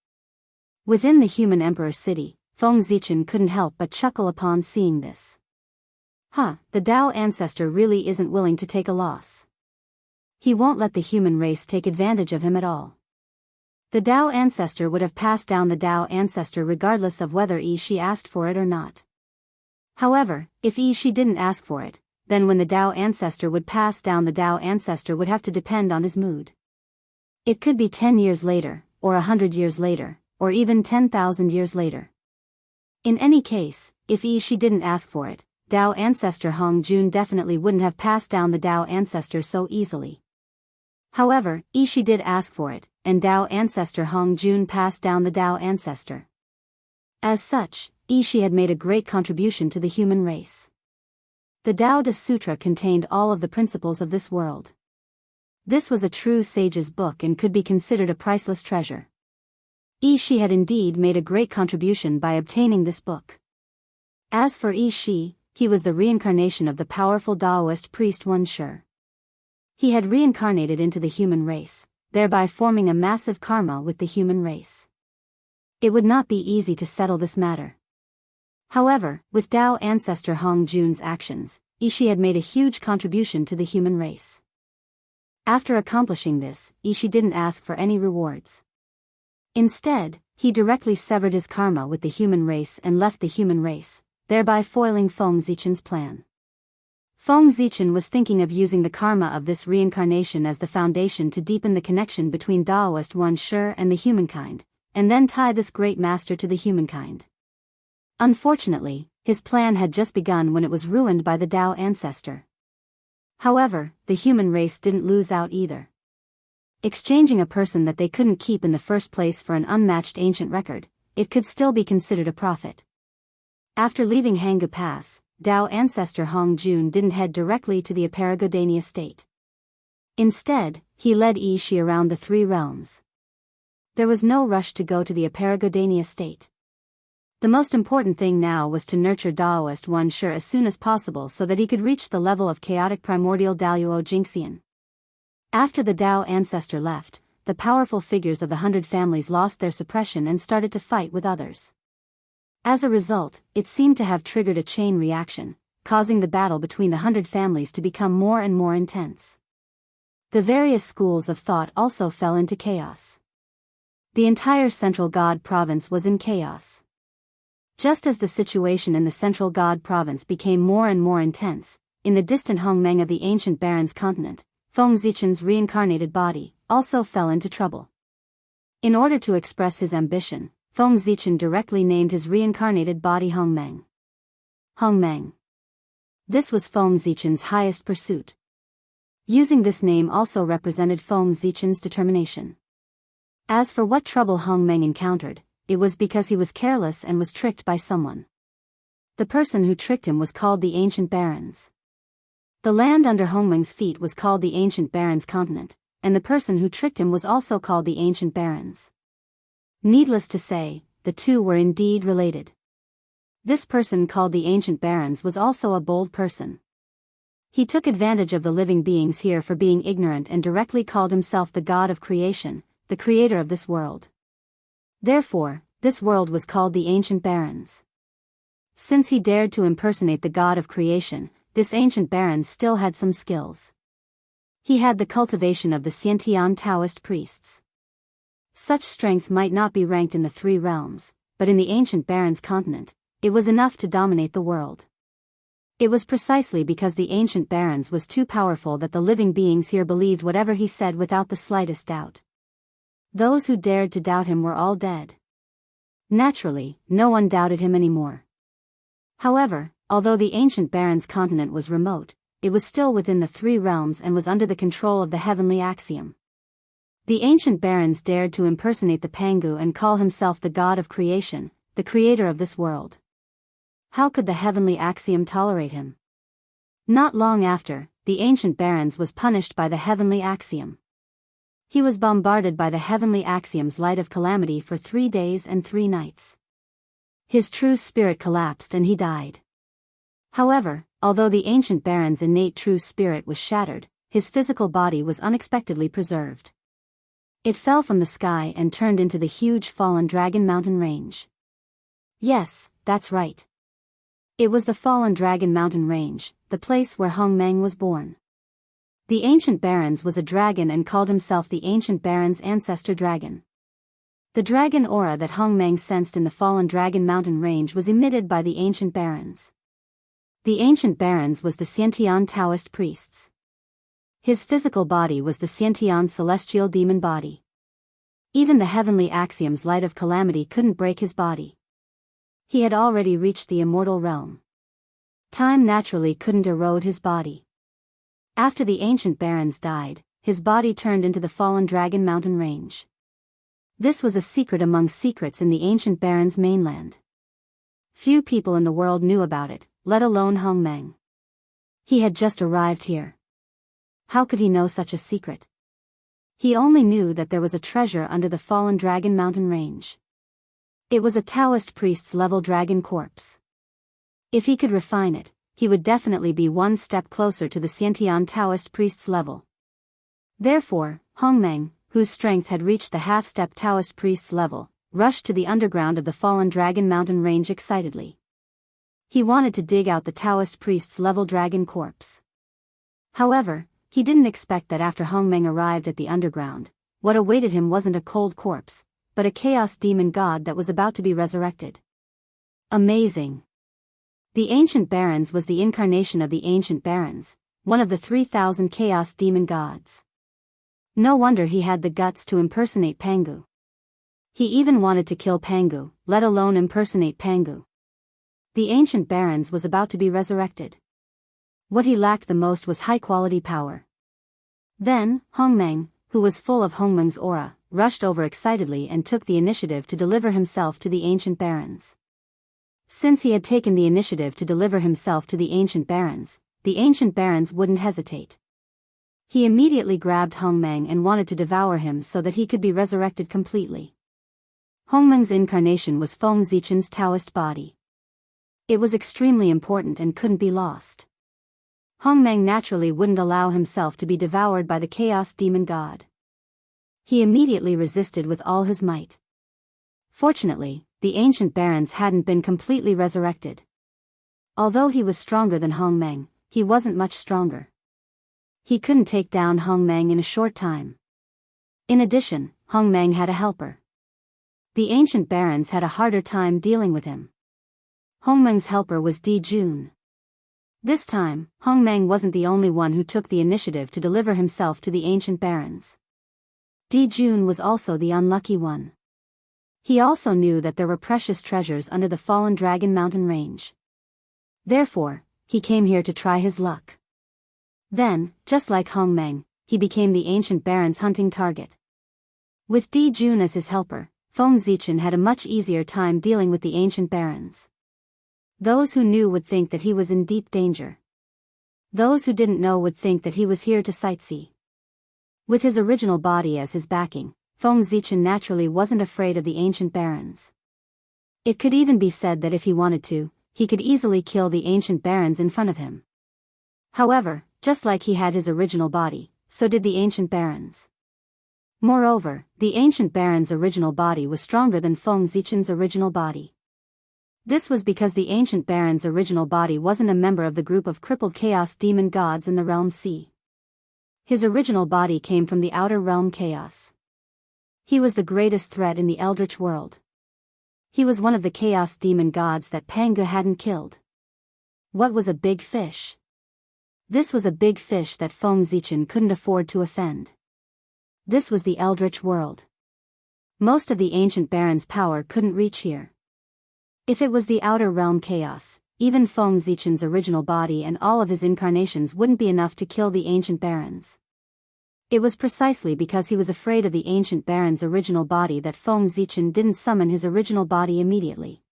Within the human Emperor City, Feng Zichen couldn't help but chuckle upon seeing this. The Tao Ancestor really isn't willing to take a loss. He won't let the human race take advantage of him at all. The Tao Ancestor would have passed down the Tao Ancestor regardless of whether Yi Shi asked for it or not. However, if Yi Shi didn't ask for it, then when the Tao Ancestor would pass down, the Tao Ancestor would have to depend on his mood. It could be 10 years later, or 100 years later, or even 10,000 years later. In any case, if Yi Shi didn't ask for it, Tao Ancestor Hong Jun definitely wouldn't have passed down the Tao Ancestor so easily. However, Yi Shi did ask for it, and Tao Ancestor Hong Jun passed down the Tao Ancestor. As such, Yi Shi had made a great contribution to the human race. The Tao De Sutra contained all of the principles of this world. This was a true sage's book and could be considered a priceless treasure. Yi Shi had indeed made a great contribution by obtaining this book. As for Yi Shi, he was the reincarnation of the powerful Taoist priest Wen Shi. He had reincarnated into the human race, thereby forming a massive karma with the human race. It would not be easy to settle this matter. However, with Tao Ancestor Hong Jun's actions, Yi Shi had made a huge contribution to the human race. After accomplishing this, Yi Shi didn't ask for any rewards. Instead, he directly severed his karma with the human race and left the human race, thereby foiling Feng Zichen's plan. Feng Zichen was thinking of using the karma of this reincarnation as the foundation to deepen the connection between Taoist One Shi and the humankind, and then tie this great master to the humankind. Unfortunately, his plan had just begun when it was ruined by the Tao ancestor. However, the human race didn't lose out either. Exchanging a person that they couldn't keep in the first place for an unmatched ancient record, it could still be considered a profit. After leaving Hanggu Pass, Tao ancestor Hong Jun didn't head directly to the Aparagodania state. Instead, he led Yi Shi around the three realms. There was no rush to go to the Aparagodania state. The most important thing now was to nurture Taoist One Shi as soon as possible so that he could reach the level of chaotic primordial Daluo Jingxian. After the Tao ancestor left, the powerful figures of the 100 families lost their suppression and started to fight with others. As a result, it seemed to have triggered a chain reaction, causing the battle between the 100 families to become more and more intense. The various schools of thought also fell into chaos. The entire Central God Province was in chaos. Just as the situation in the Central God Province became more and more intense, in the distant Hongmeng of the ancient Barons continent, Feng Zichen's reincarnated body also fell into trouble. In order to express his ambition, Feng Zichen directly named his reincarnated body Hongmeng. Hongmeng. This was Feng Zichen's highest pursuit. Using this name also represented Feng Zichen's determination. As for what trouble Hongmeng encountered, it was because he was careless and was tricked by someone. The person who tricked him was called the Ancient Barons. The land under Hongmeng's feet was called the Ancient Barons continent, and the person who tricked him was also called the Ancient Barons. Needless to say, the two were indeed related. This person called the Ancient Barons was also a bold person. He took advantage of the living beings here for being ignorant and directly called himself the God of creation, the creator of this world. Therefore, this world was called the Ancient Barons. Since he dared to impersonate the God of creation, this Ancient Barons still had some skills. He had the cultivation of the Xiantian Taoist priests. Such strength might not be ranked in the three realms, but in the ancient Barons continent, it was enough to dominate the world. It was precisely because the ancient Barons was too powerful that the living beings here believed whatever he said without the slightest doubt. Those who dared to doubt him were all dead. Naturally, no one doubted him anymore. However, although the ancient Barons continent was remote, it was still within the three realms and was under the control of the heavenly axiom. The ancient Barons dared to impersonate the Pangu and call himself the God of creation, the creator of this world. How could the heavenly axiom tolerate him? Not long after, the ancient Barons was punished by the heavenly axiom. He was bombarded by the heavenly axiom's light of calamity for 3 days and 3 nights. His true spirit collapsed and he died. However, although the ancient Baron's innate true spirit was shattered, his physical body was unexpectedly preserved. It fell from the sky and turned into the huge fallen dragon mountain range. Yes, that's right. It was the fallen dragon mountain range, the place where Hongmeng was born. The ancient Barons was a dragon and called himself the ancient Baron's ancestor dragon. The dragon aura that Hongmeng sensed in the fallen dragon mountain range was emitted by the ancient Barons. The ancient Barons was the Xiantian Taoist priests. His physical body was the Xiantian celestial demon body. Even the heavenly axiom's light of calamity couldn't break his body. He had already reached the immortal realm. Time naturally couldn't erode his body. After the ancient Barons died, his body turned into the fallen dragon mountain range. This was a secret among secrets in the ancient Barons' mainland. Few people in the world knew about it, let alone Hongmeng. He had just arrived here. How could he know such a secret? He only knew that there was a treasure under the fallen dragon mountain range. It was a Taoist priest's level dragon corpse. If he could refine it, he would definitely be one step closer to the Xiantian Taoist priest's level. Therefore, Hongmeng, whose strength had reached the half-step Taoist priest's level, rushed to the underground of the fallen dragon mountain range excitedly. He wanted to dig out the Taoist priest's level dragon corpse. However, he didn't expect that after Hongmeng arrived at the underground, what awaited him wasn't a cold corpse, but a chaos demon god that was about to be resurrected. Amazing. The Ancient Barons was the incarnation of the Ancient Barons, one of the 3,000 Chaos Demon Gods. No wonder he had the guts to impersonate Pangu. He even wanted to kill Pangu, let alone impersonate Pangu. The Ancient Barons was about to be resurrected. What he lacked the most was high-quality power. Then, Hongmeng, who was full of Hongmeng's aura, rushed over excitedly and took the initiative to deliver himself to the Ancient Barons. Since he had taken the initiative to deliver himself to the Ancient Barons wouldn't hesitate. He immediately grabbed Hongmeng and wanted to devour him so that he could be resurrected completely. Hongmeng's incarnation was Feng Zichen's Taoist body. It was extremely important and couldn't be lost. Hongmeng naturally wouldn't allow himself to be devoured by the Chaos Demon God. He immediately resisted with all his might. Fortunately, the Ancient Barons hadn't been completely resurrected. Although he was stronger than Hongmeng, he wasn't much stronger. He couldn't take down Hongmeng in a short time. In addition, Hongmeng had a helper. The Ancient Barons had a harder time dealing with him. Hongmeng's helper was Di Jun. This time, Hongmeng wasn't the only one who took the initiative to deliver himself to the Ancient Barons. Di Jun was also the unlucky one. He also knew that there were precious treasures under the Fallen Dragon Mountain range. Therefore, he came here to try his luck. Then, just like Hongmeng, he became the Ancient Barons' hunting target. With Di Jun as his helper, Feng Zichen had a much easier time dealing with the Ancient Barons. Those who knew would think that he was in deep danger. Those who didn't know would think that he was here to sightsee. With his original body as his backing, Feng Zichen naturally wasn't afraid of the Ancient Barons. It could even be said that if he wanted to, he could easily kill the Ancient Barons in front of him. However, just like he had his original body, so did the Ancient Barons. Moreover, the Ancient Barons' original body was stronger than Feng Zichen's original body. This was because the Ancient Barons' original body wasn't a member of the group of crippled Chaos Demon Gods in the Realm Sea. His original body came from the Outer Realm Chaos. He was the greatest threat in the Eldritch world. He was one of the Chaos Demon Gods that Pangu hadn't killed. What was a big fish? This was a big fish that Feng Zichen couldn't afford to offend. This was the Eldritch world. Most of the Ancient Barons' power couldn't reach here. If it was the Outer Realm Chaos, even Feng Zichen's original body and all of his incarnations wouldn't be enough to kill the Ancient Barons. It was precisely because he was afraid of the Ancient Barons' original body that Feng Zichen didn't summon his original body immediately.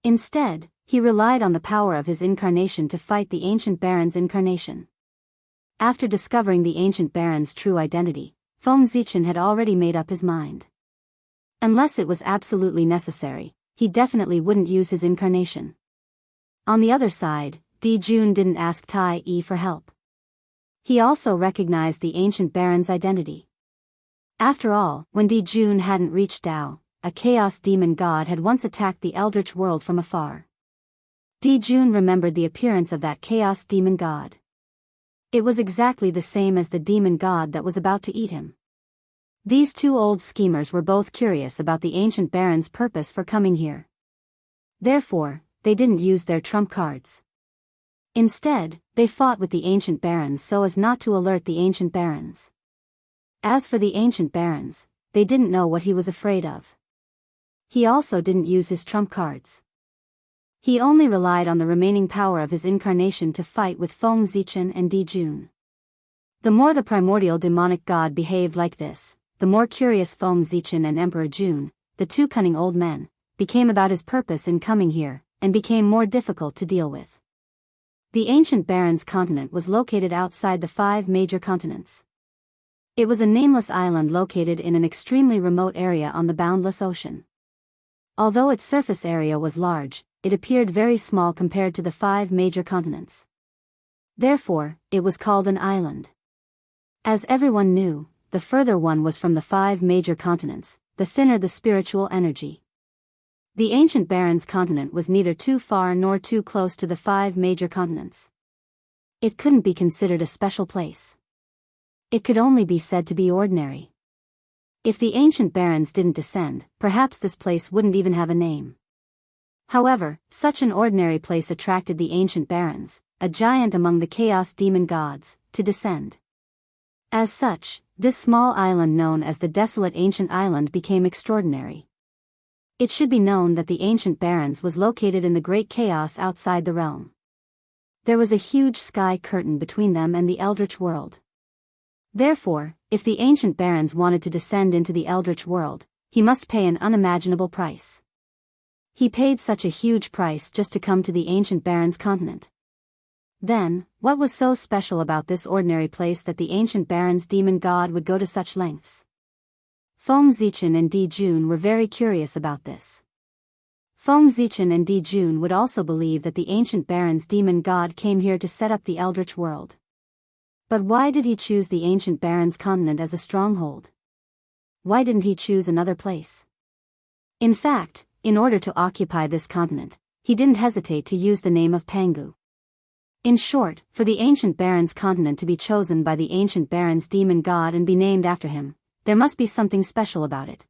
Instead, he relied on the power of his incarnation to fight the Ancient Barons' incarnation. After discovering the Ancient Barons' true identity, Feng Zichen had already made up his mind. Unless it was absolutely necessary, he definitely wouldn't use his incarnation. On the other side, Di Jun didn't ask Tai Yi for help. He also recognized the Ancient Barons' identity. After all, when Di Jun hadn't reached Dao, a Chaos Demon God had once attacked the Eldritch world from afar. Di Jun remembered the appearance of that Chaos Demon God. It was exactly the same as the demon god that was about to eat him. These two old schemers were both curious about the Ancient Barons' purpose for coming here. Therefore, they didn't use their trump cards. Instead, they fought with the Ancient Barons so as not to alert the Ancient Barons. As for the Ancient Barons, they didn't know what he was afraid of. He also didn't use his trump cards. He only relied on the remaining power of his incarnation to fight with Feng Zichen and Di Jun. The more the primordial demonic god behaved like this, the more curious Feng Zichen and Emperor Jun, the two cunning old men, became about his purpose in coming here, and became more difficult to deal with. The Ancient Barons' continent was located outside the 5 major continents. It was a nameless island located in an extremely remote area on the boundless ocean. Although its surface area was large, it appeared very small compared to the 5 major continents. Therefore, it was called an island. As everyone knew, the further one was from the 5 major continents, the thinner the spiritual energy. The Ancient Barons' continent was neither too far nor too close to the 5 major continents. It couldn't be considered a special place. It could only be said to be ordinary. If the Ancient Barons didn't descend, perhaps this place wouldn't even have a name. However, such an ordinary place attracted the ancient barons, a giant among the chaos demon gods, to descend. As such, this small island known as the desolate ancient island became extraordinary. It should be known that the ancient barons was located in the great chaos outside the realm. There was a huge sky curtain between them and the eldritch world. Therefore, if the ancient barons wanted to descend into the eldritch world, he must pay an unimaginable price. He paid such a huge price just to come to the ancient barons' continent. Then, what was so special about this ordinary place that the ancient barons' demon god would go to such lengths? Feng Zichen and Di Jun were very curious about this. Feng Zichen and Di Jun would also believe that the ancient barons' demon god came here to set up the eldritch world. But why did he choose the ancient barons' continent as a stronghold? Why didn't he choose another place? In fact, in order to occupy this continent, he didn't hesitate to use the name of Pangu. In short, for the ancient barons' continent to be chosen by the ancient barons' demon god and be named after him, there must be something special about it.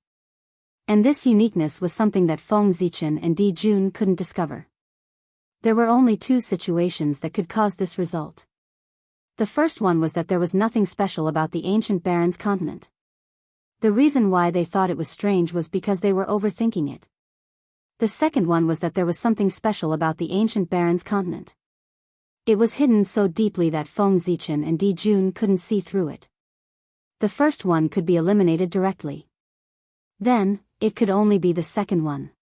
And this uniqueness was something that Feng Zichen and Di Jun couldn't discover. There were only two situations that could cause this result. The first one was that there was nothing special about the ancient barons' continent. The reason why they thought it was strange was because they were overthinking it. The second one was that there was something special about the ancient barons' continent. It was hidden so deeply that Feng Zichen and Di Jun couldn't see through it. The first one could be eliminated directly. Then, it could only be the second one.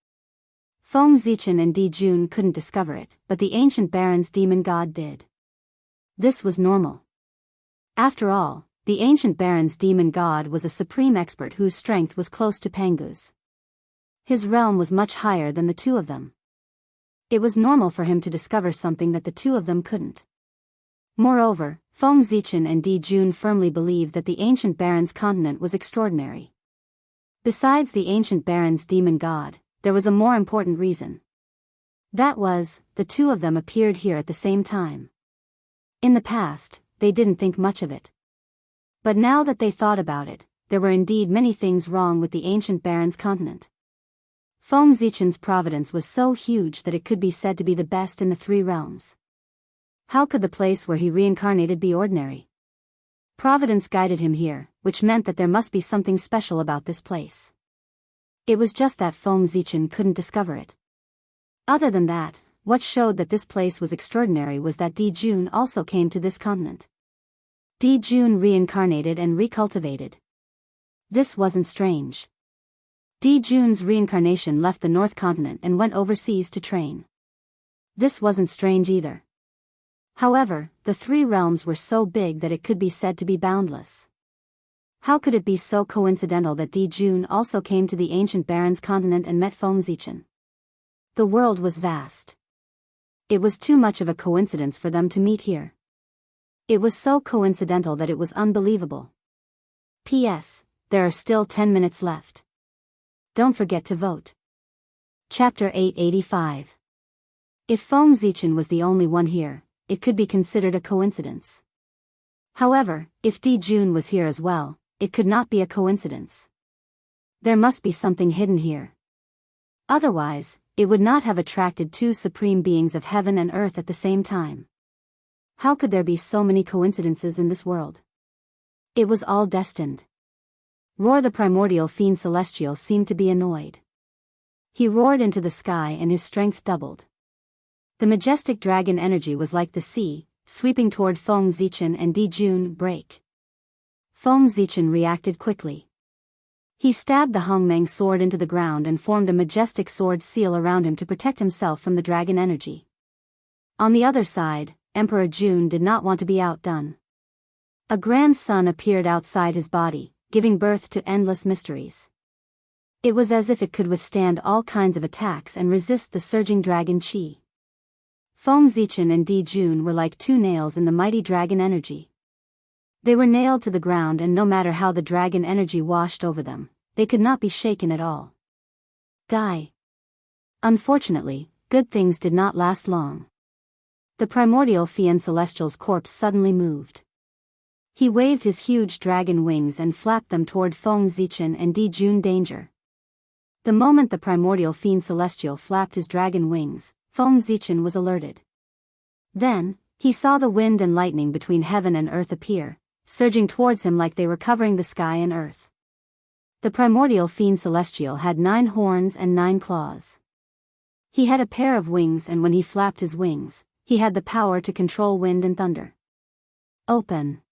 Feng Zichen and Di Jun couldn't discover it, but the ancient barons' demon god did. This was normal. After all, the ancient barons' demon god was a supreme expert whose strength was close to Pangu's. His realm was much higher than the two of them. It was normal for him to discover something that the two of them couldn't. Moreover, Feng Zichen and Di Jun firmly believed that the ancient barons' continent was extraordinary. Besides the ancient barons' demon god, there was a more important reason. That was, the two of them appeared here at the same time. In the past, they didn't think much of it. But now that they thought about it, there were indeed many things wrong with the ancient barons' continent. Feng Zichen's providence was so huge that it could be said to be the best in the three realms. How could the place where he reincarnated be ordinary? Providence guided him here, which meant that there must be something special about this place. It was just that Feng Zichen couldn't discover it. Other than that, what showed that this place was extraordinary was that Di Jun also came to this continent. Di Jun reincarnated and recultivated. This wasn't strange. Di Jun's reincarnation left the North Continent and went overseas to train. This wasn't strange either. However, the three realms were so big that it could be said to be boundless. How could it be so coincidental that Di Jun also came to the ancient barons' continent and met Feng Zichen? The world was vast. It was too much of a coincidence for them to meet here. It was so coincidental that it was unbelievable. P.S. There are still 10 minutes left. Don't forget to vote. Chapter 885. If Feng Zichen was the only one here, it could be considered a coincidence. However, if Di Jun was here as well, it could not be a coincidence. There must be something hidden here. Otherwise, it would not have attracted two supreme beings of heaven and earth at the same time. How could there be so many coincidences in this world? It was all destined. Roar the primordial fiend celestial seemed to be annoyed. He roared into the sky and his strength doubled. The majestic dragon energy was like the sea, sweeping toward Feng Zichen and Di Jun. Break. Feng Zichen reacted quickly. He stabbed the Hongmeng sword into the ground and formed a majestic sword seal around him to protect himself from the dragon energy. On the other side, Emperor Jun did not want to be outdone. A grand sun appeared outside his body, giving birth to endless mysteries. It was as if it could withstand all kinds of attacks and resist the surging dragon chi. Feng Zichen and Di Jun were like two nails in the mighty dragon energy. They were nailed to the ground, and no matter how the dragon energy washed over them, they could not be shaken at all. Die. Unfortunately, good things did not last long. The primordial fiend celestial's corpse suddenly moved. He waved his huge dragon wings and flapped them toward Feng Zichen and Di Jun. Danger. The moment the primordial fiend celestial flapped his dragon wings, Feng Zichen was alerted. Then, he saw the wind and lightning between heaven and earth appear, surging towards him like they were covering the sky and earth. The primordial fiend celestial had 9 horns and 9 claws. He had a pair of wings, and when he flapped his wings, he had the power to control wind and thunder. Open.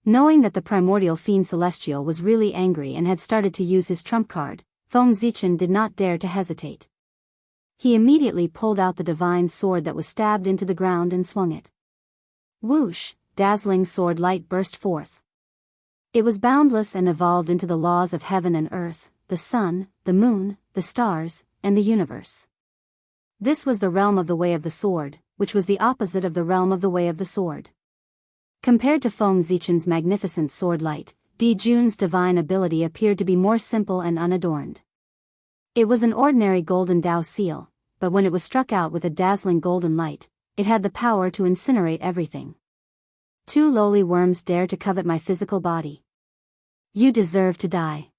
Knowing that the primordial fiend celestial was really angry and had started to use his trump card, Feng Zichen did not dare to hesitate. He immediately pulled out the divine sword that was stabbed into the ground and swung it. Whoosh, dazzling sword light burst forth. It was boundless and evolved into the laws of heaven and earth, the sun, the moon, the stars, and the universe. This was the realm of the way of the sword, which was the opposite of the realm of the way of the sword. Compared to Feng Zichen's magnificent sword light, Di Jun's divine ability appeared to be more simple and unadorned. It was an ordinary golden Dao seal, but when it was struck out with a dazzling golden light, it had the power to incinerate everything. 2 lowly worms dare to covet my physical body. You deserve to die.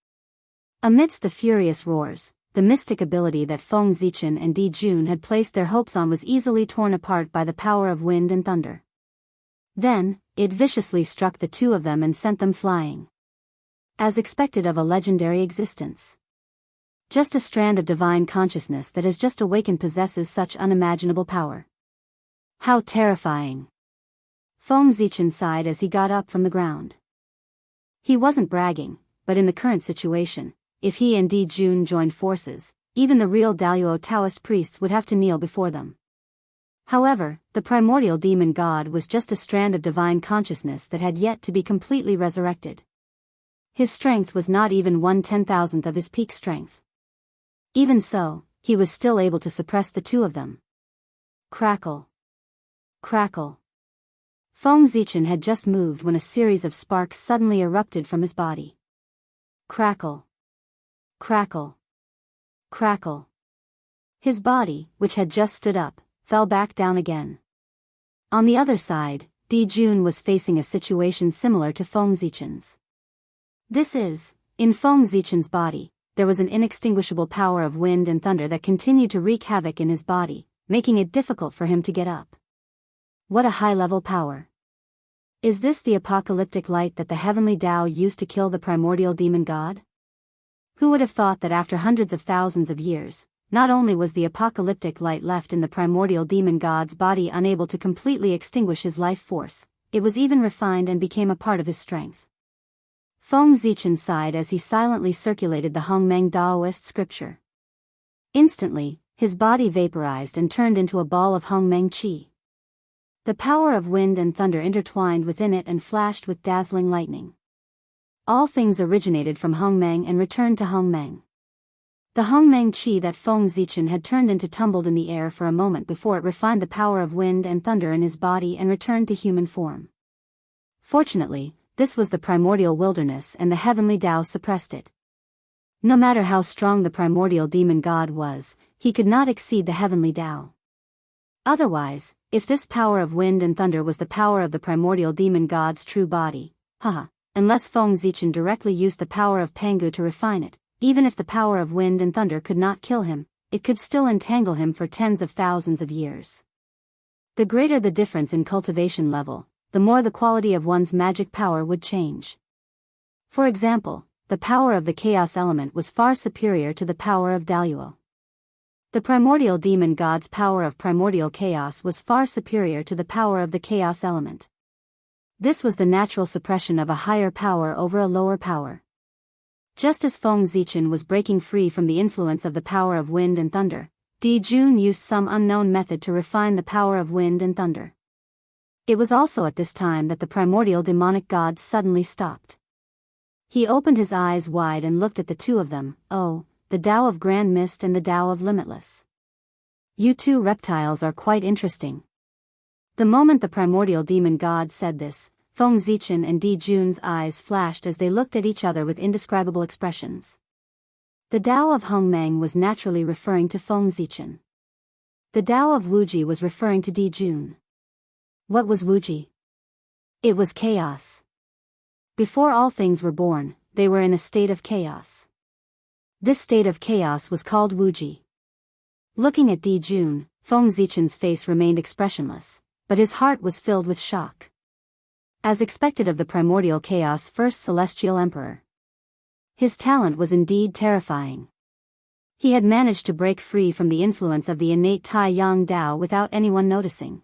Amidst the furious roars, the mystic ability that Feng Zichen and Di Jun had placed their hopes on was easily torn apart by the power of wind and thunder. Then, it viciously struck the 2 of them and sent them flying. As expected of a legendary existence. Just a strand of divine consciousness that has just awakened possesses such unimaginable power. How terrifying! Feng Zichen sighed as he got up from the ground. He wasn't bragging, but in the current situation, if he and Di Jun joined forces, even the real Daluo Taoist priests would have to kneel before them. However, the primordial demon god was just a strand of divine consciousness that had yet to be completely resurrected. His strength was not even 1/10,000th of his peak strength. Even so, he was still able to suppress the 2 of them. Crackle. Crackle. Feng Zichen had just moved when a series of sparks suddenly erupted from his body. Crackle. Crackle. Crackle. His body, which had just stood up, fell back down again. On the other side, Di Jun was facing a situation similar to Feng Zichen's. This is, in Feng Zichen's body, there was an inextinguishable power of wind and thunder that continued to wreak havoc in his body, making it difficult for him to get up. What a high-level power. Is this the apocalyptic light that the heavenly Tao used to kill the primordial demon god? Who would have thought that after hundreds of thousands of years, not only was the apocalyptic light left in the primordial demon god's body unable to completely extinguish his life force, it was even refined and became a part of his strength. Feng Zichen sighed as he silently circulated the Hongmeng Daoist scripture. Instantly, his body vaporized and turned into a ball of Hongmeng Qi. The power of wind and thunder intertwined within it and flashed with dazzling lightning. All things originated from Hongmeng and returned to Hongmeng. The Hongmeng Qi that Feng Zichen had turned into tumbled in the air for a moment before it refined the power of wind and thunder in his body and returned to human form. Fortunately, this was the primordial wilderness and the heavenly Tao suppressed it. No matter how strong the primordial demon god was, he could not exceed the heavenly Tao. Otherwise, if this power of wind and thunder was the power of the primordial demon god's true body, unless Feng Zichen directly used the power of Pangu to refine it, even if the power of wind and thunder could not kill him, it could still entangle him for tens of thousands of years. The greater the difference in cultivation level, the more the quality of one's magic power would change. For example, the power of the chaos element was far superior to the power of Daluo. The primordial demon god's power of primordial chaos was far superior to the power of the chaos element. This was the natural suppression of a higher power over a lower power. Just as Feng Zichen was breaking free from the influence of the power of wind and thunder, Di Jun used some unknown method to refine the power of wind and thunder. It was also at this time that the primordial demonic god suddenly stopped. He opened his eyes wide and looked at the 2 of them. Oh, the Tao of Grand Mist and the Tao of Limitless. You 2 reptiles are quite interesting. The moment the primordial demon god said this, Feng Zichen and Di Jun's eyes flashed as they looked at each other with indescribable expressions. The Tao of Hongmeng was naturally referring to Feng Zichen. The Tao of Wuji was referring to Di Jun. What was Wuji? It was chaos. Before all things were born, they were in a state of chaos. This state of chaos was called Wuji. Looking at Di Jun, Feng Zichen's face remained expressionless, but his heart was filled with shock. As expected of the primordial chaos first celestial emperor, his talent was indeed terrifying. He had managed to break free from the influence of the innate Tai Yang Dao without anyone noticing.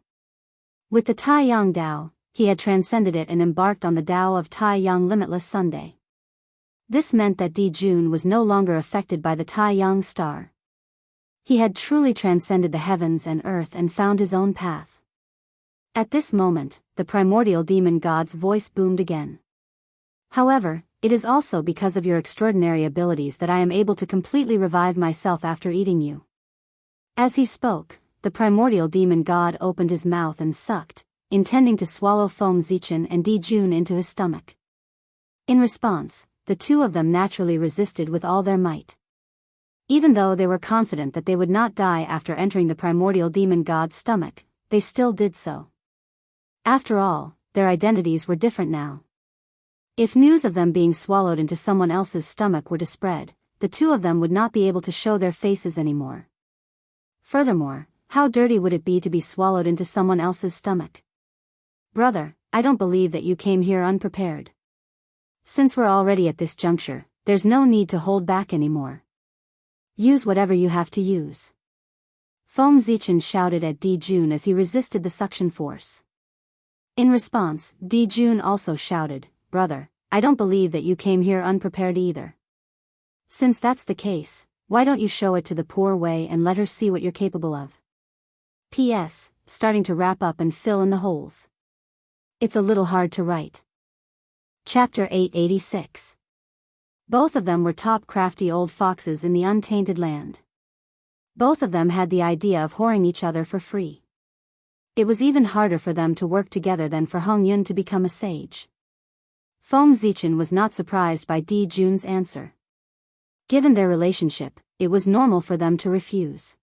With the Tai Yang Dao, he had transcended it and embarked on the Dao of Tai Yang Limitless Sunday. This meant that Di Jun was no longer affected by the Tai Yang star. He had truly transcended the heavens and earth and found his own path. At this moment, the primordial demon god's voice boomed again. However, it is also because of your extraordinary abilities that I am able to completely revive myself after eating you. As he spoke, the primordial demon god opened his mouth and sucked, intending to swallow Feng Zichen and Di Jun into his stomach. In response, the two of them naturally resisted with all their might. Even though they were confident that they would not die after entering the primordial demon god's stomach, they still did so. After all, their identities were different now. If news of them being swallowed into someone else's stomach were to spread, the two of them would not be able to show their faces anymore. Furthermore, how dirty would it be to be swallowed into someone else's stomach? Brother, I don't believe that you came here unprepared. Since we're already at this juncture, there's no need to hold back anymore. Use whatever you have to use. Feng Zichen shouted at Di Jun as he resisted the suction force. In response, Di Jun also shouted, Brother, I don't believe that you came here unprepared either. Since that's the case, why don't you show it to the poor Wei and let her see what you're capable of? P.S. Starting to wrap up and fill in the holes. It's a little hard to write. Chapter 886. Both of them were top crafty old foxes in the untainted land. Both of them had the idea of whoring each other for free. It was even harder for them to work together than for Hong Yun to become a sage. Feng Zichen was not surprised by Di Jun's answer. Given their relationship, it was normal for them to refuse.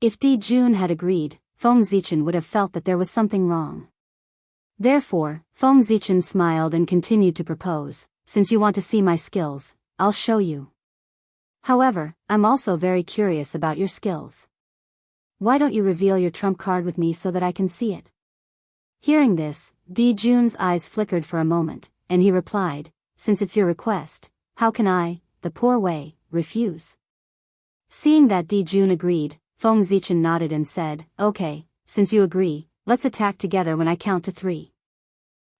If Di Jun had agreed, Feng Zichen would have felt that there was something wrong. Therefore, Feng Zichen smiled and continued to propose, since you want to see my skills, I'll show you. However, I'm also very curious about your skills. Why don't you reveal your trump card with me so that I can see it? Hearing this, Di Jun's eyes flickered for a moment, and he replied, Since it's your request, how can I, the poor Wei, refuse? Seeing that Di Jun agreed, Feng Zichen nodded and said, Okay, since you agree, let's attack together when I count to 3.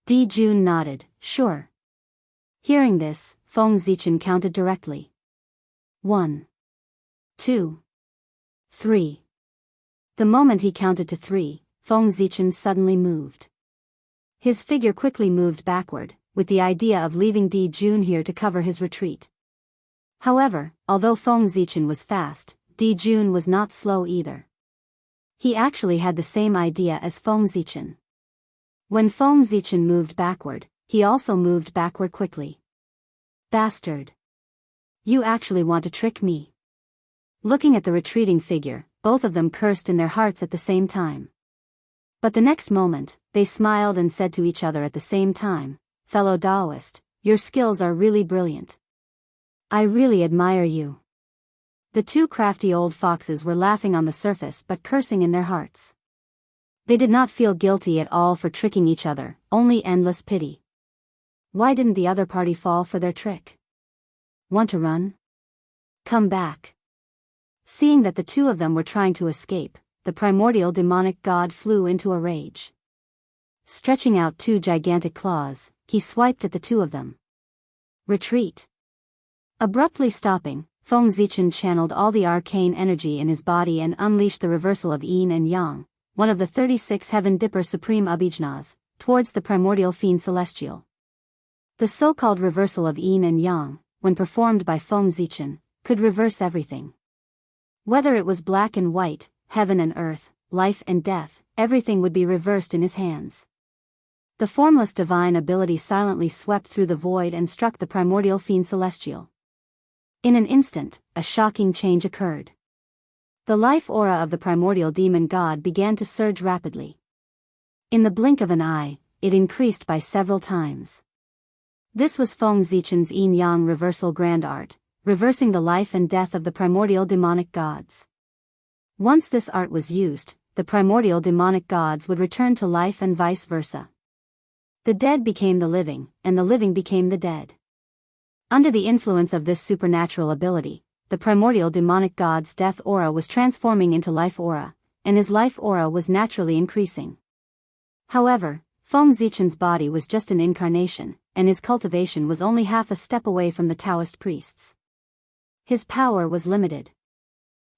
Di Jun nodded, Sure. Hearing this, Feng Zichen counted directly. 1, 2, 3. The moment he counted to 3, Feng Zichen suddenly moved. His figure quickly moved backward, with the idea of leaving Di Jun here to cover his retreat. However, although Feng Zichen was fast, Di Jun was not slow either. He actually had the same idea as Feng Zichen. When Feng Zichen moved backward, he also moved backward quickly. Bastard! You actually want to trick me? Looking at the retreating figure, both of them cursed in their hearts at the same time. But the next moment, they smiled and said to each other at the same time, Fellow Daoist, your skills are really brilliant. I really admire you. The two crafty old foxes were laughing on the surface but cursing in their hearts. They did not feel guilty at all for tricking each other, only endless pity. Why didn't the other party fall for their trick? Want to run? Come back. Seeing that the two of them were trying to escape, the primordial demonic god flew into a rage. Stretching out 2 gigantic claws, he swiped at the two of them. Retreat. Abruptly stopping, Feng Zichen channeled all the arcane energy in his body and unleashed the reversal of Yin and Yang, one of the 36 Heaven Dipper Supreme Abhijnas, towards the primordial fiend celestial. The so-called reversal of Yin and Yang, when performed by Feng Zichen, could reverse everything. Whether it was black and white, heaven and earth, life and death, everything would be reversed in his hands. The formless divine ability silently swept through the void and struck the primordial fiend celestial. In an instant, a shocking change occurred. The life aura of the primordial demon god began to surge rapidly. In the blink of an eye, it increased by several times. This was Feng Zichen's yin-yang reversal grand art, reversing the life and death of the primordial demonic gods. Once this art was used, the primordial demonic gods would return to life and vice versa. The dead became the living, and the living became the dead. Under the influence of this supernatural ability, the primordial demonic god's death aura was transforming into life aura, and his life aura was naturally increasing. However, Feng Zichen's body was just an incarnation, and his cultivation was only half a step away from the Taoist priests. His power was limited.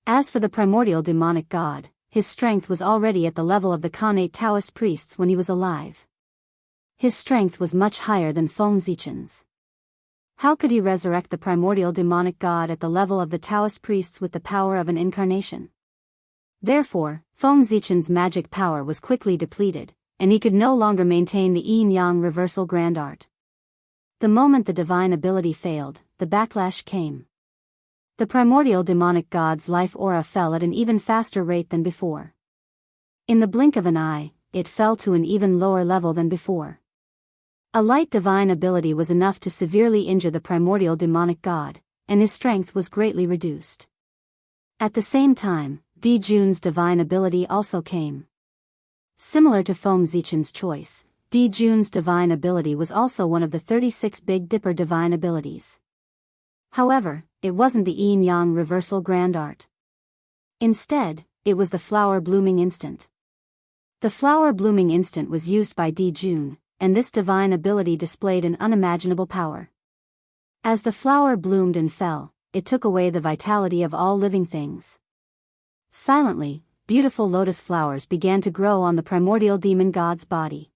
As for the primordial demonic god, his strength was already at the level of the Khanate Taoist priests when he was alive. His strength was much higher than Feng Zichen's. How could he resurrect the primordial demonic god at the level of the Taoist priests with the power of an incarnation? Therefore, Feng Zichen's magic power was quickly depleted, and he could no longer maintain the yin-yang reversal grand art. The moment the divine ability failed, the backlash came. The primordial demonic god's life aura fell at an even faster rate than before. In the blink of an eye, it fell to an even lower level than before. A light divine ability was enough to severely injure the primordial demonic god, and his strength was greatly reduced. At the same time, Di Jun's divine ability also came. Similar to Feng Zichen's choice, Di Jun's divine ability was also one of the 36 Big Dipper divine abilities. However, it wasn't the yin-yang reversal grand art. Instead, it was the flower blooming instant. The flower blooming instant was used by Di Jun, and this divine ability displayed an unimaginable power. As the flower bloomed and fell, it took away the vitality of all living things. Silently, beautiful lotus flowers began to grow on the primordial demon god's body.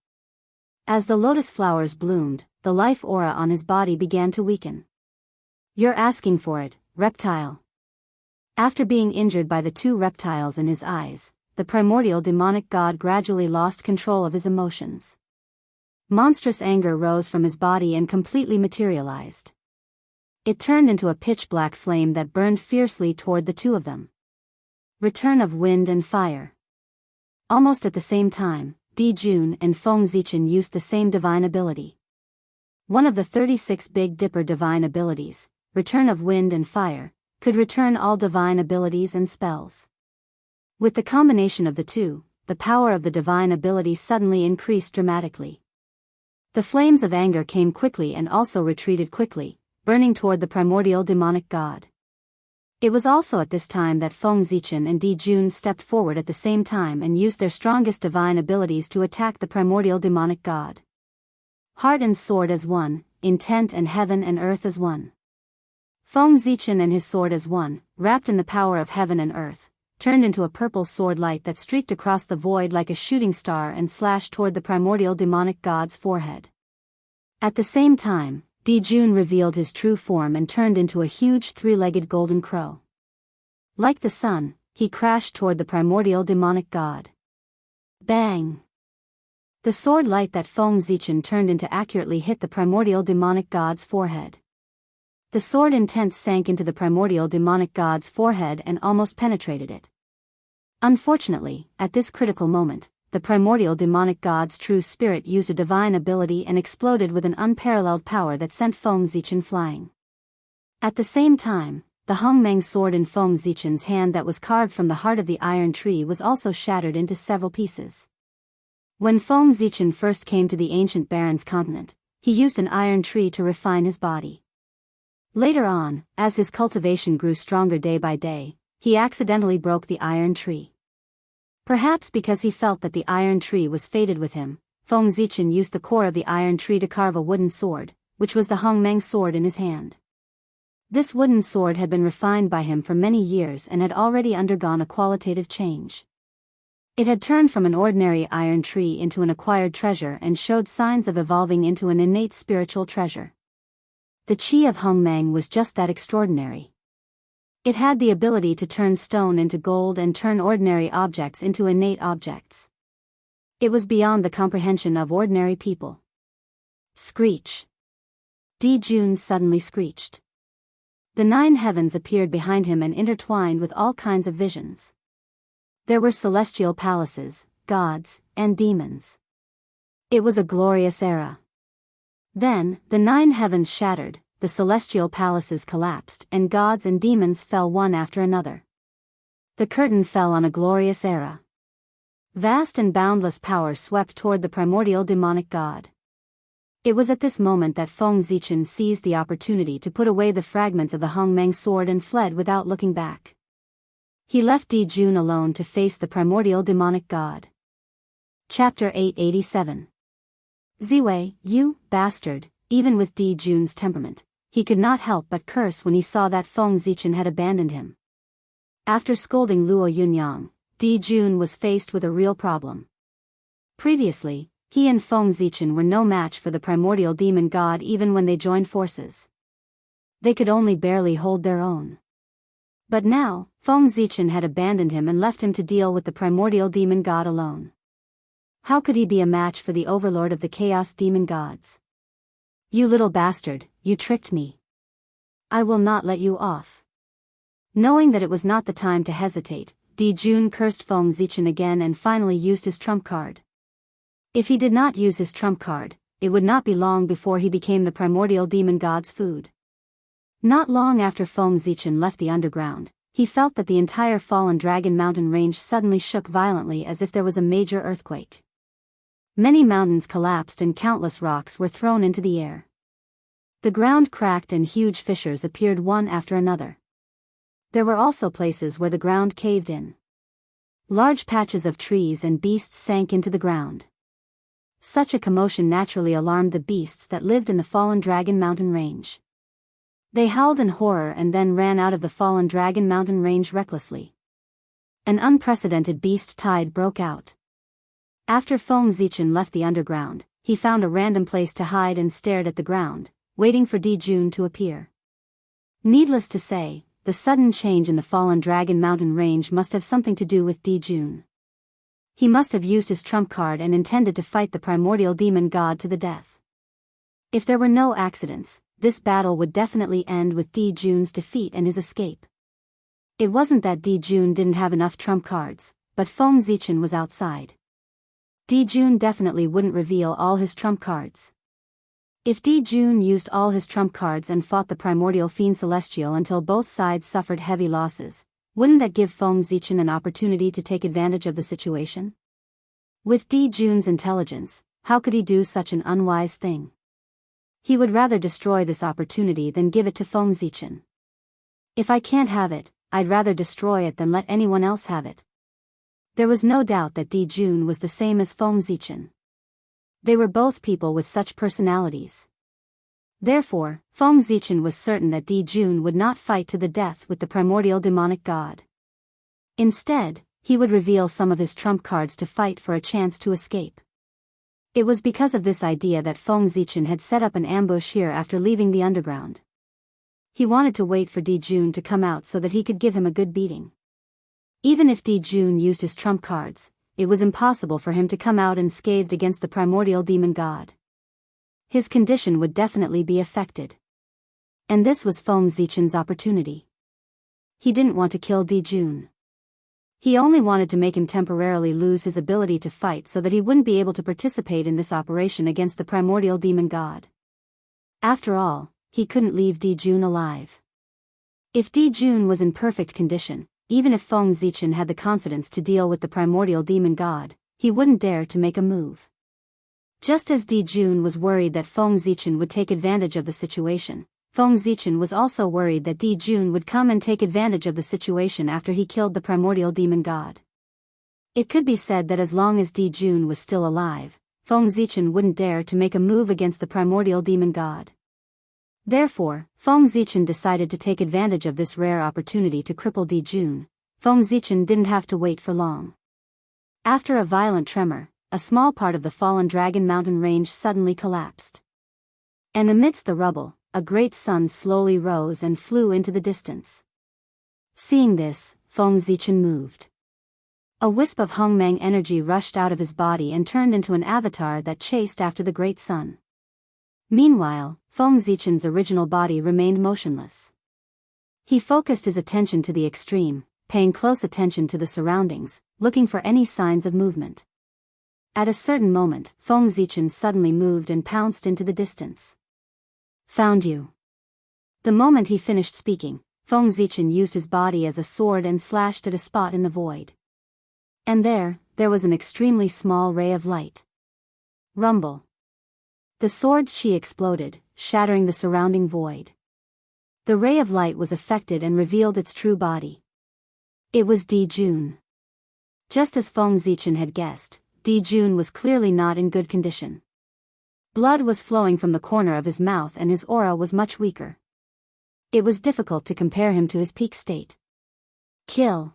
As the lotus flowers bloomed, the life aura on his body began to weaken. "You're asking for it, reptile." After being injured by the two reptiles in his eyes, the primordial demonic god gradually lost control of his emotions. Monstrous anger rose from his body and completely materialized. It turned into a pitch-black flame that burned fiercely toward the two of them. Return of wind and fire. Almost at the same time, Di Jun and Feng Zichen used the same divine ability. One of the 36 Big Dipper divine abilities, Return of Wind and Fire, could return all divine abilities and spells. With the combination of the two, the power of the divine ability suddenly increased dramatically. The flames of anger came quickly and also retreated quickly, burning toward the primordial demonic god. It was also at this time that Feng Zichen and Di Jun stepped forward at the same time and used their strongest divine abilities to attack the primordial demonic god. Heart and sword as one, intent and heaven and earth as one. Feng Zichen and his sword as one, wrapped in the power of heaven and earth, turned into a purple sword light that streaked across the void like a shooting star and slashed toward the primordial demonic god's forehead. At the same time, Di Jun revealed his true form and turned into a huge three-legged golden crow. Like the sun, he crashed toward the primordial demonic god. Bang! The sword light that Feng Zichen turned into accurately hit the primordial demonic god's forehead. The sword intent sank into the primordial demonic god's forehead and almost penetrated it. Unfortunately, at this critical moment, the primordial demonic god's true spirit used a divine ability and exploded with an unparalleled power that sent Feng Zichen flying. At the same time, the Hongmeng sword in Feng Zichen's hand that was carved from the heart of the iron tree was also shattered into several pieces. When Feng Zichen first came to the ancient Baron's continent, he used an iron tree to refine his body. Later on, as his cultivation grew stronger day by day, he accidentally broke the iron tree. Perhaps because he felt that the iron tree was fated with him, Feng Zichen used the core of the iron tree to carve a wooden sword, which was the Hongmeng sword in his hand. This wooden sword had been refined by him for many years and had already undergone a qualitative change. It had turned from an ordinary iron tree into an acquired treasure and showed signs of evolving into an innate spiritual treasure. The chi of Hongmeng was just that extraordinary. It had the ability to turn stone into gold and turn ordinary objects into innate objects. It was beyond the comprehension of ordinary people. Screech! Di Jun suddenly screeched. The 9 heavens appeared behind him and intertwined with all kinds of visions. There were celestial palaces, gods, and demons. It was a glorious era. Then, the 9 heavens shattered, the celestial palaces collapsed and gods and demons fell one after another. The curtain fell on a glorious era. Vast and boundless power swept toward the primordial demonic god. It was at this moment that Feng Zichen seized the opportunity to put away the fragments of the Hongmeng sword and fled without looking back. He left Di Jun alone to face the primordial demonic god. Chapter 887. Ziwei, you bastard. Even with Di Jun's temperament, he could not help but curse when he saw that Feng Zichen had abandoned him. After scolding Luo Yunyang, Di Jun was faced with a real problem. Previously, he and Feng Zichen were no match for the primordial demon god even when they joined forces. They could only barely hold their own. But now, Feng Zichen had abandoned him and left him to deal with the primordial demon god alone. How could he be a match for the overlord of the chaos demon gods? You little bastard, you tricked me. I will not let you off. Knowing that it was not the time to hesitate, Di Jun cursed Feng Zichen again and finally used his trump card. If he did not use his trump card, it would not be long before he became the primordial demon god's food. Not long after Feng Zichen left the underground, he felt that the entire fallen dragon mountain range suddenly shook violently as if there was a major earthquake. Many mountains collapsed and countless rocks were thrown into the air. The ground cracked and huge fissures appeared one after another. There were also places where the ground caved in. Large patches of trees and beasts sank into the ground. Such a commotion naturally alarmed the beasts that lived in the fallen dragon mountain range. They howled in horror and then ran out of the fallen dragon mountain range recklessly. An unprecedented beast tide broke out. After Feng Zichen left the underground, he found a random place to hide and stared at the ground, waiting for Di Jun to appear. Needless to say, the sudden change in the fallen dragon mountain range must have something to do with Di Jun. He must have used his trump card and intended to fight the primordial demon god to the death. If there were no accidents, this battle would definitely end with Di Jun's defeat and his escape. It wasn't that Di Jun didn't have enough trump cards, but Feng Zichen was outside. Di Jun definitely wouldn't reveal all his trump cards. If Di Jun used all his trump cards and fought the primordial fiend celestial until both sides suffered heavy losses, wouldn't that give Feng Zichen an opportunity to take advantage of the situation? With Di Jun's intelligence, how could he do such an unwise thing? He would rather destroy this opportunity than give it to Feng Zichen. If I can't have it, I'd rather destroy it than let anyone else have it. There was no doubt that Di Jun was the same as Feng Zichen. They were both people with such personalities. Therefore, Feng Zichen was certain that Di Jun would not fight to the death with the primordial demonic god. Instead, he would reveal some of his trump cards to fight for a chance to escape. It was because of this idea that Feng Zichen had set up an ambush here after leaving the underground. He wanted to wait for Di Jun to come out so that he could give him a good beating. Even if Di Jun used his trump cards, it was impossible for him to come out unscathed against the primordial demon god. His condition would definitely be affected. And this was Feng Zichen's opportunity. He didn't want to kill Di Jun. He only wanted to make him temporarily lose his ability to fight so that he wouldn't be able to participate in this operation against the primordial demon god. After all, he couldn't leave Di Jun alive. If Di Jun was in perfect condition, even if Feng Zichen had the confidence to deal with the primordial demon god, he wouldn't dare to make a move. Just as Di Jun was worried that Feng Zichen would take advantage of the situation, Feng Zichen was also worried that Di Jun would come and take advantage of the situation after he killed the primordial demon god. It could be said that as long as Di Jun was still alive, Feng Zichen wouldn't dare to make a move against the primordial demon god. Therefore, Feng Zichen decided to take advantage of this rare opportunity to cripple Di Jun. Feng Zichen didn't have to wait for long. After a violent tremor, a small part of the fallen dragon mountain range suddenly collapsed. And amidst the rubble, a great sun slowly rose and flew into the distance. Seeing this, Feng Zichen moved. A wisp of Hongmeng energy rushed out of his body and turned into an avatar that chased after the great sun. Meanwhile, Feng Zichen's original body remained motionless. He focused his attention to the extreme, paying close attention to the surroundings, looking for any signs of movement. At a certain moment, Feng Zichen suddenly moved and pounced into the distance. Found you. The moment he finished speaking, Feng Zichen used his body as a sword and slashed at a spot in the void. And there was an extremely small ray of light. Rumble. The sword chi exploded, shattering the surrounding void. The ray of light was affected and revealed its true body. It was Di Jun. Just as Feng Zichen had guessed, Di Jun was clearly not in good condition. Blood was flowing from the corner of his mouth and his aura was much weaker. It was difficult to compare him to his peak state. Kill.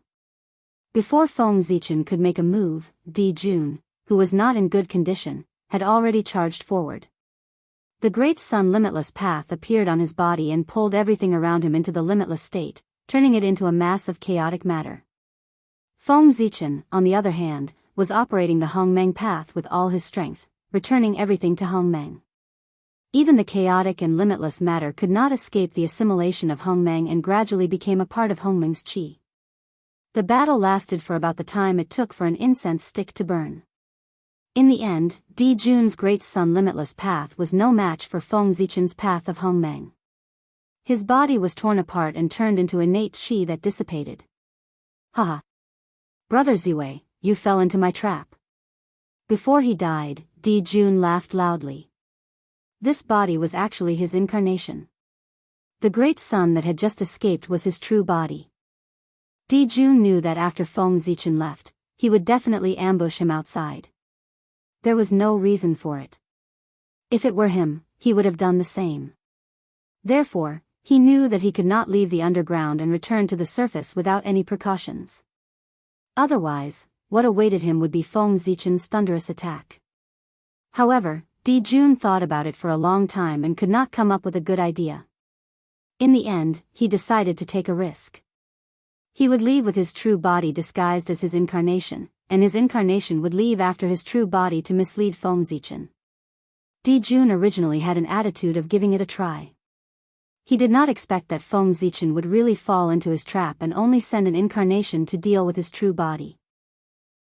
Before Feng Zichen could make a move, Di Jun, who was not in good condition, had already charged forward. The great sun limitless path appeared on his body and pulled everything around him into the limitless state, turning it into a mass of chaotic matter. Feng Zichen, on the other hand, was operating the Hongmeng path with all his strength, returning everything to Hongmeng. Even the chaotic and limitless matter could not escape the assimilation of Hongmeng and gradually became a part of Hongmeng's qi. The battle lasted for about the time it took for an incense stick to burn. In the end, Di Jun's great sun limitless path was no match for Feng Zichen's path of Hongmeng. His body was torn apart and turned into innate qi that dissipated. Haha. Brother Ziwei, you fell into my trap. Before he died, Di Jun laughed loudly. This body was actually his incarnation. The great sun that had just escaped was his true body. Di Jun knew that after Feng Zichen left, he would definitely ambush him outside. There was no reason for it. If it were him, he would have done the same. Therefore, he knew that he could not leave the underground and return to the surface without any precautions. Otherwise, what awaited him would be Feng Zichen's thunderous attack. However, Di Jun thought about it for a long time and could not come up with a good idea. In the end, he decided to take a risk. He would leave with his true body disguised as his incarnation, and his incarnation would leave after his true body to mislead Feng Zichen. Di Jun originally had an attitude of giving it a try. He did not expect that Feng Zichen would really fall into his trap and only send an incarnation to deal with his true body.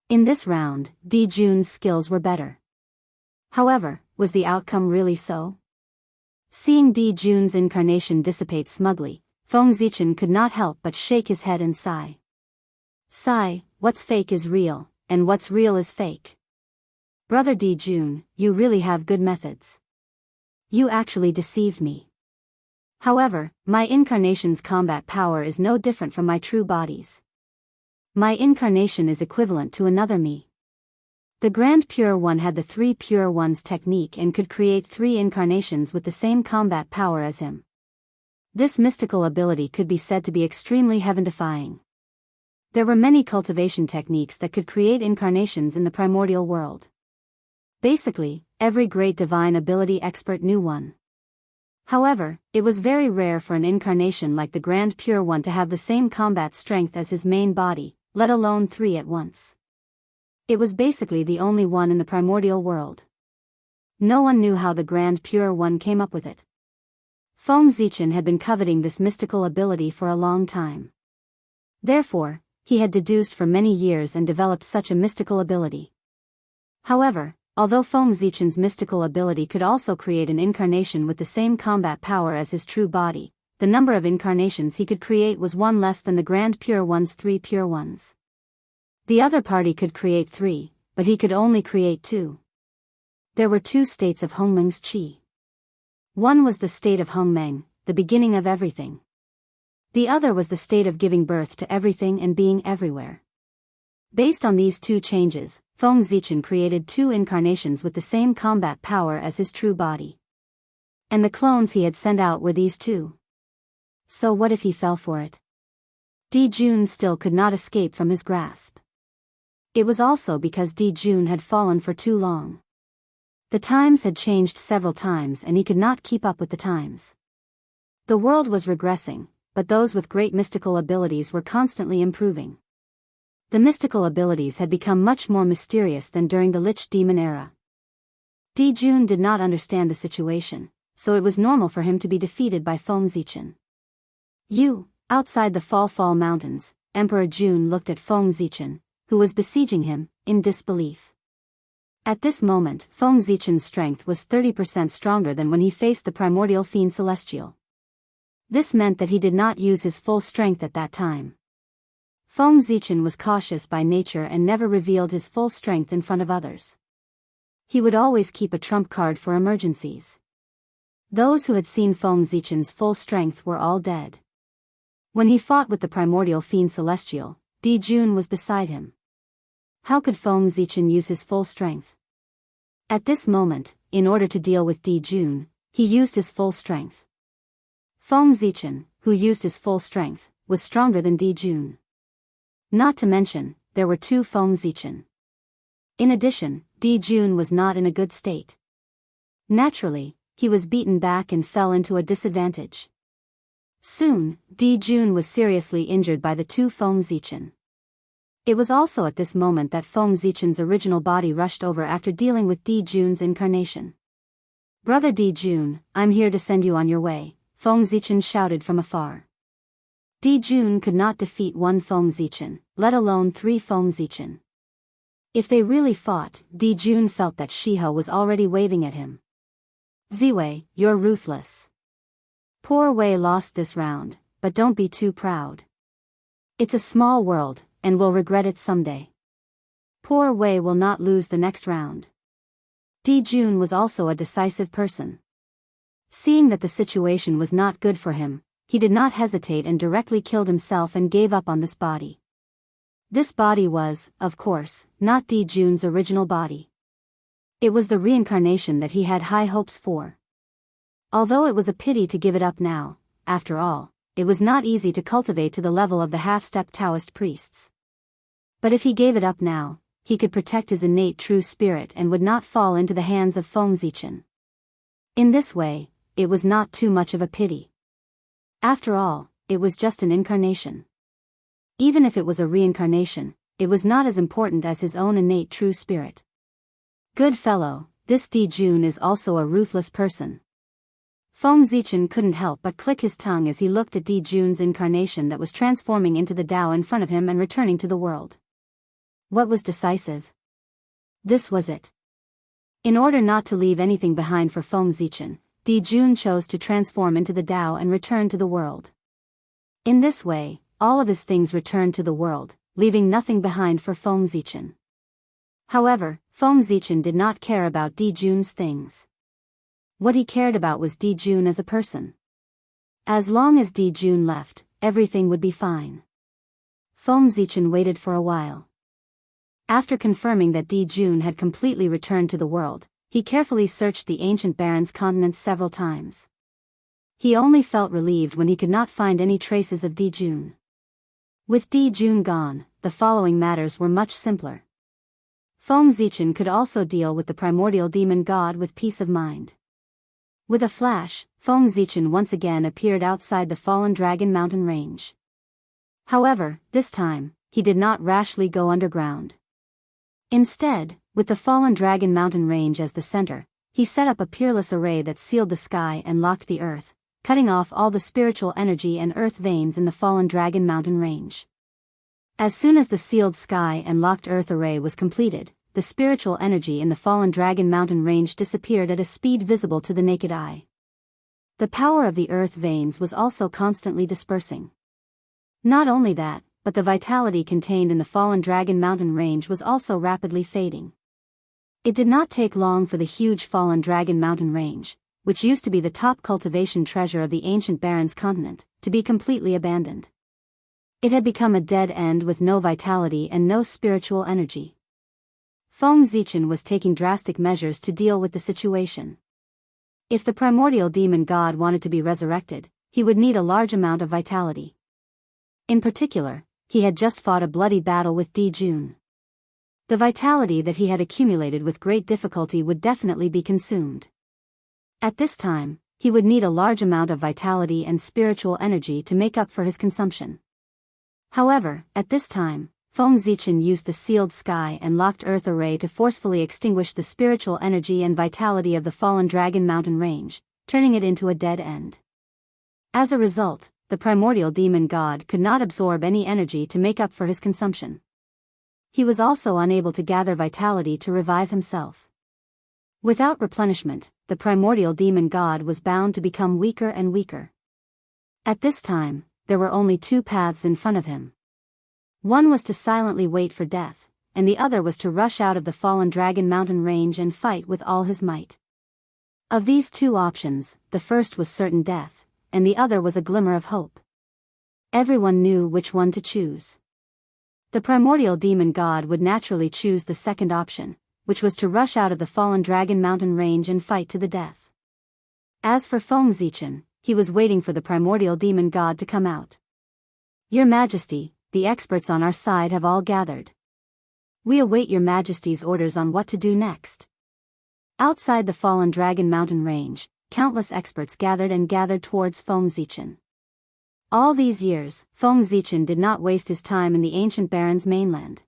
In this round, Di Jun's skills were better. However, was the outcome really so? Seeing Di Jun's incarnation dissipate smugly, Feng Zichen could not help but shake his head and sigh. Sigh, what's fake is real, and what's real is fake. Brother Di Jun, you really have good methods. You actually deceived me. However, my incarnation's combat power is no different from my true body's. My incarnation is equivalent to another me. The Grand Pure One had the Three Pure Ones technique and could create 3 incarnations with the same combat power as him. This mystical ability could be said to be extremely heaven-defying. There were many cultivation techniques that could create incarnations in the primordial world. Basically, every great divine ability expert knew one. However, it was very rare for an incarnation like the Grand Pure One to have the same combat strength as his main body, let alone 3 at once. It was basically the only one in the primordial world. No one knew how the Grand Pure One came up with it. Feng Zichen had been coveting this mystical ability for a long time. Therefore, he had deduced for many years and developed such a mystical ability. However, although Feng Zichen's mystical ability could also create an incarnation with the same combat power as his true body, the number of incarnations he could create was 1 less than the Grand Pure One's 3 pure ones. The other party could create 3, but he could only create 2. There were 2 states of Hongmeng's qi. One was the state of Hongmeng, the beginning of everything. The other was the state of giving birth to everything and being everywhere. Based on these 2 changes, Feng Zichen created 2 incarnations with the same combat power as his true body. And the clones he had sent out were these 2. So what if he fell for it? Di Jun still could not escape from his grasp. It was also because Di Jun had fallen for too long. The times had changed several times and he could not keep up with the times. The world was regressing, but those with great mystical abilities were constantly improving. The mystical abilities had become much more mysterious than during the Lich Demon era. Di Jun did not understand the situation, so it was normal for him to be defeated by Feng Zichen. Outside the Fall Mountains, Emperor Jun looked at Feng Zichen, who was besieging him, in disbelief. At this moment, Feng Zichen's strength was 30% stronger than when he faced the primordial fiend Celestial. This meant that he did not use his full strength at that time. Feng Zichen was cautious by nature and never revealed his full strength in front of others. He would always keep a trump card for emergencies. Those who had seen Feng Zichen's full strength were all dead. When he fought with the primordial fiend Celestial, Di Jun was beside him. How could Feng Zichen use his full strength? At this moment, in order to deal with Di Jun, he used his full strength. Feng Zichen, who used his full strength, was stronger than Di Jun. Not to mention, there were two Feng Zichen. In addition, Di Jun was not in a good state. Naturally, he was beaten back and fell into a disadvantage. Soon, Di Jun was seriously injured by the two Feng Zichen. It was also at this moment that Feng Zichen's original body rushed over after dealing with Di Jun's incarnation. "Brother Di Jun, I'm here to send you on your way," Feng Zichen shouted from afar. Di Jun could not defeat one Feng Zichen, let alone three Feng Zichen. If they really fought, Di Jun felt that Shiho was already waving at him. "Ziwei, you're ruthless. Poor Wei lost this round, but don't be too proud. It's a small world, and we'll regret it someday. Poor Wei will not lose the next round." Di Jun was also a decisive person. Seeing that the situation was not good for him, he did not hesitate and directly killed himself and gave up on this body. This body was, of course, not Di Jun's original body. It was the reincarnation that he had high hopes for. Although it was a pity to give it up now, after all, it was not easy to cultivate to the level of the half-step Taoist priests. But if he gave it up now, he could protect his innate true spirit and would not fall into the hands of Feng Zichen. In this way, it was not too much of a pity. After all, it was just an incarnation. Even if it was a reincarnation, it was not as important as his own innate true spirit. Good fellow, this Di Jun is also a ruthless person. Feng Zichen couldn't help but click his tongue as he looked at Di Jun's incarnation that was transforming into the Tao in front of him and returning to the world. What was decisive? This was it. In order not to leave anything behind for Feng Zichen, Di Jun chose to transform into the Tao and return to the world. In this way, all of his things returned to the world, leaving nothing behind for Feng Zichen. However, Feng Zichen did not care about Di Jun's things. What he cared about was Di Jun as a person. As long as Di Jun left, everything would be fine. Feng Zichen waited for a while. After confirming that Di Jun had completely returned to the world, he carefully searched the ancient Baron's continent several times. He only felt relieved when he could not find any traces of Di Jun. With Di Jun gone, the following matters were much simpler. Feng Zichen could also deal with the primordial demon god with peace of mind. With a flash, Feng Zichen once again appeared outside the fallen dragon mountain range. However, this time, he did not rashly go underground. Instead, with the fallen dragon mountain range as the center, he set up a peerless array that sealed the sky and locked the earth, cutting off all the spiritual energy and earth veins in the fallen dragon mountain range. As soon as the sealed sky and locked earth array was completed, the spiritual energy in the fallen dragon mountain range disappeared at a speed visible to the naked eye. The power of the earth veins was also constantly dispersing. Not only that, but the vitality contained in the fallen dragon mountain range was also rapidly fading. It did not take long for the huge fallen dragon mountain range, which used to be the top cultivation treasure of the ancient Baron's continent, to be completely abandoned. It had become a dead end with no vitality and no spiritual energy. Feng Zichen was taking drastic measures to deal with the situation. If the primordial demon god wanted to be resurrected, he would need a large amount of vitality. In particular, he had just fought a bloody battle with Di Jun. The vitality that he had accumulated with great difficulty would definitely be consumed. At this time, he would need a large amount of vitality and spiritual energy to make up for his consumption. However, at this time, Feng Zichen used the sealed sky and locked earth array to forcefully extinguish the spiritual energy and vitality of the fallen dragon mountain range, turning it into a dead end. As a result, the primordial demon god could not absorb any energy to make up for his consumption. He was also unable to gather vitality to revive himself. Without replenishment, the primordial demon god was bound to become weaker and weaker. At this time, there were only two paths in front of him. One was to silently wait for death, and the other was to rush out of the fallen dragon mountain range and fight with all his might. Of these two options, the first was certain death, and the other was a glimmer of hope. Everyone knew which one to choose. The primordial demon god would naturally choose the second option, which was to rush out of the fallen dragon mountain range and fight to the death. As for Feng Zichen, he was waiting for the primordial demon god to come out. "Your Majesty, the experts on our side have all gathered. We await your Majesty's orders on what to do next." Outside the fallen dragon mountain range, countless experts gathered towards Feng Zichen. All these years, Feng Zichen did not waste his time in the ancient baron's mainland.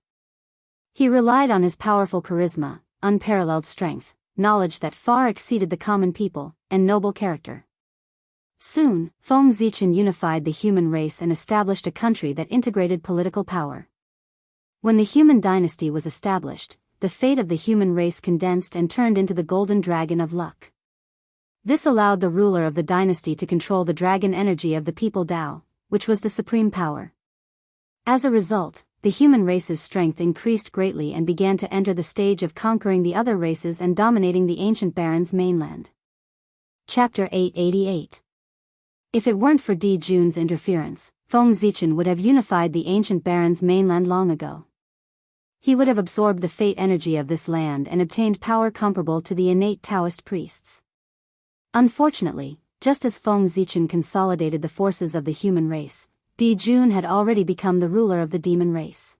He relied on his powerful charisma, unparalleled strength, knowledge that far exceeded the common people, and noble character. Soon, Feng Zichen unified the human race and established a country that integrated political power. When the human dynasty was established, the fate of the human race condensed and turned into the golden dragon of luck. This allowed the ruler of the dynasty to control the dragon energy of the people Dao, which was the supreme power. As a result, the human race's strength increased greatly and began to enter the stage of conquering the other races and dominating the ancient baron's mainland. Chapter 888. If it weren't for Di Jun's interference, Feng Zichen would have unified the ancient baron's mainland long ago. He would have absorbed the fate energy of this land and obtained power comparable to the innate Taoist priests. Unfortunately, just as Feng Zichen consolidated the forces of the human race, Di Jun had already become the ruler of the demon race.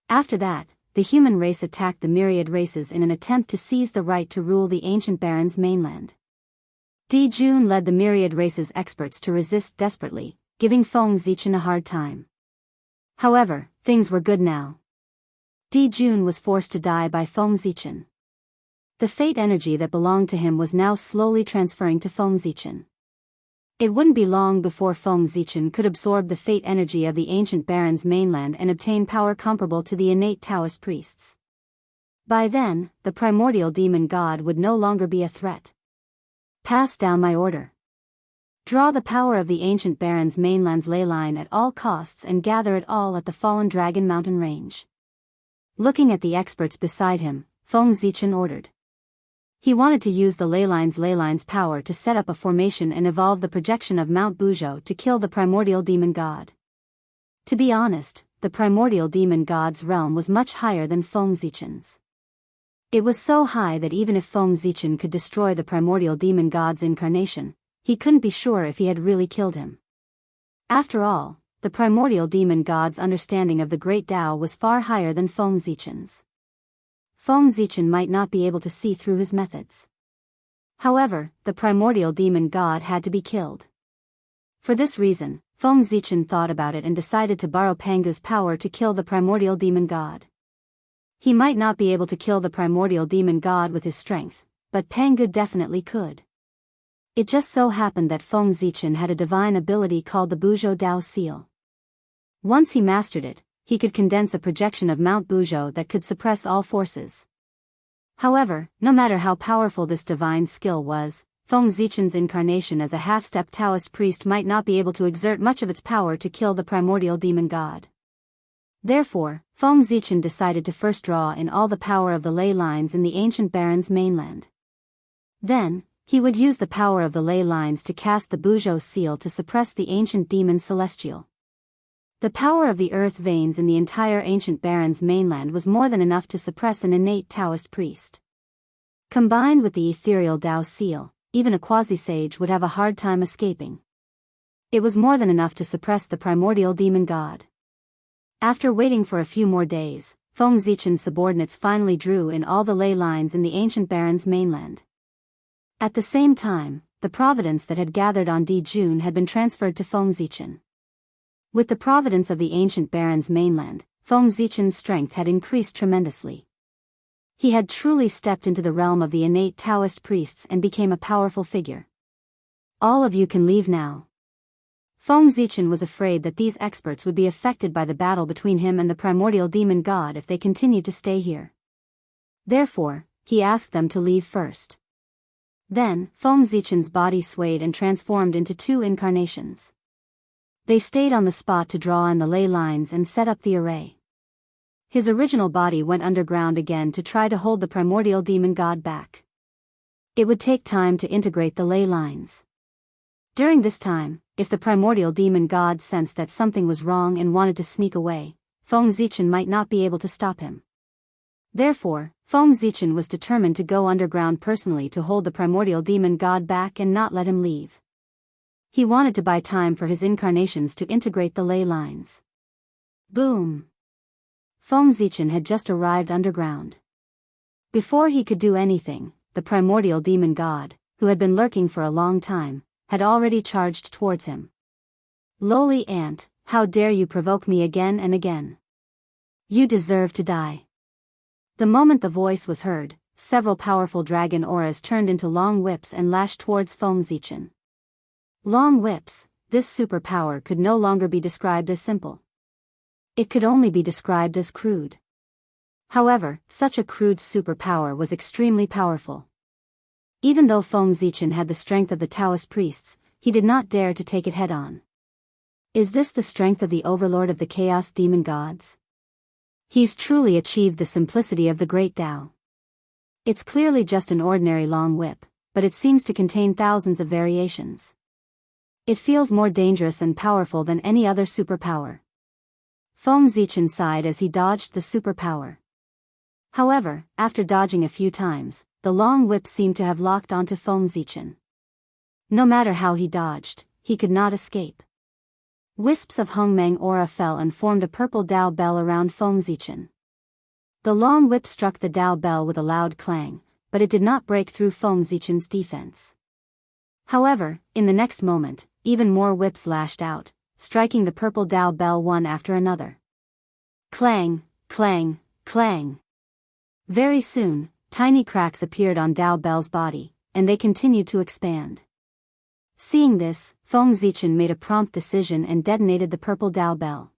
After that, the human race attacked the myriad races in an attempt to seize the right to rule the ancient baron's mainland. Di Jun led the myriad races' experts to resist desperately, giving Feng Zichen a hard time. However, things were good now. Di Jun was forced to die by Feng Zichen. The fate energy that belonged to him was now slowly transferring to Feng Zichen. It wouldn't be long before Feng Zichen could absorb the fate energy of the ancient baron's mainland and obtain power comparable to the innate Taoist priests. By then, the primordial demon god would no longer be a threat. "Pass down my order. Draw the power of the ancient baron's mainland's ley line at all costs and gather it all at the fallen dragon mountain range." Looking at the experts beside him, Feng Zichen ordered. He wanted to use the ley line's power to set up a formation and evolve the projection of Mount Buzhou to kill the primordial demon god. To be honest, the primordial demon god's realm was much higher than Feng Zichen's. It was so high that even if Feng Zichen could destroy the primordial demon god's incarnation, he couldn't be sure if he had really killed him. After all, the primordial demon god's understanding of the great Tao was far higher than Feng Zichen's. Feng Zichen might not be able to see through his methods. However, the primordial demon god had to be killed. For this reason, Feng Zichen thought about it and decided to borrow Pangu's power to kill the primordial demon god. He might not be able to kill the primordial demon god with his strength, but Pangu definitely could. It just so happened that Feng Zichen had a divine ability called the Buzhou Dao Seal. Once he mastered it, he could condense a projection of Mount Buzhou that could suppress all forces. However, no matter how powerful this divine skill was, Feng Zichen's incarnation as a half-step Taoist priest might not be able to exert much of its power to kill the primordial demon god. Therefore, Feng Zichen decided to first draw in all the power of the ley lines in the ancient baron's mainland. Then, he would use the power of the ley lines to cast the Buzhou seal to suppress the ancient demon celestial. The power of the earth veins in the entire ancient baron's mainland was more than enough to suppress an innate Taoist priest. Combined with the ethereal Dao seal, even a quasi-sage would have a hard time escaping. It was more than enough to suppress the primordial demon god. After waiting for a few more days, Feng Zichen's subordinates finally drew in all the ley lines in the ancient baron's mainland. At the same time, the providence that had gathered on Di Jun had been transferred to Feng Zichen. With the providence of the ancient baron's mainland, Feng Zichen's strength had increased tremendously. He had truly stepped into the realm of the innate Taoist priests and became a powerful figure. "All of you can leave now." Feng Zichen was afraid that these experts would be affected by the battle between him and the primordial demon god if they continued to stay here. Therefore, he asked them to leave first. Then, Feng Zichen's body swayed and transformed into two incarnations. They stayed on the spot to draw in the ley lines and set up the array. His original body went underground again to try to hold the primordial demon god back. It would take time to integrate the ley lines. During this time, if the primordial demon god sensed that something was wrong and wanted to sneak away, Feng Zichen might not be able to stop him. Therefore, Feng Zichen was determined to go underground personally to hold the primordial demon god back and not let him leave. He wanted to buy time for his incarnations to integrate the ley lines. Boom! Feng Zichen had just arrived underground. Before he could do anything, the primordial demon god, who had been lurking for a long time, had already charged towards him. Lowly ant, how dare you provoke me again and again? You deserve to die. The moment the voice was heard, several powerful dragon auras turned into long whips and lashed towards Feng Zichen. Long whips, this superpower could no longer be described as simple. It could only be described as crude. However, such a crude superpower was extremely powerful. Even though Feng Zichen had the strength of the Taoist priests, he did not dare to take it head-on. Is this the strength of the overlord of the chaos demon gods? He's truly achieved the simplicity of the great Tao. It's clearly just an ordinary long whip, but it seems to contain thousands of variations. It feels more dangerous and powerful than any other superpower. Feng Zichen sighed as he dodged the superpower. However, after dodging a few times, the long whip seemed to have locked onto Feng Zichen. No matter how he dodged, he could not escape. Wisps of Hongmeng aura fell and formed a purple Dao bell around Feng Zichen. The long whip struck the Dao bell with a loud clang, but it did not break through Feng Zichen's defense. However, in the next moment, even more whips lashed out, striking the purple Dao bell one after another. Clang, clang, clang. Very soon, tiny cracks appeared on Dao bell's body, and they continued to expand. Seeing this, Feng Zichen made a prompt decision and detonated the purple Dao bell.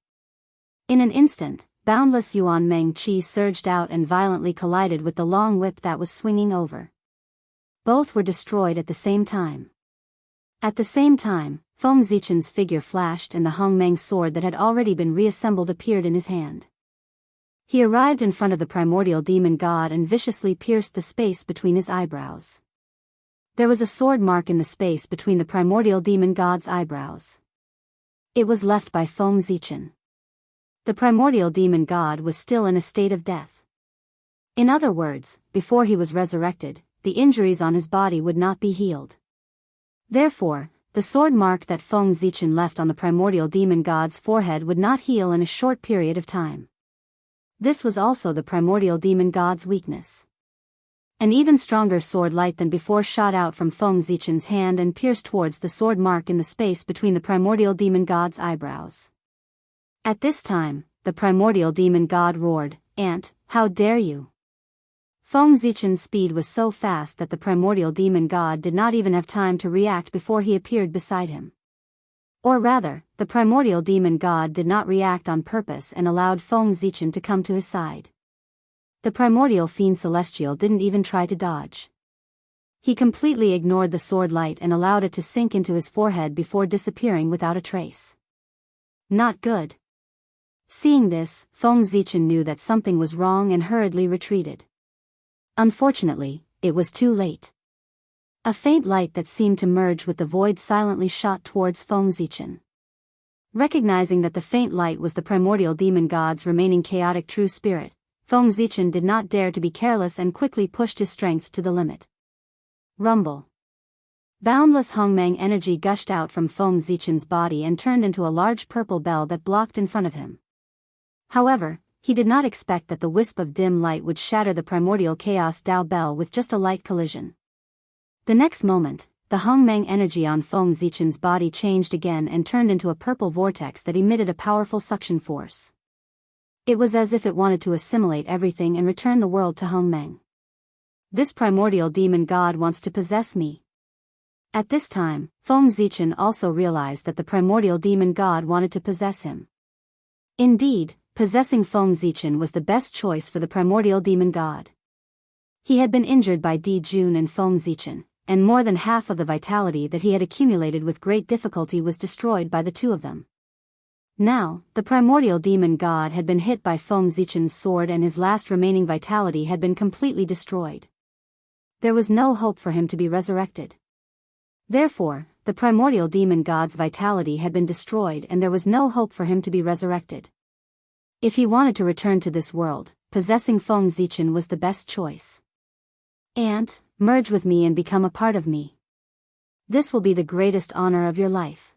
In an instant, boundless Yuan Meng Qi surged out and violently collided with the long whip that was swinging over. Both were destroyed at the same time. At the same time, Feng Zichen's figure flashed and the Hongmeng sword that had already been reassembled appeared in his hand. He arrived in front of the primordial demon god and viciously pierced the space between his eyebrows. There was a sword mark in the space between the primordial demon god's eyebrows. It was left by Feng Zichen. The primordial demon god was still in a state of death. In other words, before he was resurrected, the injuries on his body would not be healed. Therefore, the sword mark that Feng Zichen left on the primordial demon god's forehead would not heal in a short period of time. This was also the primordial demon god's weakness. An even stronger sword light than before shot out from Feng Zichen's hand and pierced towards the sword mark in the space between the primordial demon god's eyebrows. At this time, the primordial demon god roared, "Ant, how dare you!" Feng Zichen's speed was so fast that the primordial demon god did not even have time to react before he appeared beside him. Or rather, the primordial demon god did not react on purpose and allowed Feng Zichen to come to his side. The primordial fiend celestial didn't even try to dodge. He completely ignored the sword light and allowed it to sink into his forehead before disappearing without a trace. Not good. Seeing this, Feng Zichen knew that something was wrong and hurriedly retreated. Unfortunately, it was too late. A faint light that seemed to merge with the void silently shot towards Feng Zichen. Recognizing that the faint light was the primordial demon god's remaining chaotic true spirit, Feng Zichen did not dare to be careless and quickly pushed his strength to the limit. Rumble. Boundless Hongmeng energy gushed out from Feng Zichen's body and turned into a large purple bell that blocked in front of him. However, he did not expect that the wisp of dim light would shatter the primordial chaos Dao bell with just a light collision. The next moment, the Hongmeng energy on Feng Zichen's body changed again and turned into a purple vortex that emitted a powerful suction force. It was as if it wanted to assimilate everything and return the world to Hongmeng. This primordial demon god wants to possess me. At this time, Feng Zichen also realized that the primordial demon god wanted to possess him. Indeed, possessing Feng Zichen was the best choice for the primordial demon god. He had been injured by Di Jun and Feng Zichen, and more than half of the vitality that he had accumulated with great difficulty was destroyed by the two of them. Now, the primordial demon god had been hit by Feng Zichen's sword and his last remaining vitality had been completely destroyed. There was no hope for him to be resurrected. Therefore, the primordial demon god's vitality had been destroyed and there was no hope for him to be resurrected. If he wanted to return to this world, possessing Feng Zichen was the best choice. "Ant, merge with me and become a part of me. This will be the greatest honor of your life."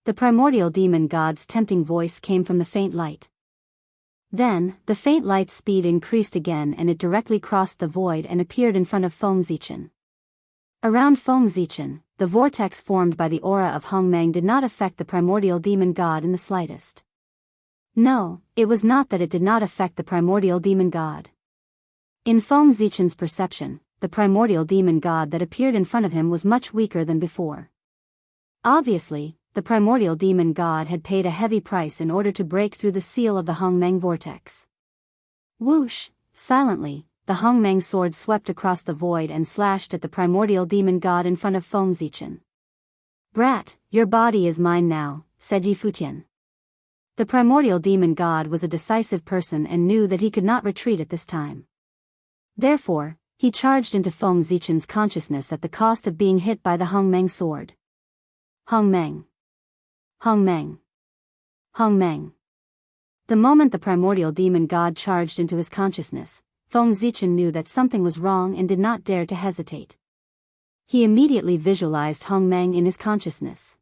The primordial demon god's tempting voice came from the faint light. Then, the faint light's speed increased again and it directly crossed the void and appeared in front of Feng Zichen. Around Feng Zichen, the vortex formed by the aura of Hongmeng did not affect the primordial demon god in the slightest. No, it was not that it did not affect the primordial demon god. In Feng Zichen's perception, the primordial demon god that appeared in front of him was much weaker than before. Obviously, the primordial demon god had paid a heavy price in order to break through the seal of the Hongmeng vortex. Whoosh! Silently, the Hongmeng sword swept across the void and slashed at the primordial demon god in front of Feng Zichen. "Brat, your body is mine now," said Yi Futian. The primordial demon god was a decisive person and knew that he could not retreat at this time. Therefore, he charged into Feng Zichen's consciousness at the cost of being hit by the Hongmeng sword. Hongmeng. Hongmeng. Hongmeng. The moment the primordial demon god charged into his consciousness, Feng Zichen knew that something was wrong and did not dare to hesitate. He immediately visualized Hongmeng in his consciousness.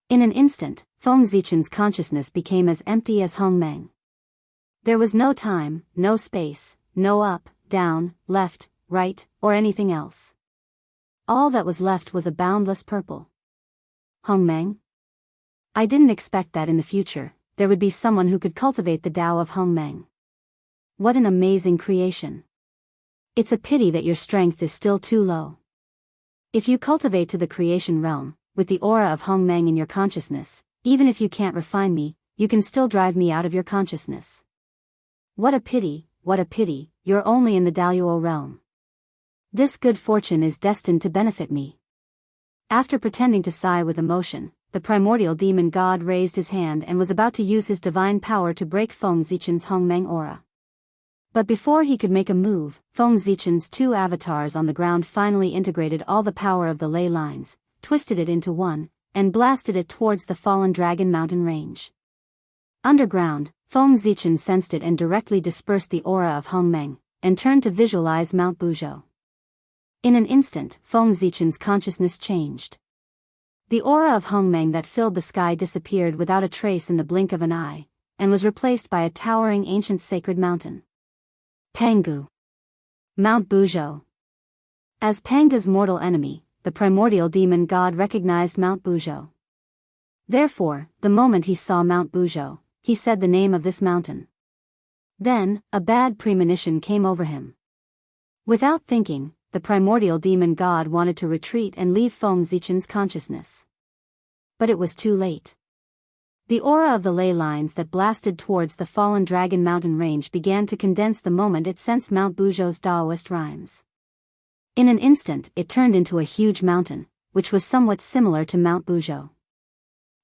In an instant, Feng Zichen's consciousness became as empty as Hongmeng. There was no time, no space, no up, down, left, right, or anything else. All that was left was a boundless purple. Hongmeng? I didn't expect that in the future, there would be someone who could cultivate the Tao of Hongmeng. What an amazing creation. It's a pity that your strength is still too low. If you cultivate to the creation realm, with the aura of Hongmeng in your consciousness, even if you can't refine me, you can still drive me out of your consciousness. What a pity, you're only in the Daluo realm. This good fortune is destined to benefit me. After pretending to sigh with emotion, the primordial demon god raised his hand and was about to use his divine power to break Feng Zichen's Hongmeng aura. But before he could make a move, Feng Zichen's two avatars on the ground finally integrated all the power of the ley lines, twisted it into one, and blasted it towards the fallen dragon mountain range. Underground, Feng Zichen sensed it and directly dispersed the aura of Hongmeng, and turned to visualize Mount Buzhou. In an instant, Feng Zichen's consciousness changed. The aura of Hongmeng that filled the sky disappeared without a trace in the blink of an eye, and was replaced by a towering ancient sacred mountain. Pangu. Mount Buzhou. As Panga's mortal enemy, the primordial demon god recognized Mount Buzhou. Therefore, the moment he saw Mount Buzhou, he said the name of this mountain. Then, a bad premonition came over him. Without thinking, the primordial demon god wanted to retreat and leave Feng Zichen's consciousness. But it was too late. The aura of the ley lines that blasted towards the fallen dragon mountain range began to condense the moment it sensed Mount Buzhou's Daoist rhymes. In an instant it turned into a huge mountain, which was somewhat similar to Mount Buzhou.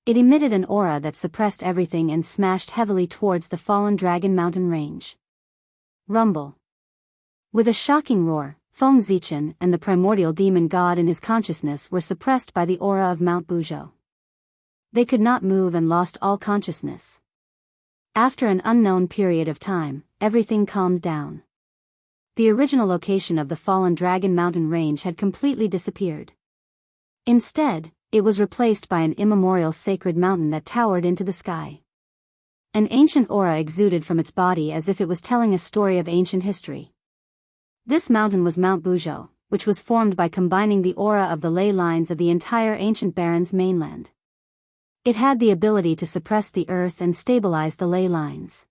It emitted an aura that suppressed everything and smashed heavily towards the fallen dragon mountain range. Rumble. With a shocking roar, Feng Zichen and the primordial demon god in his consciousness were suppressed by the aura of Mount Buzhou. They could not move and lost all consciousness. After an unknown period of time, everything calmed down. The original location of the fallen dragon mountain range had completely disappeared. Instead, it was replaced by an immemorial sacred mountain that towered into the sky. An ancient aura exuded from its body as if it was telling a story of ancient history. This mountain was Mount Buzhou, which was formed by combining the aura of the ley lines of the entire ancient Baron's mainland. It had the ability to suppress the earth and stabilize the ley lines.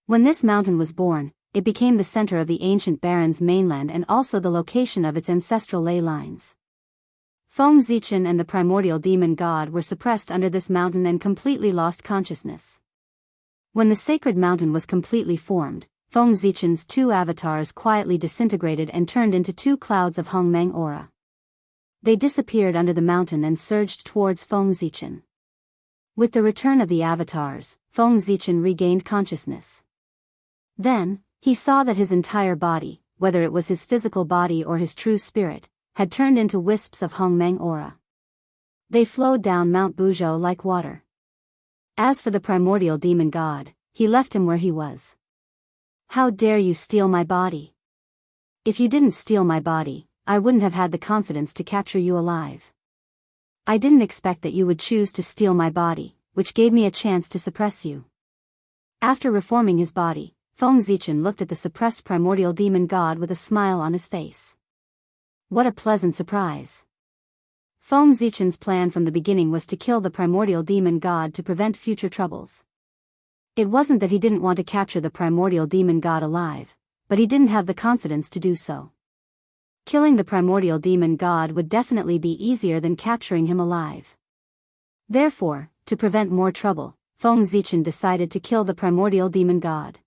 When this mountain was born, it became the center of the ancient Baron's mainland and also the location of its ancestral ley lines. Feng Zichen and the primordial demon god were suppressed under this mountain and completely lost consciousness. When the sacred mountain was completely formed, Feng Zichen's two avatars quietly disintegrated and turned into two clouds of Hongmeng aura. They disappeared under the mountain and surged towards Feng Zichen. With the return of the avatars, Feng Zichen regained consciousness. Then, he saw that his entire body, whether it was his physical body or his true spirit, had turned into wisps of Hongmeng aura. They flowed down Mount Buzhou like water. As for the primordial demon god, he left him where he was. How dare you steal my body? If you didn't steal my body, I wouldn't have had the confidence to capture you alive. I didn't expect that you would choose to steal my body, which gave me a chance to suppress you. After reforming his body, Feng Zichen looked at the suppressed primordial demon god with a smile on his face. What a pleasant surprise. Feng Zichen's plan from the beginning was to kill the primordial demon god to prevent future troubles. It wasn't that he didn't want to capture the primordial demon god alive, but he didn't have the confidence to do so. Killing the primordial demon god would definitely be easier than capturing him alive. Therefore, to prevent more trouble, Feng Zichen decided to kill the primordial demon god.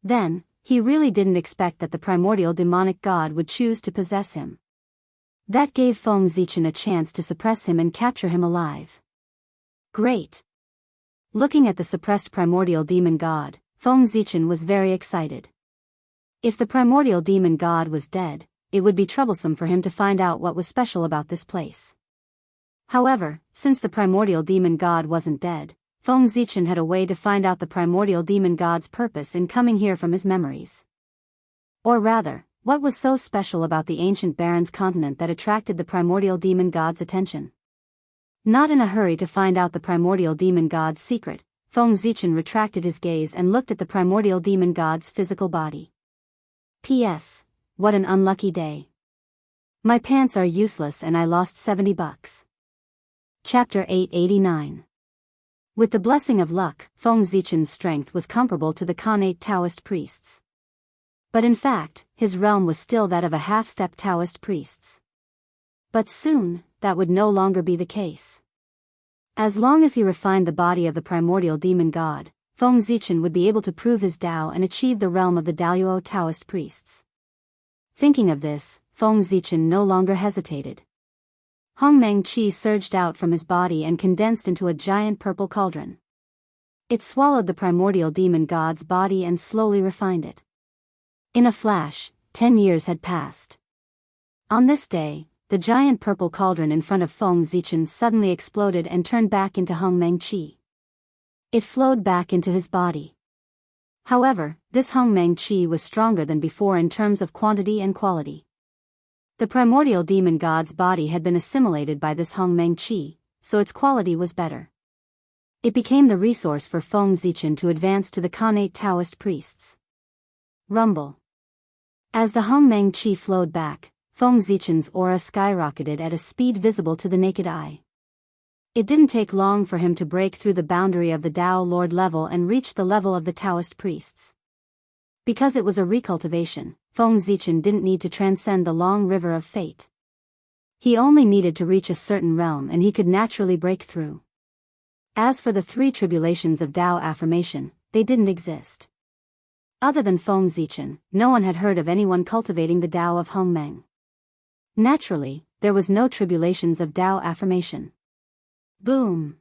Then, he really didn't expect that the primordial demonic god would choose to possess him. That gave Feng Zichen a chance to suppress him and capture him alive. Great! Looking at the suppressed primordial demon god, Feng Zichen was very excited. If the primordial demon god was dead, it would be troublesome for him to find out what was special about this place. However, since the primordial demon god wasn't dead, Feng Zichen had a way to find out the primordial demon god's purpose in coming here from his memories. Or rather, what was so special about the ancient Baron's continent that attracted the primordial demon god's attention? Not in a hurry to find out the primordial demon god's secret, Feng Zichen retracted his gaze and looked at the primordial demon god's physical body. P.S. What an unlucky day. My pants are useless and I lost $70. Chapter 889. With the blessing of luck, Feng Zichen's strength was comparable to the Khanate Taoist priests. But in fact, his realm was still that of a half-step Taoist priests. But soon, that would no longer be the case. As long as he refined the body of the primordial demon god, Feng Zichen would be able to prove his Tao and achieve the realm of the Daluo Taoist priests. Thinking of this, Feng Zichen no longer hesitated. Hongmeng Qi surged out from his body and condensed into a giant purple cauldron. It swallowed the primordial demon god's body and slowly refined it. In a flash, 10 years had passed. On this day, the giant purple cauldron in front of Feng Zichen suddenly exploded and turned back into Hongmeng Qi. It flowed back into his body. However, this Hongmeng Qi was stronger than before in terms of quantity and quality. The primordial demon god's body had been assimilated by this Hongmeng Qi, so its quality was better. It became the resource for Feng Zichen to advance to the Khanate Taoist priests. Rumble. As the Hongmeng Qi flowed back, Feng Zichen's aura skyrocketed at a speed visible to the naked eye. It didn't take long for him to break through the boundary of the Dao Lord level and reach the level of the Taoist priests. Because it was a recultivation, Feng Zichen didn't need to transcend the long river of fate. He only needed to reach a certain realm and he could naturally break through. As for the 3 tribulations of Dao affirmation, they didn't exist. Other than Feng Zichen, no one had heard of anyone cultivating the Dao of Hongmeng. Naturally, there was no tribulations of Dao affirmation. Boom!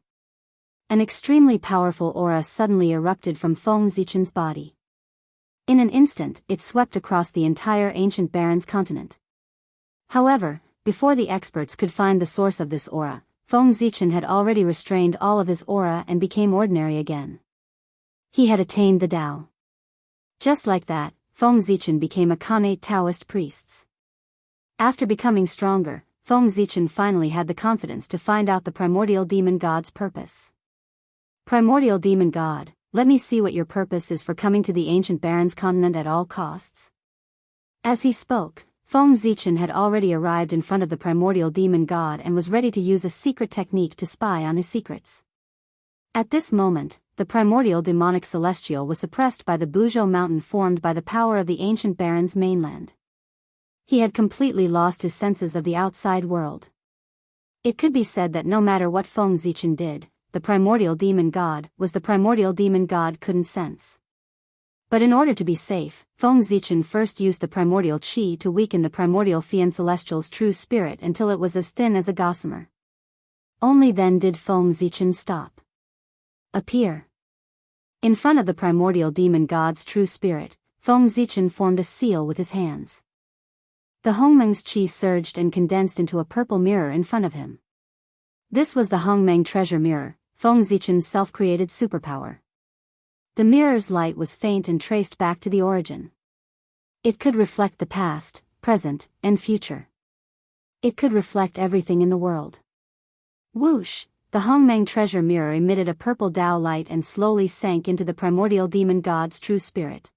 An extremely powerful aura suddenly erupted from Feng Zichen's body. In an instant, it swept across the entire ancient Baron's continent. However, before the experts could find the source of this aura, Feng Zichen had already restrained all of his aura and became ordinary again. He had attained the Tao. Just like that, Feng Zichen became a Khanate Taoist priest. After becoming stronger, Feng Zichen finally had the confidence to find out the primordial demon god's purpose. Primordial demon god, let me see what your purpose is for coming to the ancient Baron's continent at all costs. As he spoke, Feng Zichen had already arrived in front of the primordial demon god and was ready to use a secret technique to spy on his secrets. At this moment, the primordial demonic celestial was suppressed by the Buzhou mountain formed by the power of the ancient Baron's mainland. He had completely lost his senses of the outside world. It could be said that no matter what Feng Zichen did, the primordial demon god was the primordial demon god couldn't sense. But in order to be safe, Feng Zichen first used the primordial qi to weaken the primordial Fian celestial's true spirit until it was as thin as a gossamer. Only then did Feng Zichen stop. appear. In front of the primordial demon god's true spirit, Feng Zichen formed a seal with his hands. The Hongmeng's qi surged and condensed into a purple mirror in front of him. This was the Hongmeng treasure mirror, Feng Zichen's self-created superpower. The mirror's light was faint and traced back to the origin. It could reflect the past, present, and future. It could reflect everything in the world. Whoosh! The Hongmeng treasure mirror emitted a purple Tao light and slowly sank into the primordial demon god's true spirit.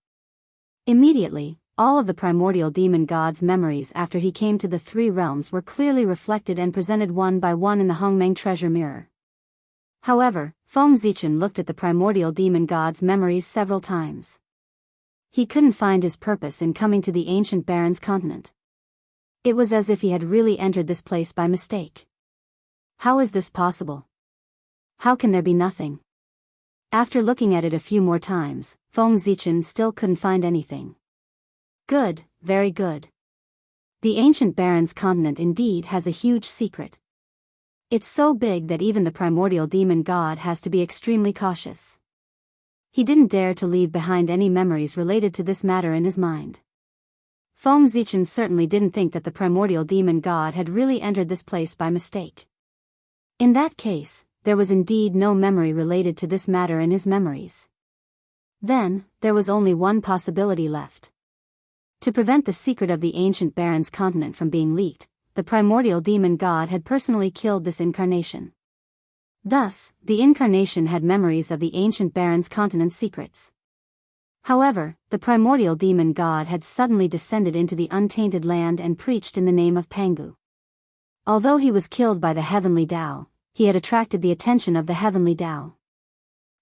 Immediately, all of the primordial demon god's memories after he came to the three realms were clearly reflected and presented one by one in the Hongmeng treasure mirror. However, Feng Zichen looked at the primordial demon god's memories several times. He couldn't find his purpose in coming to the ancient Baron's continent. It was as if he had really entered this place by mistake. How is this possible? How can there be nothing? After looking at it a few more times, Feng Zichen still couldn't find anything. Good, very good. The ancient Baron's continent indeed has a huge secret. It's so big that even the primordial demon god has to be extremely cautious. He didn't dare to leave behind any memories related to this matter in his mind. Feng Zichen certainly didn't think that the primordial demon god had really entered this place by mistake. In that case, there was indeed no memory related to this matter in his memories. Then, there was only one possibility left. To prevent the secret of the ancient Baron's continent from being leaked, the primordial demon god had personally killed this incarnation. Thus, the incarnation had memories of the ancient Baron's continent's secrets. However, the primordial demon god had suddenly descended into the untainted land and preached in the name of Pangu. Although he was killed by the heavenly Tao, he had attracted the attention of the heavenly Tao.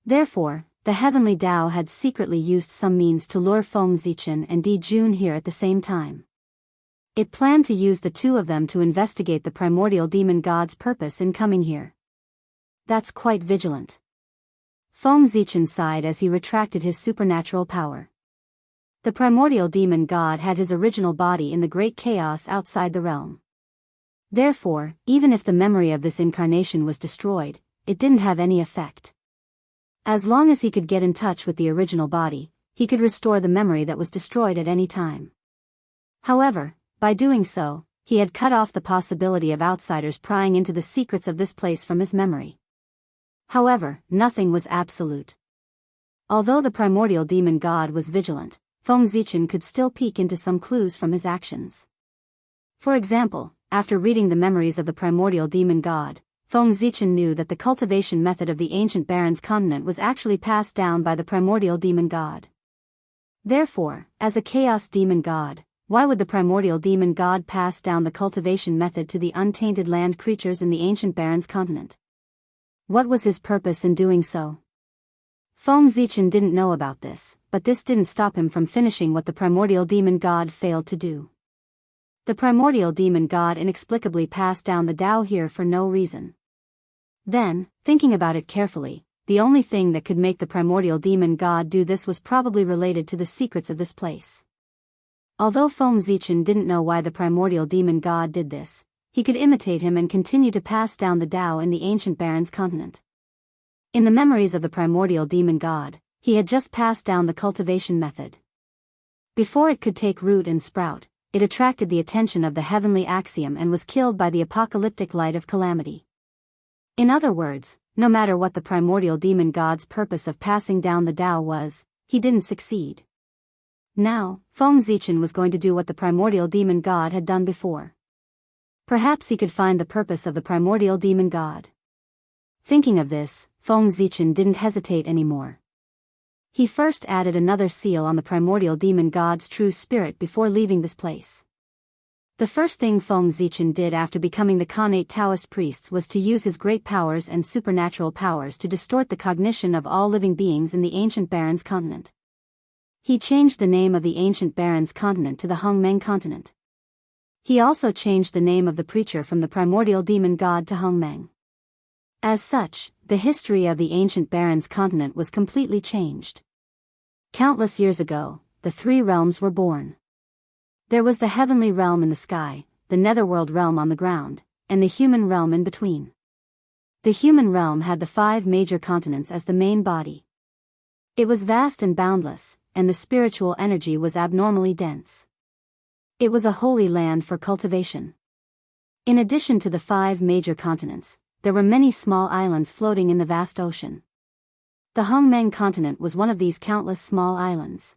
Therefore, the heavenly Tao had secretly used some means to lure Feng Zichen and Di Jun here at the same time. It planned to use the two of them to investigate the primordial demon god's purpose in coming here. That's quite vigilant. Feng Zichen sighed as he retracted his supernatural power. The primordial demon god had his original body in the great chaos outside the realm. Therefore, even if the memory of this incarnation was destroyed, it didn't have any effect. As long as he could get in touch with the original body, he could restore the memory that was destroyed at any time. However, by doing so, he had cut off the possibility of outsiders prying into the secrets of this place from his memory. However, nothing was absolute. Although the primordial demon god was vigilant, Feng Zichen could still peek into some clues from his actions. For example, after reading the memories of the primordial demon god, Feng Zichen knew that the cultivation method of the ancient Baron's continent was actually passed down by the primordial demon god. Therefore, as a chaos demon god, why would the primordial demon god pass down the cultivation method to the untainted land creatures in the ancient Baron's continent? What was his purpose in doing so? Feng Zichen didn't know about this, but this didn't stop him from finishing what the primordial demon god failed to do. The primordial demon god inexplicably passed down the Tao here for no reason. Then, thinking about it carefully, the only thing that could make the primordial demon god do this was probably related to the secrets of this place. Although Feng Zichen didn't know why the primordial demon god did this, he could imitate him and continue to pass down the Tao in the ancient Baron's continent. In the memories of the primordial demon god, he had just passed down the cultivation method. Before it could take root and sprout, it attracted the attention of the heavenly axiom and was killed by the apocalyptic light of calamity. In other words, no matter what the primordial demon god's purpose of passing down the Tao was, he didn't succeed. Now, Feng Zichen was going to do what the primordial demon god had done before. Perhaps he could find the purpose of the primordial demon god. Thinking of this, Feng Zichen didn't hesitate anymore. He first added another seal on the primordial demon god's true spirit before leaving this place. The first thing Feng Zichen did after becoming the Khanate Taoist priests was to use his great powers and supernatural powers to distort the cognition of all living beings in the ancient Baron's continent. He changed the name of the ancient Baron's continent to the Hongmeng continent. He also changed the name of the preacher from the primordial demon god to Hongmeng. As such, the history of the ancient Baron's continent was completely changed. Countless years ago, the three realms were born. There was the heavenly realm in the sky, the netherworld realm on the ground, and the human realm in between. The human realm had the 5 major continents as the main body. It was vast and boundless, and the spiritual energy was abnormally dense. It was a holy land for cultivation. In addition to the 5 major continents, there were many small islands floating in the vast ocean. The Hongmeng continent was one of these countless small islands.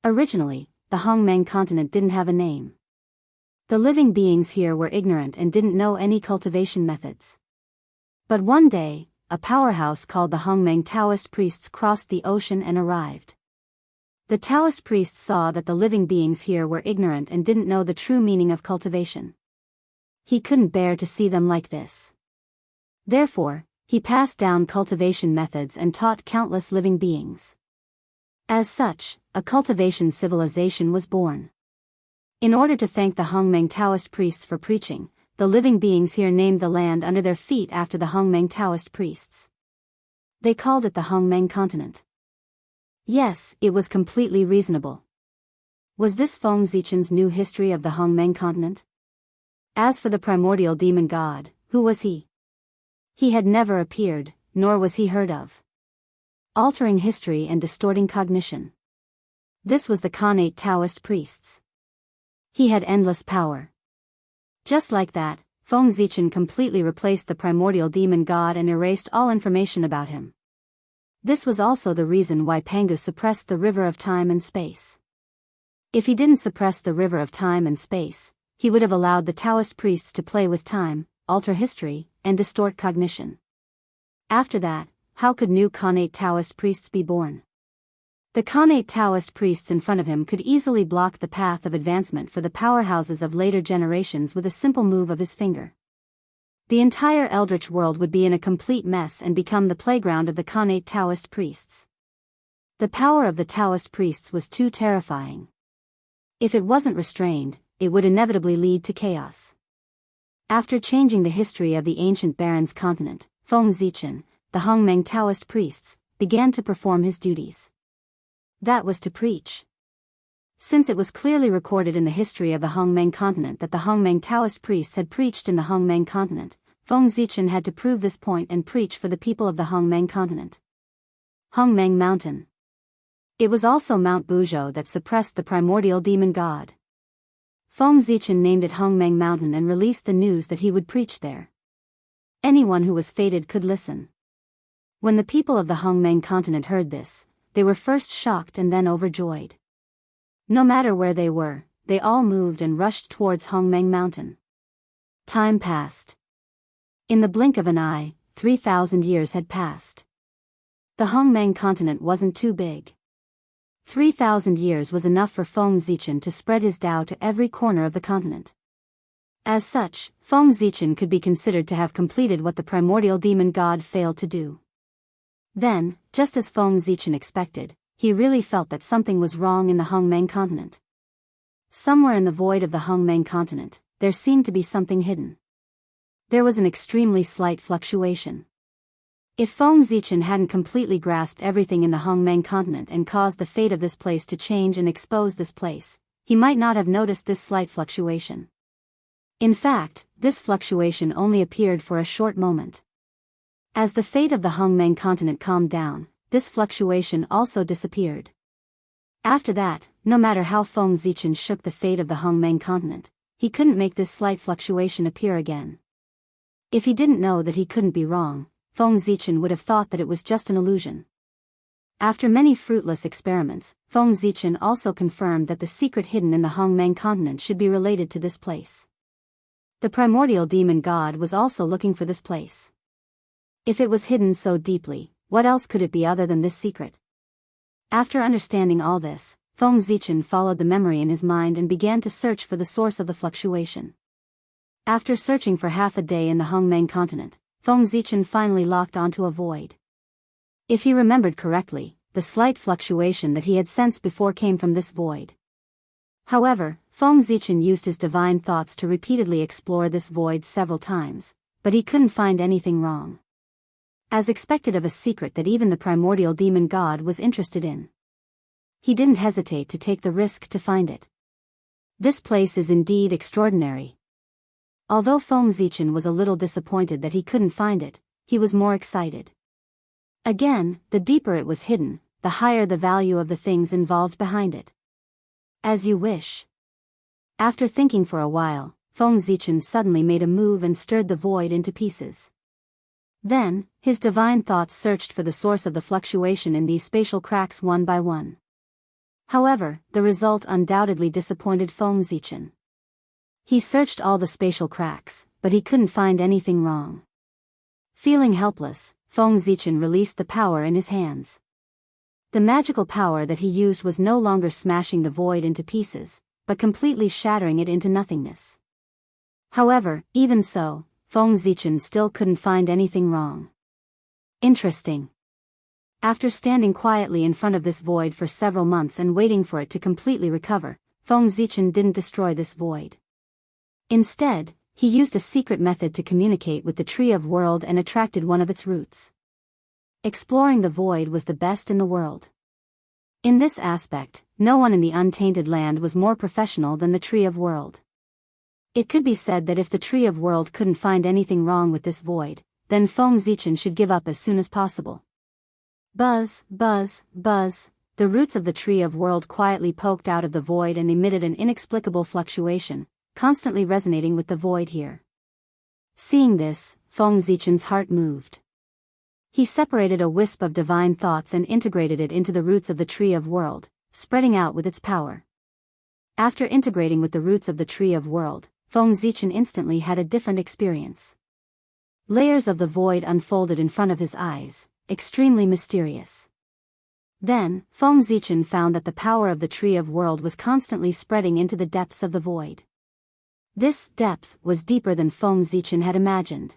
Originally, the Hongmeng continent didn't have a name. The living beings here were ignorant and didn't know any cultivation methods. But one day, a powerhouse called the Hongmeng Taoist priests crossed the ocean and arrived. The Taoist priests saw that the living beings here were ignorant and didn't know the true meaning of cultivation. He couldn't bear to see them like this. Therefore, he passed down cultivation methods and taught countless living beings. As such, a cultivation civilization was born. In order to thank the Hongmeng Taoist priests for preaching, the living beings here named the land under their feet after the Hongmeng Taoist priests. They called it the Hongmeng continent. Yes, it was completely reasonable. Was this Feng Zichen's new history of the Hongmeng continent? As for the primordial demon god, who was he? He had never appeared, nor was he heard of. Altering history and distorting cognition. This was the Khanate Taoist priests. He had endless power. Just like that, Feng Zichen completely replaced the primordial demon god and erased all information about him. This was also the reason why Pangu suppressed the river of time and space. If he didn't suppress the river of time and space, he would have allowed the Taoist priests to play with time, alter history, and distort cognition. After that, how could new Khanate Taoist priests be born? The Khanate Taoist priests in front of him could easily block the path of advancement for the powerhouses of later generations with a simple move of his finger. The entire Eldritch world would be in a complete mess and become the playground of the Khanate Taoist priests. The power of the Taoist priests was too terrifying. If it wasn't restrained, it would inevitably lead to chaos. After changing the history of the ancient Barons continent, Feng Zichen, the Hongmeng Taoist priests, began to perform his duties. That was to preach. Since it was clearly recorded in the history of the Hongmeng continent that the Hongmeng Taoist priests had preached in the Hongmeng continent, Feng Zichen had to prove this point and preach for the people of the Hongmeng continent. Hongmeng Mountain. It was also Mount Buzhou that suppressed the primordial demon god. Feng Zichen named it Hongmeng Mountain and released the news that he would preach there. Anyone who was fated could listen. When the people of the Hongmeng continent heard this, they were first shocked and then overjoyed. No matter where they were, they all moved and rushed towards Hongmeng Mountain. Time passed. In the blink of an eye, 3,000 years had passed. The Hongmeng continent wasn't too big. 3,000 years was enough for Feng Zichen to spread his Tao to every corner of the continent. As such, Feng Zichen could be considered to have completed what the primordial demon god failed to do. Then, just as Feng Zichen expected, he really felt that something was wrong in the Hongmeng continent. Somewhere in the void of the Hongmeng continent, there seemed to be something hidden. There was an extremely slight fluctuation. If Feng Zichen hadn't completely grasped everything in the Hongmeng continent and caused the fate of this place to change and expose this place, he might not have noticed this slight fluctuation. In fact, this fluctuation only appeared for a short moment. As the fate of the Hongmeng continent calmed down, this fluctuation also disappeared. After that, no matter how Feng Zichen shook the fate of the Hongmeng continent, he couldn't make this slight fluctuation appear again. If he didn't know that he couldn't be wrong, Feng Zichen would have thought that it was just an illusion. After many fruitless experiments, Feng Zichen also confirmed that the secret hidden in the Hongmeng continent should be related to this place. The primordial demon god was also looking for this place. If it was hidden so deeply, what else could it be other than this secret? After understanding all this, Feng Zichen followed the memory in his mind and began to search for the source of the fluctuation. After searching for half a day in the Hongmeng continent, Feng Zichen finally locked onto a void. If he remembered correctly, the slight fluctuation that he had sensed before came from this void. However, Feng Zichen used his divine thoughts to repeatedly explore this void several times, but he couldn't find anything wrong. As expected of a secret that even the primordial demon god was interested in. He didn't hesitate to take the risk to find it. This place is indeed extraordinary. Although Feng Zichen was a little disappointed that he couldn't find it, he was more excited. Again, the deeper it was hidden, the higher the value of the things involved behind it. As you wish. After thinking for a while, Feng Zichen suddenly made a move and stirred the void into pieces. Then, his divine thoughts searched for the source of the fluctuation in these spatial cracks one by one. However, the result undoubtedly disappointed Feng Zichen. He searched all the spatial cracks, but he couldn't find anything wrong. Feeling helpless, Feng Zichen released the power in his hands. The magical power that he used was no longer smashing the void into pieces, but completely shattering it into nothingness. However, even so, Feng Zichen still couldn't find anything wrong. Interesting. After standing quietly in front of this void for several months and waiting for it to completely recover, Feng Zichen didn't destroy this void. Instead, he used a secret method to communicate with the Tree of World and attracted one of its roots. Exploring the void was the best in the world. In this aspect, no one in the Untainted Land was more professional than the Tree of World. It could be said that if the Tree of World couldn't find anything wrong with this void, then Feng Zichen should give up as soon as possible. Buzz, buzz, buzz, the roots of the Tree of World quietly poked out of the void and emitted an inexplicable fluctuation, constantly resonating with the void here. Seeing this, Feng Zichen's heart moved. He separated a wisp of divine thoughts and integrated it into the roots of the Tree of World, spreading out with its power. After integrating with the roots of the Tree of World, Feng Zichen instantly had a different experience. Layers of the void unfolded in front of his eyes, extremely mysterious. Then, Feng Zichen found that the power of the Tree of World was constantly spreading into the depths of the void. This depth was deeper than Feng Zichen had imagined.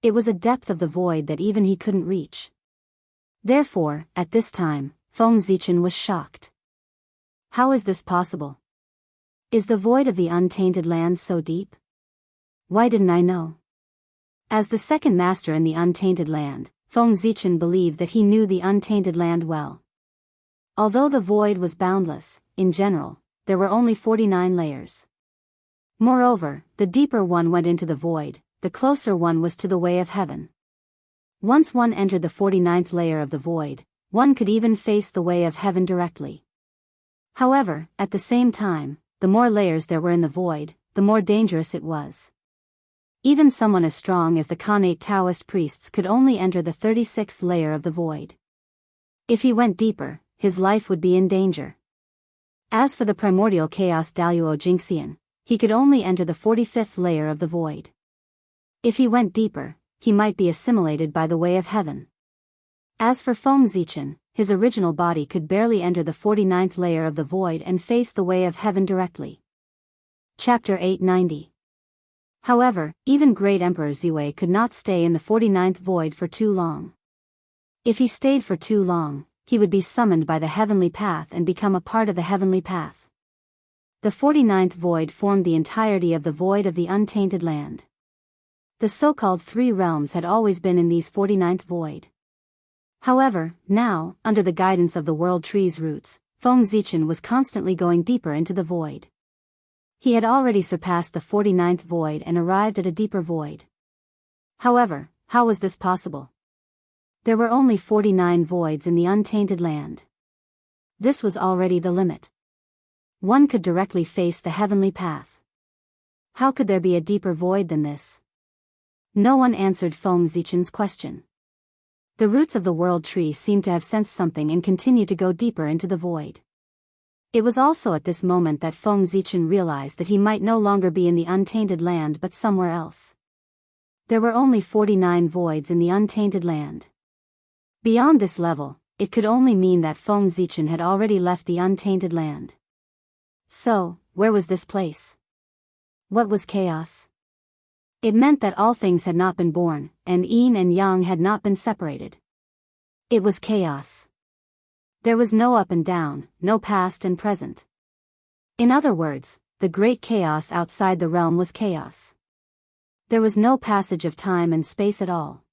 It was a depth of the void that even he couldn't reach. Therefore, at this time, Feng Zichen was shocked. How is this possible? Is the void of the Untainted Land so deep? Why didn't I know? As the second master in the Untainted Land, Feng Zichen believed that he knew the Untainted Land well. Although the void was boundless, in general, there were only 49 layers. Moreover, the deeper one went into the void, the closer one was to the way of heaven. Once one entered the 49th layer of the void, one could even face the way of heaven directly. However, at the same time, the more layers there were in the void, the more dangerous it was. Even someone as strong as the Khanate Taoist priests could only enter the 36th layer of the void. If he went deeper, his life would be in danger. As for the primordial chaos Daluo Jingxian, he could only enter the 45th layer of the void. If he went deeper, he might be assimilated by the way of heaven. As for Feng Zichen, his original body could barely enter the 49th layer of the void and face the way of heaven directly. Chapter 890. However, even Great Emperor Ziwei could not stay in the 49th void for too long. If he stayed for too long, he would be summoned by the heavenly path and become a part of the heavenly path. The 49th void formed the entirety of the void of the Untainted Land. The so-called three realms had always been in these 49th void. However, now, under the guidance of the World Tree's roots, Feng Zichen was constantly going deeper into the void. He had already surpassed the 49th void and arrived at a deeper void. However, how was this possible? There were only 49 voids in the Untainted Land. This was already the limit. One could directly face the heavenly path. How could there be a deeper void than this? No one answered Feng Zichen's question. The roots of the World Tree seemed to have sensed something and continued to go deeper into the void. It was also at this moment that Feng Zichen realized that he might no longer be in the Untainted Land but somewhere else. There were only 49 voids in the Untainted Land. Beyond this level, it could only mean that Feng Zichen had already left the Untainted Land. So, where was this place? What was chaos? It meant that all things had not been born, and yin and yang had not been separated. It was chaos. There was no up and down, no past and present. In other words, the great chaos outside the realm was chaos. There was no passage of time and space at all.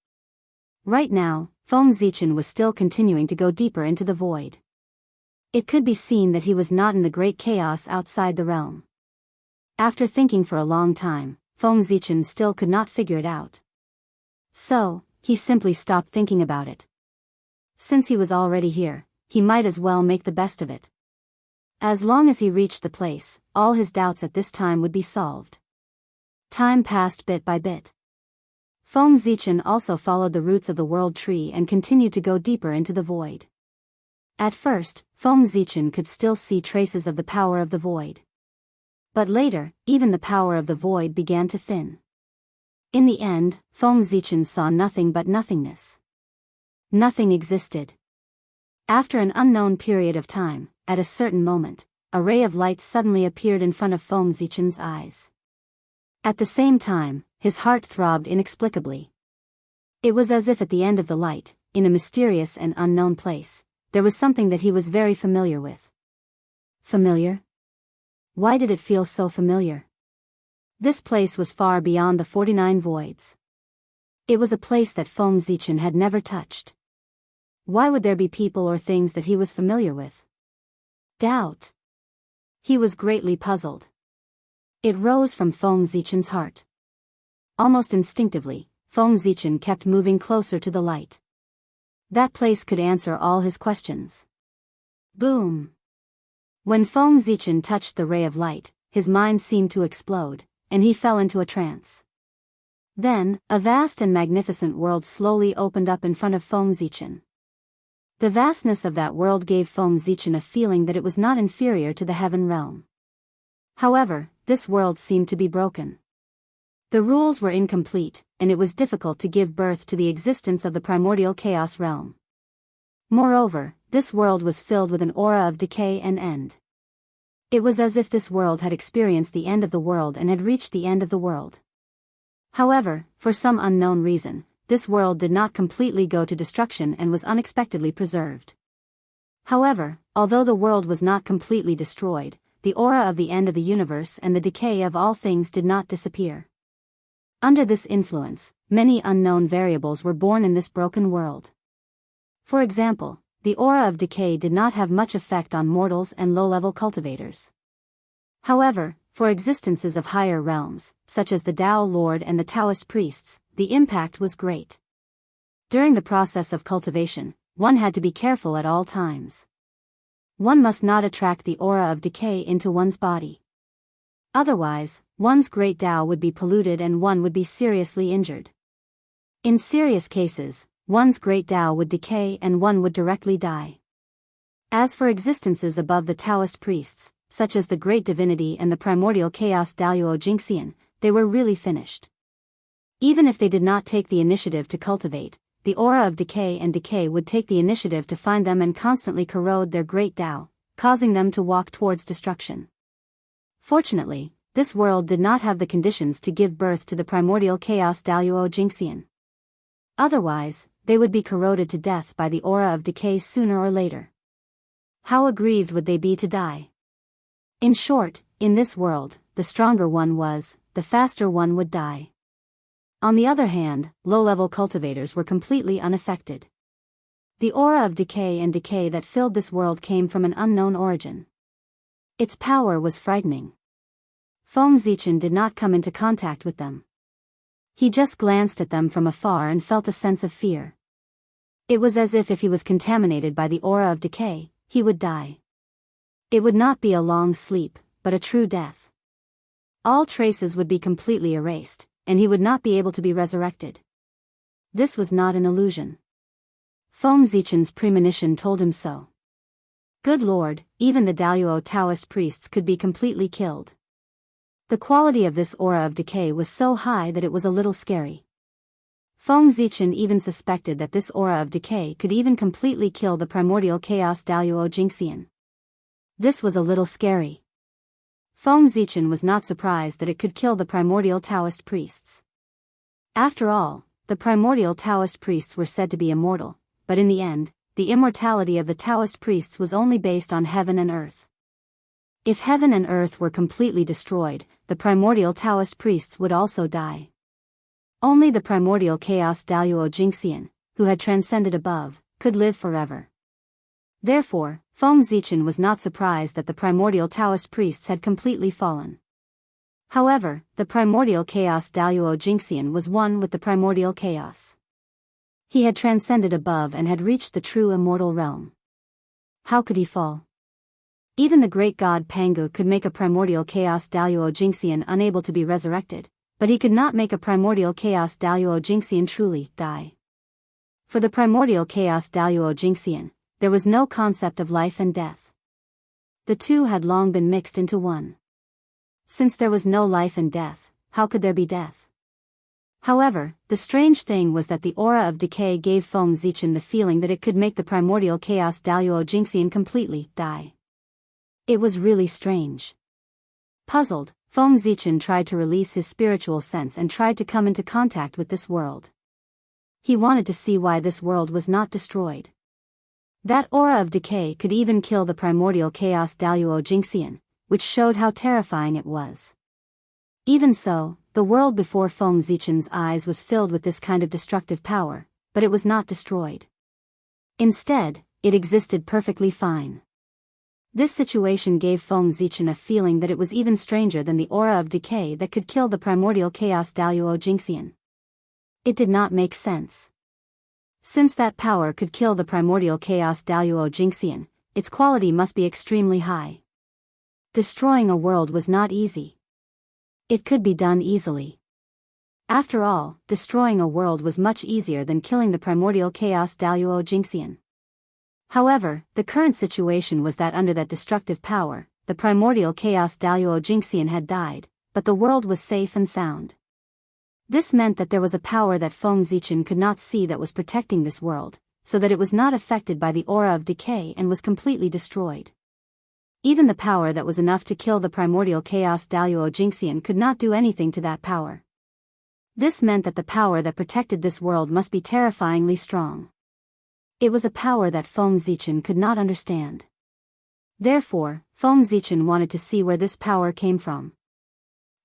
Right now, Feng Zichen was still continuing to go deeper into the void. It could be seen that he was not in the great chaos outside the realm. After thinking for a long time, Feng Zichen still could not figure it out. So, he simply stopped thinking about it. Since he was already here, he might as well make the best of it. As long as he reached the place, all his doubts at this time would be solved. Time passed bit by bit. Feng Zichen also followed the roots of the world tree and continued to go deeper into the void. At first, Feng Zichen could still see traces of the power of the void. But later, even the power of the void began to thin. In the end, Feng Zichen saw nothing but nothingness. Nothing existed. After an unknown period of time, at a certain moment, a ray of light suddenly appeared in front of Feng Zichen's eyes. At the same time, his heart throbbed inexplicably. It was as if at the end of the light, in a mysterious and unknown place, there was something that he was very familiar with. Familiar? Why did it feel so familiar? This place was far beyond the 49 voids. It was a place that Feng Zichen had never touched. Why would there be people or things that he was familiar with? Doubt. He was greatly puzzled. It rose from Feng Zichen's heart. Almost instinctively, Feng Zichen kept moving closer to the light. That place could answer all his questions. Boom! When Feng Zichen touched the ray of light, his mind seemed to explode, and he fell into a trance. Then, a vast and magnificent world slowly opened up in front of Feng Zichen. The vastness of that world gave Feng Zichen a feeling that it was not inferior to the heaven realm. However, this world seemed to be broken. The rules were incomplete, and it was difficult to give birth to the existence of the primordial chaos realm. Moreover, this world was filled with an aura of decay and end. It was as if this world had experienced the end of the world and had reached the end of the world. However, for some unknown reason, this world did not completely go to destruction and was unexpectedly preserved. However, although the world was not completely destroyed, the aura of the end of the universe and the decay of all things did not disappear. Under this influence, many unknown variables were born in this broken world. For example, the aura of decay did not have much effect on mortals and low-level cultivators. However, for existences of higher realms, such as the Tao Lord and the Taoist priests, the impact was great. During the process of cultivation, one had to be careful at all times. One must not attract the aura of decay into one's body. Otherwise, one's great Tao would be polluted and one would be seriously injured. In serious cases, one's great Tao would decay and one would directly die. As for existences above the Taoist priests, such as the Great Divinity and the Primordial Chaos Daluo Jingxian, they were really finished. Even if they did not take the initiative to cultivate, the aura of decay and decay would take the initiative to find them and constantly corrode their great Tao, causing them to walk towards destruction. Fortunately, this world did not have the conditions to give birth to the Primordial Chaos Daluo Jingxian. Otherwise, they would be corroded to death by the aura of decay sooner or later. How aggrieved would they be to die? In short, in this world, the stronger one was, the faster one would die. On the other hand, low-level cultivators were completely unaffected. The aura of decay and decay that filled this world came from an unknown origin. Its power was frightening. Feng Zichen did not come into contact with them. He just glanced at them from afar and felt a sense of fear. It was as if he was contaminated by the aura of decay, he would die. It would not be a long sleep, but a true death. All traces would be completely erased, and he would not be able to be resurrected. This was not an illusion. Feng Zichen's premonition told him so. Good Lord, even the Daluo Taoist priests could be completely killed. The quality of this aura of decay was so high that it was a little scary. Feng Zichen even suspected that this aura of decay could even completely kill the Primordial Chaos Daluo Jingxian. This was a little scary. Feng Zichen was not surprised that it could kill the primordial Taoist priests. After all, the primordial Taoist priests were said to be immortal, but in the end, the immortality of the Taoist priests was only based on heaven and earth. If heaven and earth were completely destroyed, the primordial Taoist priests would also die. Only the primordial chaos Daluo Jingxian, who had transcended above, could live forever. Therefore, Feng Zichen was not surprised that the primordial Taoist priests had completely fallen. However, the primordial chaos Daluo Jingxian was one with the primordial chaos. He had transcended above and had reached the true immortal realm. How could he fall? Even the great god Pangu could make a primordial chaos Daluo Jinxian unable to be resurrected, but he could not make a primordial chaos Daluo Jinxian truly die. For the primordial chaos Daluo Jinxian, there was no concept of life and death. The two had long been mixed into one. Since there was no life and death, how could there be death? However, the strange thing was that the aura of decay gave Feng Zichen the feeling that it could make the primordial chaos Daluo Jinxian completely die. It was really strange. Puzzled, Feng Zichen tried to release his spiritual sense and tried to come into contact with this world. He wanted to see why this world was not destroyed. That aura of decay could even kill the primordial chaos Daluo Jinxian, which showed how terrifying it was. Even so, the world before Feng Zichen's eyes was filled with this kind of destructive power, but it was not destroyed. Instead, it existed perfectly fine. This situation gave Feng Zichen a feeling that it was even stranger than the aura of decay that could kill the primordial chaos Daluo Jinxian. It did not make sense. Since that power could kill the primordial chaos Daluo Jinxian, its quality must be extremely high. Destroying a world was not easy. It could be done easily. After all, destroying a world was much easier than killing the primordial chaos Daluo Jinxian. However, the current situation was that under that destructive power, the primordial chaos Daluo Jinxian had died, but the world was safe and sound. This meant that there was a power that Feng Zichen could not see that was protecting this world, so that it was not affected by the aura of decay and was completely destroyed. Even the power that was enough to kill the primordial chaos Daluo Jinxian could not do anything to that power. This meant that the power that protected this world must be terrifyingly strong. It was a power that Feng Zichen could not understand. Therefore, Feng Zichen wanted to see where this power came from.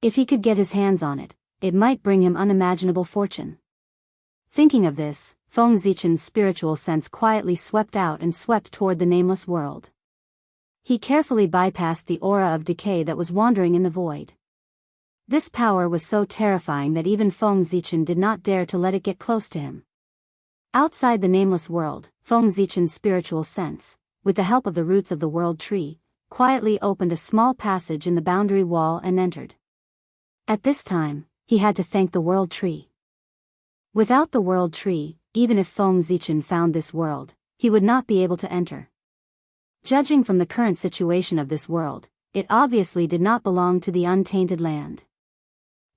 If he could get his hands on it, it might bring him unimaginable fortune. Thinking of this, Feng Zichen's spiritual sense quietly swept out and swept toward the nameless world. He carefully bypassed the aura of decay that was wandering in the void. This power was so terrifying that even Feng Zichen did not dare to let it get close to him. Outside the nameless world, Feng Zichen's spiritual sense, with the help of the roots of the world tree, quietly opened a small passage in the boundary wall and entered. At this time, he had to thank the world tree. Without the world tree, even if Feng Zichen found this world, he would not be able to enter. Judging from the current situation of this world, it obviously did not belong to the untainted land.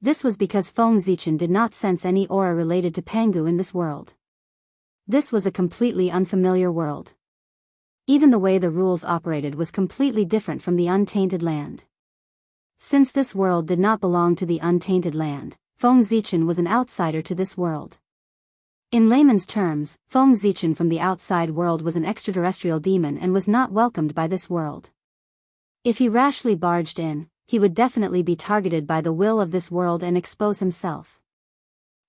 This was because Feng Zichen did not sense any aura related to Pangu in this world. This was a completely unfamiliar world. Even the way the rules operated was completely different from the untainted land. Since this world did not belong to the untainted land, Feng Zichen was an outsider to this world. In layman's terms, Feng Zichen from the outside world was an extraterrestrial demon and was not welcomed by this world. If he rashly barged in, he would definitely be targeted by the will of this world and expose himself.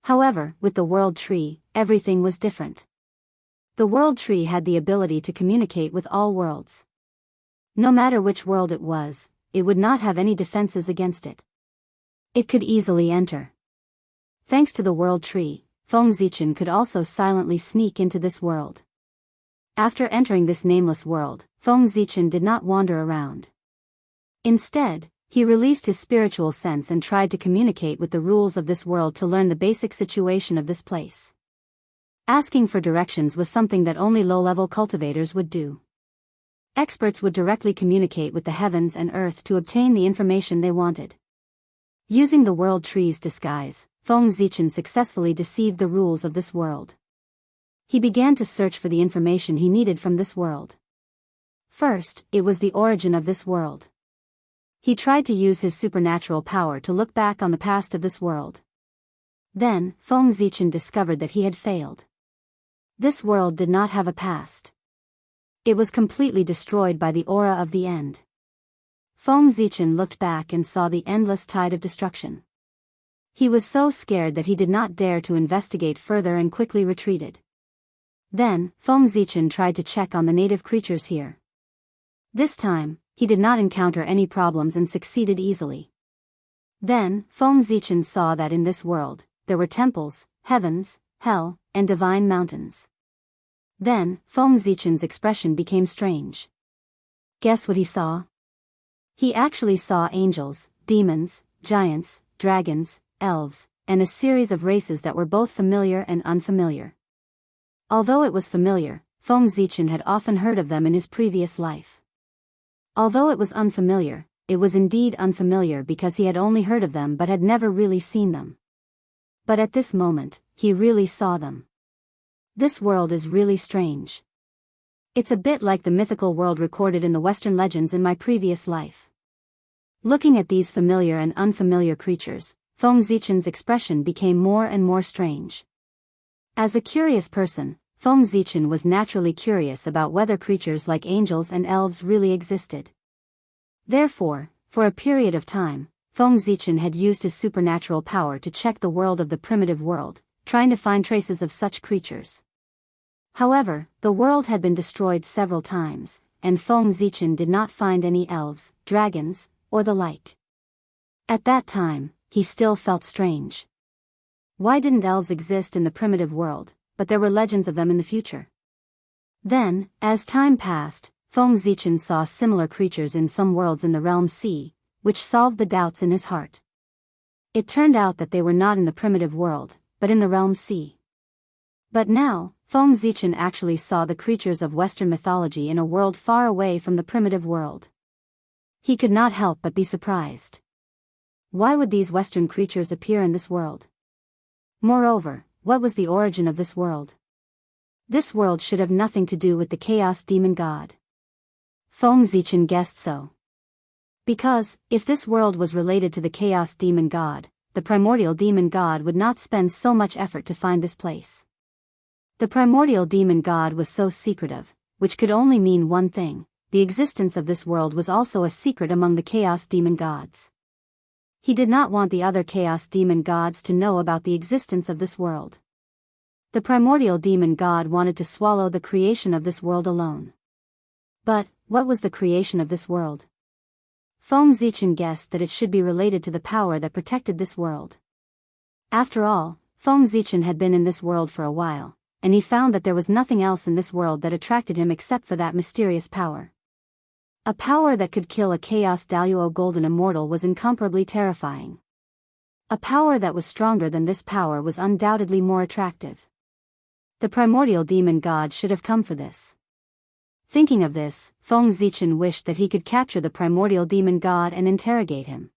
However, with the world tree, everything was different. The world tree had the ability to communicate with all worlds. No matter which world it was, it would not have any defenses against it. It could easily enter. Thanks to the world tree, Feng Zichen could also silently sneak into this world. After entering this nameless world, Feng Zichen did not wander around. Instead, he released his spiritual sense and tried to communicate with the rules of this world to learn the basic situation of this place. Asking for directions was something that only low-level cultivators would do. Experts would directly communicate with the heavens and earth to obtain the information they wanted. Using the world tree's disguise, Feng Zichen successfully deceived the rules of this world. He began to search for the information he needed from this world. First, it was the origin of this world. He tried to use his supernatural power to look back on the past of this world. Then, Feng Zichen discovered that he had failed. This world did not have a past. It was completely destroyed by the aura of the end. Feng Zichen looked back and saw the endless tide of destruction. He was so scared that he did not dare to investigate further and quickly retreated. Then, Feng Zichen tried to check on the native creatures here. This time, he did not encounter any problems and succeeded easily. Then, Feng Zichen saw that in this world, there were temples, heavens, hell, and divine mountains. Then, Feng Zichen's expression became strange. Guess what he saw? He actually saw angels, demons, giants, dragons, elves, and a series of races that were both familiar and unfamiliar. Although it was familiar, Feng Zichen had often heard of them in his previous life. Although it was unfamiliar, it was indeed unfamiliar because he had only heard of them but had never really seen them. But at this moment, he really saw them. This world is really strange. It's a bit like the mythical world recorded in the Western legends in my previous life. Looking at these familiar and unfamiliar creatures, Feng Zichen's expression became more and more strange. As a curious person, Feng Zichen was naturally curious about whether creatures like angels and elves really existed. Therefore, for a period of time, Feng Zichen had used his supernatural power to check the world of the primitive world, trying to find traces of such creatures. However, the world had been destroyed several times, and Feng Zichen did not find any elves, dragons, or the like. At that time, he still felt strange. Why didn't elves exist in the primitive world, but there were legends of them in the future? Then, as time passed, Feng Zichen saw similar creatures in some worlds in the realm sea, which solved the doubts in his heart. It turned out that they were not in the primitive world, but in the realm sea. But now, Feng Zichen actually saw the creatures of Western mythology in a world far away from the primitive world. He could not help but be surprised. Why would these Western creatures appear in this world? Moreover, what was the origin of this world? This world should have nothing to do with the Chaos Demon God. Feng Zichen guessed so. Because, if this world was related to the Chaos Demon God, the Primordial Demon God would not spend so much effort to find this place. The Primordial Demon God was so secretive, which could only mean one thing: the existence of this world was also a secret among the Chaos Demon Gods. He did not want the other Chaos Demon Gods to know about the existence of this world. The Primordial Demon God wanted to swallow the creation of this world alone. But, what was the creation of this world? Feng Zichen guessed that it should be related to the power that protected this world. After all, Feng Zichen had been in this world for a while, and he found that there was nothing else in this world that attracted him except for that mysterious power. A power that could kill a Chaos Daluo Golden Immortal was incomparably terrifying. A power that was stronger than this power was undoubtedly more attractive. The Primordial Demon God should have come for this. Thinking of this, Feng Zichen wished that he could capture the Primordial Demon God and interrogate him.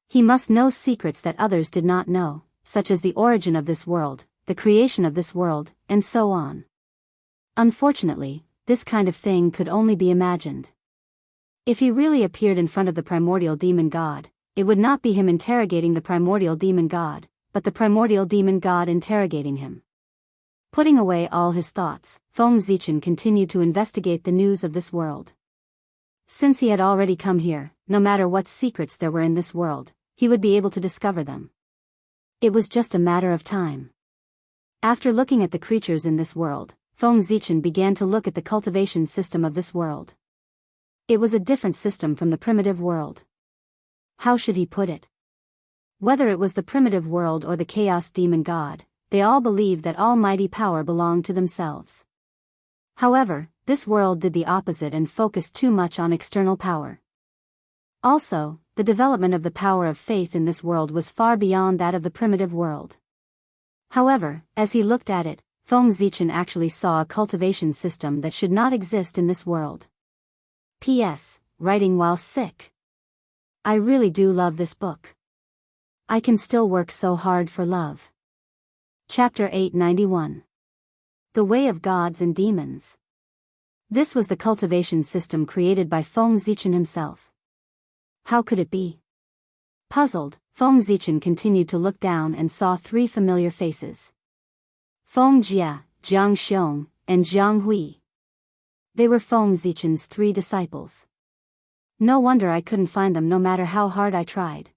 He must know secrets that others did not know, such as the origin of this world, the creation of this world, and so on. Unfortunately, this kind of thing could only be imagined. If he really appeared in front of the Primordial Demon God, it would not be him interrogating the Primordial Demon God, but the Primordial Demon God interrogating him. Putting away all his thoughts, Feng Zichen continued to investigate the news of this world. Since he had already come here, no matter what secrets there were in this world, he would be able to discover them. It was just a matter of time. After looking at the creatures in this world, Feng Zichen began to look at the cultivation system of this world. It was a different system from the primitive world. How should he put it? Whether it was the primitive world or the Chaos Demon God, they all believed that almighty power belonged to themselves. However, this world did the opposite and focused too much on external power. Also, the development of the power of faith in this world was far beyond that of the primitive world. However, as he looked at it, Feng Zichen actually saw a cultivation system that should not exist in this world. P.S. Writing while sick. I really do love this book. I can still work so hard for love. Chapter 891. The Way of Gods and Demons. This was the cultivation system created by Feng Zichen himself. How could it be? Puzzled, Feng Zichen continued to look down and saw three familiar faces. Feng Jia, Jiang Xiong, and Jiang Hui. They were Feng Zichen's three disciples. No wonder I couldn't find them no matter how hard I tried.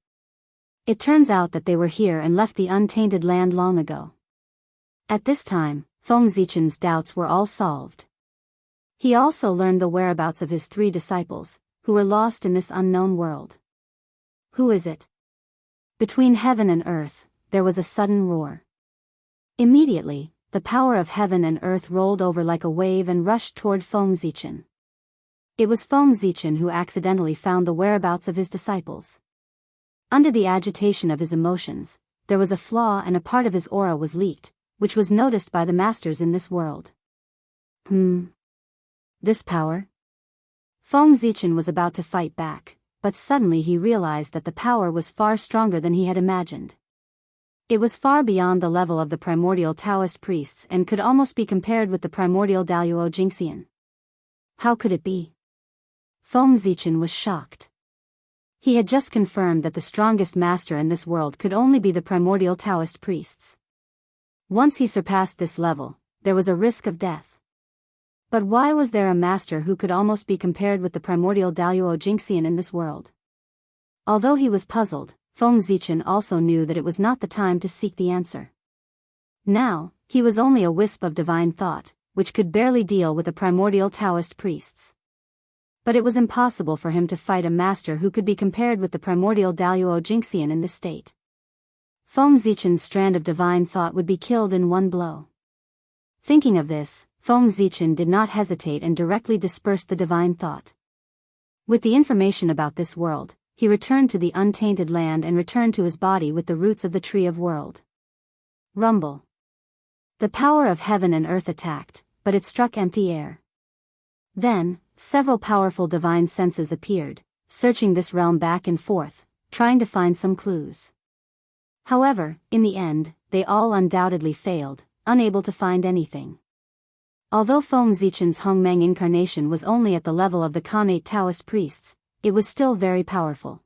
It turns out that they were here and left the untainted land long ago. At this time, Feng Zichen's doubts were all solved. He also learned the whereabouts of his three disciples, who were lost in this unknown world. Who is it? Between heaven and earth, there was a sudden roar. Immediately, the power of heaven and earth rolled over like a wave and rushed toward Feng Zichen. It was Feng Zichen who accidentally found the whereabouts of his disciples. Under the agitation of his emotions, there was a flaw and a part of his aura was leaked, which was noticed by the masters in this world. This power? Feng Zichen was about to fight back, but suddenly he realized that the power was far stronger than he had imagined. It was far beyond the level of the primordial Taoist priests and could almost be compared with the primordial Daluo Jingxian. How could it be? Feng Zichen was shocked. He had just confirmed that the strongest master in this world could only be the primordial Taoist priests. Once he surpassed this level, there was a risk of death. But why was there a master who could almost be compared with the primordial Daluo Jingxian in this world? Although he was puzzled, Feng Zichen also knew that it was not the time to seek the answer. Now, he was only a wisp of divine thought, which could barely deal with the primordial Taoist priests. But it was impossible for him to fight a master who could be compared with the primordial Daluo Jingxian in this state. Feng Zichen's strand of divine thought would be killed in one blow. Thinking of this, Feng Zichen did not hesitate and directly dispersed the divine thought. With the information about this world, he returned to the untainted land and returned to his body with the roots of the tree of world. Rumble. The power of heaven and earth attacked, but it struck empty air. Then, several powerful divine senses appeared, searching this realm back and forth, trying to find some clues. However, in the end, they all undoubtedly failed, unable to find anything. Although Feng Zichen's Hongmeng incarnation was only at the level of the Khanate Taoist priests, it was still very powerful.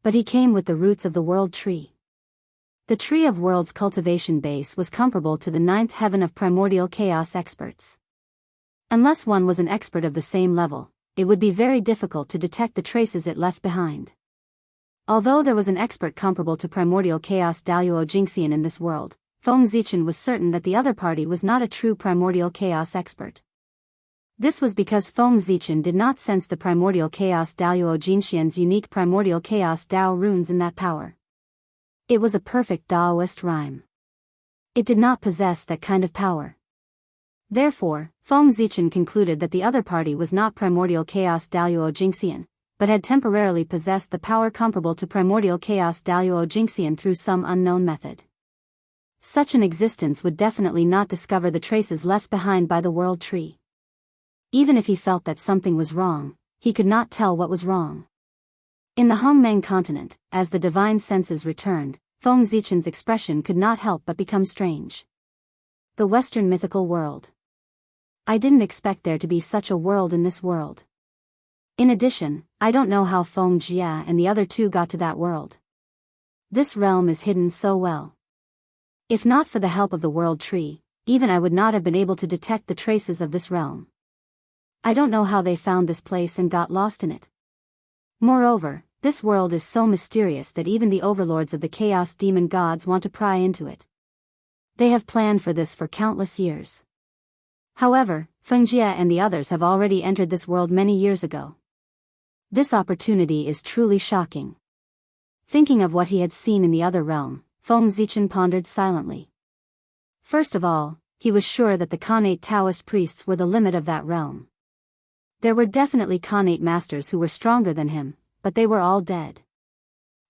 But he came with the roots of the world tree. The tree of world's cultivation base was comparable to the ninth heaven of primordial chaos experts. Unless one was an expert of the same level, it would be very difficult to detect the traces it left behind. Although there was an expert comparable to primordial chaos Daluo Jingxian in this world, Feng Zichen was certain that the other party was not a true primordial chaos expert. This was because Feng Zichen did not sense the primordial chaos Daluo Jingxian's unique primordial chaos Dao runes in that power. It was a perfect Daoist rhyme. It did not possess that kind of power. Therefore, Feng Zichen concluded that the other party was not primordial chaos Daluo Jingxian, but had temporarily possessed the power comparable to primordial chaos Daluo Jingxian through some unknown method. Such an existence would definitely not discover the traces left behind by the world tree. Even if he felt that something was wrong, he could not tell what was wrong. In the Hongmeng continent, as the divine senses returned, Feng Zichen's expression could not help but become strange. The Western mythical world. I didn't expect there to be such a world in this world. In addition, I don't know how Feng Jia and the other two got to that world. This realm is hidden so well. If not for the help of the world tree, even I would not have been able to detect the traces of this realm. I don't know how they found this place and got lost in it. Moreover, this world is so mysterious that even the overlords of the chaos demon gods want to pry into it. They have planned for this for countless years. However, Feng Jia and the others have already entered this world many years ago. This opportunity is truly shocking. Thinking of what he had seen in the other realm, Feng Zichen pondered silently. First of all, he was sure that the Khanate Taoist priests were the limit of that realm. There were definitely Khanate masters who were stronger than him, but they were all dead.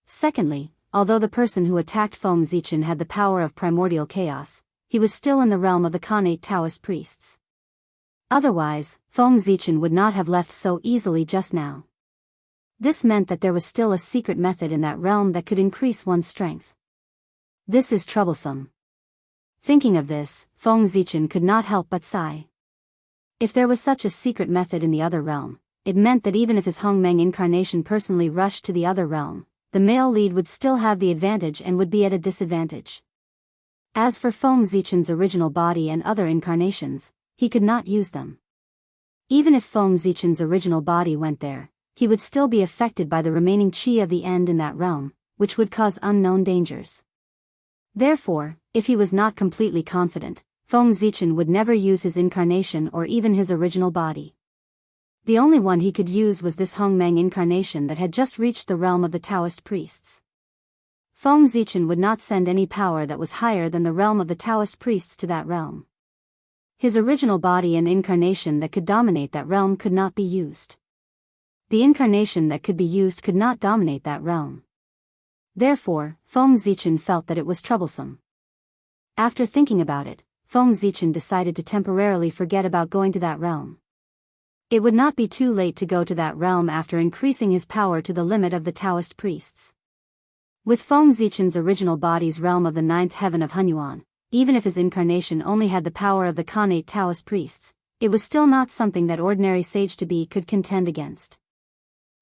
Secondly, although the person who attacked Feng Zichen had the power of primordial chaos, he was still in the realm of the Khanate Taoist priests. Otherwise, Feng Zichen would not have left so easily just now. This meant that there was still a secret method in that realm that could increase one's strength. This is troublesome. Thinking of this, Feng Zichen could not help but sigh. If there was such a secret method in the other realm, it meant that even if his Hongmeng incarnation personally rushed to the other realm, the male lead would still have the advantage and would be at a disadvantage. As for Feng Zichen's original body and other incarnations, he could not use them. Even if Feng Zichen's original body went there, he would still be affected by the remaining qi of the end in that realm, which would cause unknown dangers. Therefore, if he was not completely confident, Feng Zichen would never use his incarnation or even his original body. The only one he could use was this Hongmeng incarnation that had just reached the realm of the Taoist priests. Feng Zichen would not send any power that was higher than the realm of the Taoist priests to that realm. His original body and incarnation that could dominate that realm could not be used. The incarnation that could be used could not dominate that realm. Therefore, Feng Zichen felt that it was troublesome. After thinking about it, Feng Zichen decided to temporarily forget about going to that realm. It would not be too late to go to that realm after increasing his power to the limit of the Taoist priests. With Feng Zichen's original body's realm of the ninth heaven of Hunyuan, even if his incarnation only had the power of the Khanate Taoist priests, it was still not something that ordinary sage-to-be could contend against.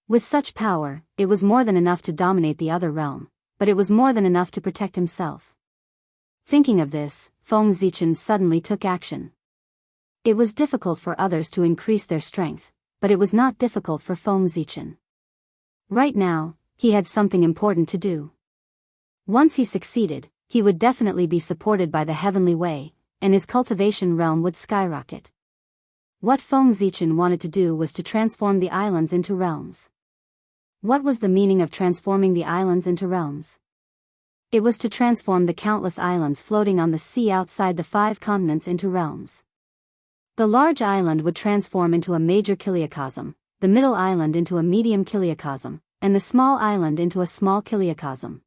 With such power, it was more than enough to dominate the other realm, but it was more than enough to protect himself. Thinking of this, Feng Zichen suddenly took action. It was difficult for others to increase their strength, but it was not difficult for Feng Zichen. Right now, he had something important to do. Once he succeeded, he would definitely be supported by the heavenly way, and his cultivation realm would skyrocket. What Feng Zichen wanted to do was to transform the islands into realms. What was the meaning of transforming the islands into realms? It was to transform the countless islands floating on the sea outside the 5 continents into realms. The large island would transform into a major kiliacosm, the middle island into a medium kiliacosm, and the small island into a small kiliacosm.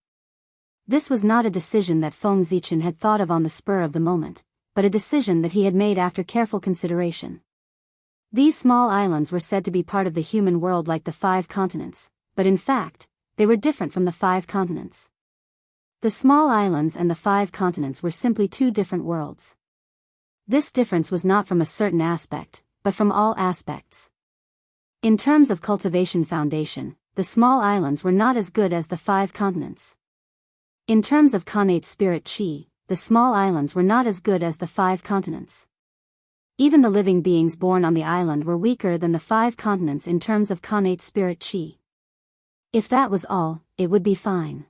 This was not a decision that Feng Zichen had thought of on the spur of the moment, but a decision that he had made after careful consideration. These small islands were said to be part of the human world like the 5 continents, but in fact, they were different from the 5 continents. The small islands and the 5 continents were simply 2 different worlds. This difference was not from a certain aspect, but from all aspects. In terms of cultivation foundation, the small islands were not as good as the 5 continents. In terms of Khanate spirit chi, the small islands were not as good as the 5 continents. Even the living beings born on the island were weaker than the 5 continents in terms of Khanate spirit chi. If that was all, it would be fine.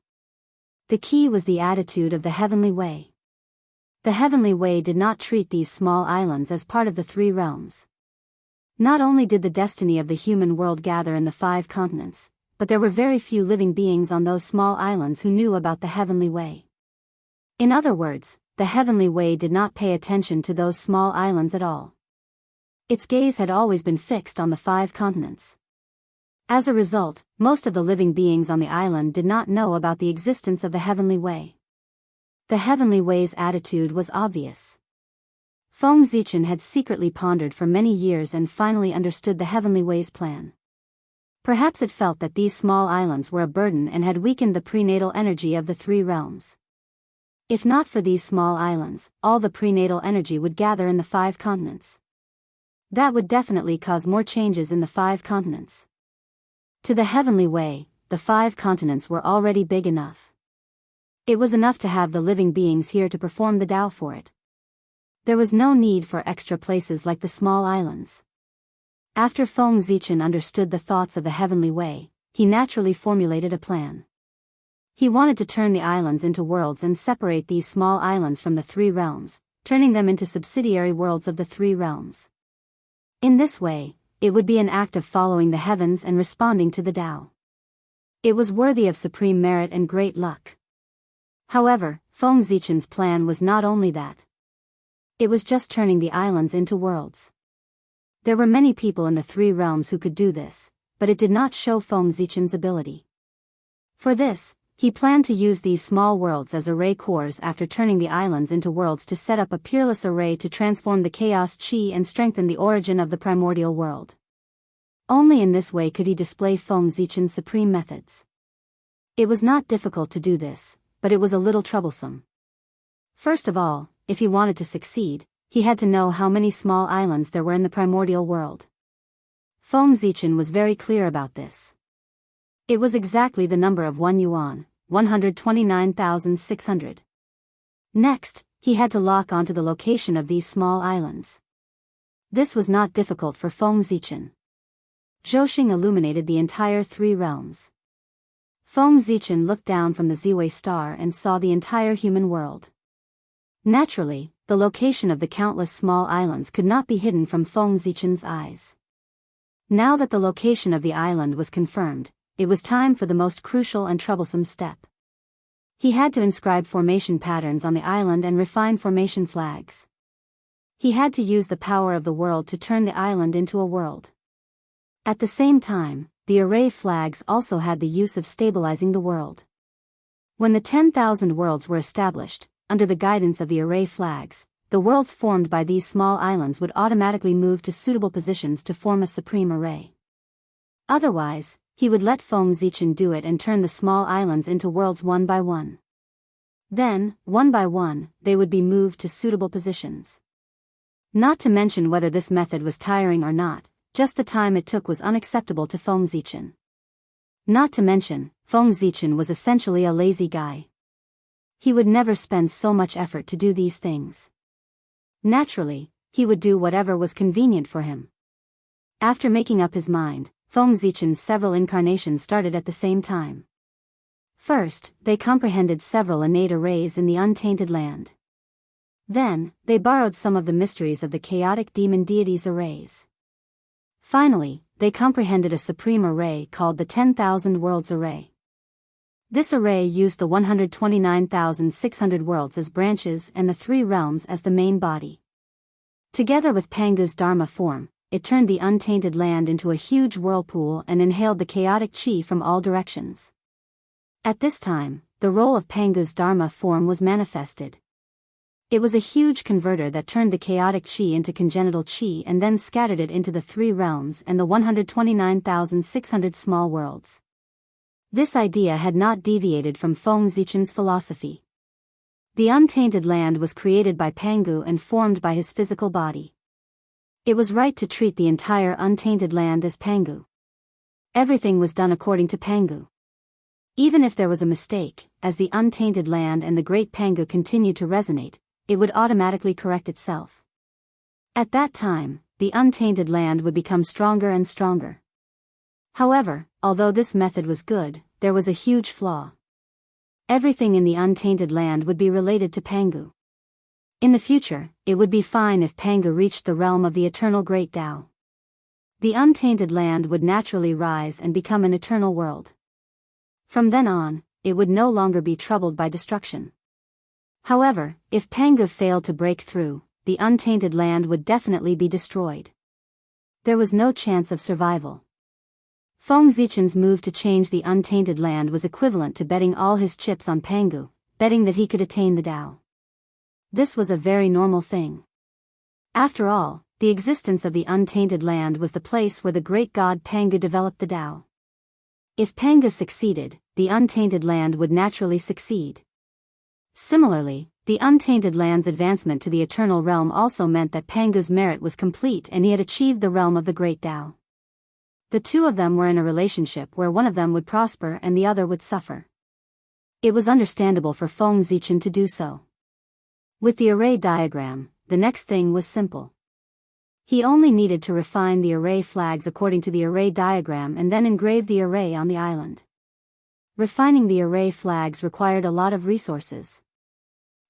The key was the attitude of the heavenly way. The heavenly way did not treat these small islands as part of the 3 realms. Not only did the destiny of the human world gather in the 5 continents, but there were very few living beings on those small islands who knew about the heavenly way. In other words, the heavenly way did not pay attention to those small islands at all. Its gaze had always been fixed on the 5 continents. As a result, most of the living beings on the island did not know about the existence of the heavenly way. The heavenly way's attitude was obvious. Feng Zichen had secretly pondered for many years and finally understood the heavenly way's plan. Perhaps it felt that these small islands were a burden and had weakened the prenatal energy of the 3 realms. If not for these small islands, all the prenatal energy would gather in the 5 continents. That would definitely cause more changes in the 5 continents. To the heavenly way, the 5 continents were already big enough. It was enough to have the living beings here to perform the Tao for it. There was no need for extra places like the small islands. After Feng Zichen understood the thoughts of the heavenly way, he naturally formulated a plan. He wanted to turn the islands into worlds and separate these small islands from the 3 realms, turning them into subsidiary worlds of the 3 realms. In this way, it would be an act of following the heavens and responding to the Tao. It was worthy of supreme merit and great luck. However, Feng Zichen's plan was not only that. It was just turning the islands into worlds. There were many people in the 3 realms who could do this, but it did not show Feng Zichen's ability. For this, he planned to use these small worlds as array cores after turning the islands into worlds to set up a peerless array to transform the chaos chi and strengthen the origin of the primordial world. Only in this way could he display Feng Zichen's supreme methods. It was not difficult to do this, but it was a little troublesome. First of all, if he wanted to succeed, he had to know how many small islands there were in the primordial world. Feng Zichen was very clear about this. It was exactly the number of 1 yuan, 129,600. Next, he had to lock onto the location of these small islands. This was not difficult for Feng Zichen. Zhouxing illuminated the entire 3 realms. Feng Zichen looked down from the Ziwei star and saw the entire human world. Naturally, the location of the countless small islands could not be hidden from Feng Zichen's eyes. Now that the location of the island was confirmed, it was time for the most crucial and troublesome step. He had to inscribe formation patterns on the island and refine formation flags. He had to use the power of the world to turn the island into a world. At the same time, the array flags also had the use of stabilizing the world. When the 10,000 worlds were established, under the guidance of the array flags, the worlds formed by these small islands would automatically move to suitable positions to form a supreme array. Otherwise, he would let Feng Zichen do it and turn the small islands into worlds one by one. Then, one by one, they would be moved to suitable positions. Not to mention whether this method was tiring or not, just the time it took was unacceptable to Feng Zichen. Not to mention, Feng Zichen was essentially a lazy guy. He would never spend so much effort to do these things. Naturally, he would do whatever was convenient for him. After making up his mind, Feng Zichen's several incarnations started at the same time. First, they comprehended several innate arrays in the untainted land. Then, they borrowed some of the mysteries of the chaotic demon deities' arrays. Finally, they comprehended a supreme array called the 10,000 Worlds Array. This array used the 129,600 worlds as branches and the 3 realms as the main body. Together with Pangu's Dharma form, it turned the untainted land into a huge whirlpool and inhaled the chaotic chi from all directions. At this time, the role of Pangu's Dharma form was manifested. It was a huge converter that turned the chaotic chi into congenital chi and then scattered it into the 3 realms and the 129,600 small worlds. This idea had not deviated from Feng Zichen's philosophy. The untainted land was created by Pangu and formed by his physical body. It was right to treat the entire untainted land as Pangu. Everything was done according to Pangu. Even if there was a mistake, as the untainted land and the great Pangu continued to resonate, it would automatically correct itself. At that time, the untainted land would become stronger and stronger. However, although this method was good, there was a huge flaw. Everything in the untainted land would be related to Pangu. In the future, it would be fine if Pangu reached the realm of the eternal Great Tao. The untainted land would naturally rise and become an eternal world. From then on, it would no longer be troubled by destruction. However, if Pangu failed to break through, the untainted land would definitely be destroyed. There was no chance of survival. Feng Zichen's move to change the untainted land was equivalent to betting all his chips on Pangu, betting that he could attain the Tao. This was a very normal thing. After all, the existence of the untainted land was the place where the great god Pangu developed the Tao. If Pangu succeeded, the untainted land would naturally succeed. Similarly, the untainted land's advancement to the eternal realm also meant that Pangu's merit was complete and he had achieved the realm of the great Tao. The two of them were in a relationship where one of them would prosper and the other would suffer. It was understandable for Feng Zichen to do so. With the array diagram, the next thing was simple. He only needed to refine the array flags according to the array diagram and then engrave the array on the island. Refining the array flags required a lot of resources.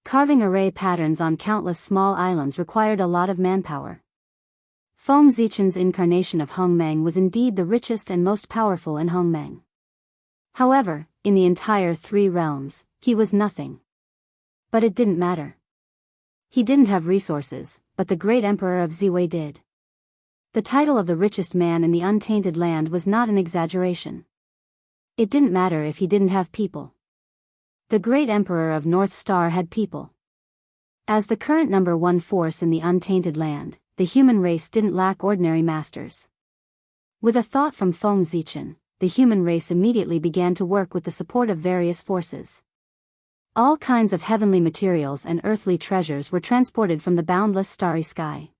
Carving array patterns on countless small islands required a lot of manpower. Feng Zichen's incarnation of Hongmeng was indeed the richest and most powerful in Hongmeng. However, in the entire 3 realms, he was nothing. But it didn't matter. He didn't have resources, but the great emperor of Ziwei did. The title of the richest man in the untainted land was not an exaggeration. It didn't matter if he didn't have people. The great emperor of North Star had people. As the current number 1 force in the untainted land, the human race didn't lack ordinary masters. With a thought from Feng Zichen, the human race immediately began to work with the support of various forces. All kinds of heavenly materials and earthly treasures were transported from the boundless starry sky.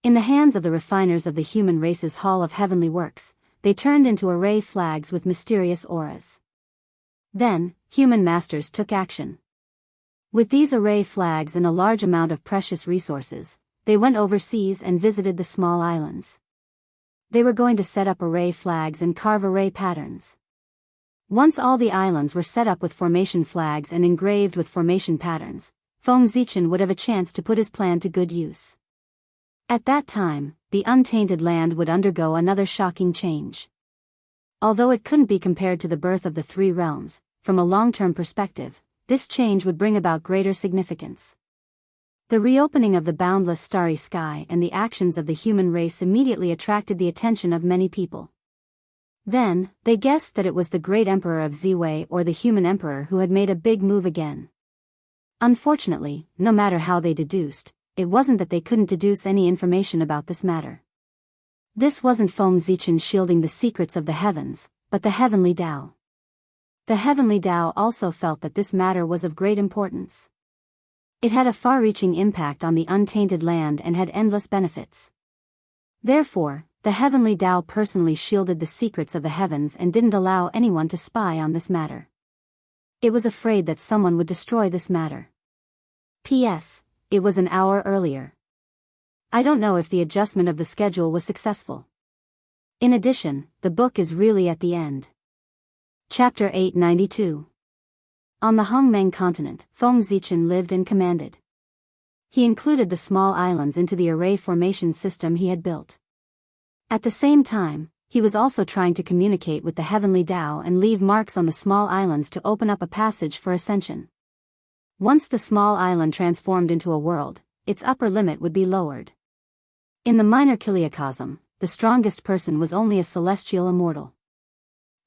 In the hands of the refiners of the human race's Hall of Heavenly Works, they turned into array flags with mysterious auras. Then, human masters took action. With these array flags and a large amount of precious resources, they went overseas and visited the small islands. They were going to set up array flags and carve array patterns. Once all the islands were set up with formation flags and engraved with formation patterns, Feng Zichen would have a chance to put his plan to good use. At that time, the untainted land would undergo another shocking change. Although it couldn't be compared to the birth of the 3 realms, from a long-term perspective, this change would bring about greater significance. The reopening of the boundless starry sky and the actions of the human race immediately attracted the attention of many people. Then, they guessed that it was the great emperor of Ziwei or the human emperor who had made a big move again. Unfortunately, no matter how they deduced, it wasn't that they couldn't deduce any information about this matter. This wasn't Feng Zichen shielding the secrets of the heavens, but the heavenly Tao. The heavenly Tao also felt that this matter was of great importance. It had a far-reaching impact on the untainted land and had endless benefits. Therefore, the heavenly Tao personally shielded the secrets of the heavens and didn't allow anyone to spy on this matter. It was afraid that someone would destroy this matter. P.S. It was an hour earlier. I don't know if the adjustment of the schedule was successful. In addition, the book is really at the end. Chapter 892. On the Hongmeng continent, Feng Zichen lived and commanded. He included the small islands into the array formation system he had built. At the same time, he was also trying to communicate with the heavenly Tao and leave marks on the small islands to open up a passage for ascension. Once the small island transformed into a world, its upper limit would be lowered. In the minor kiliacosm, the strongest person was only a celestial immortal.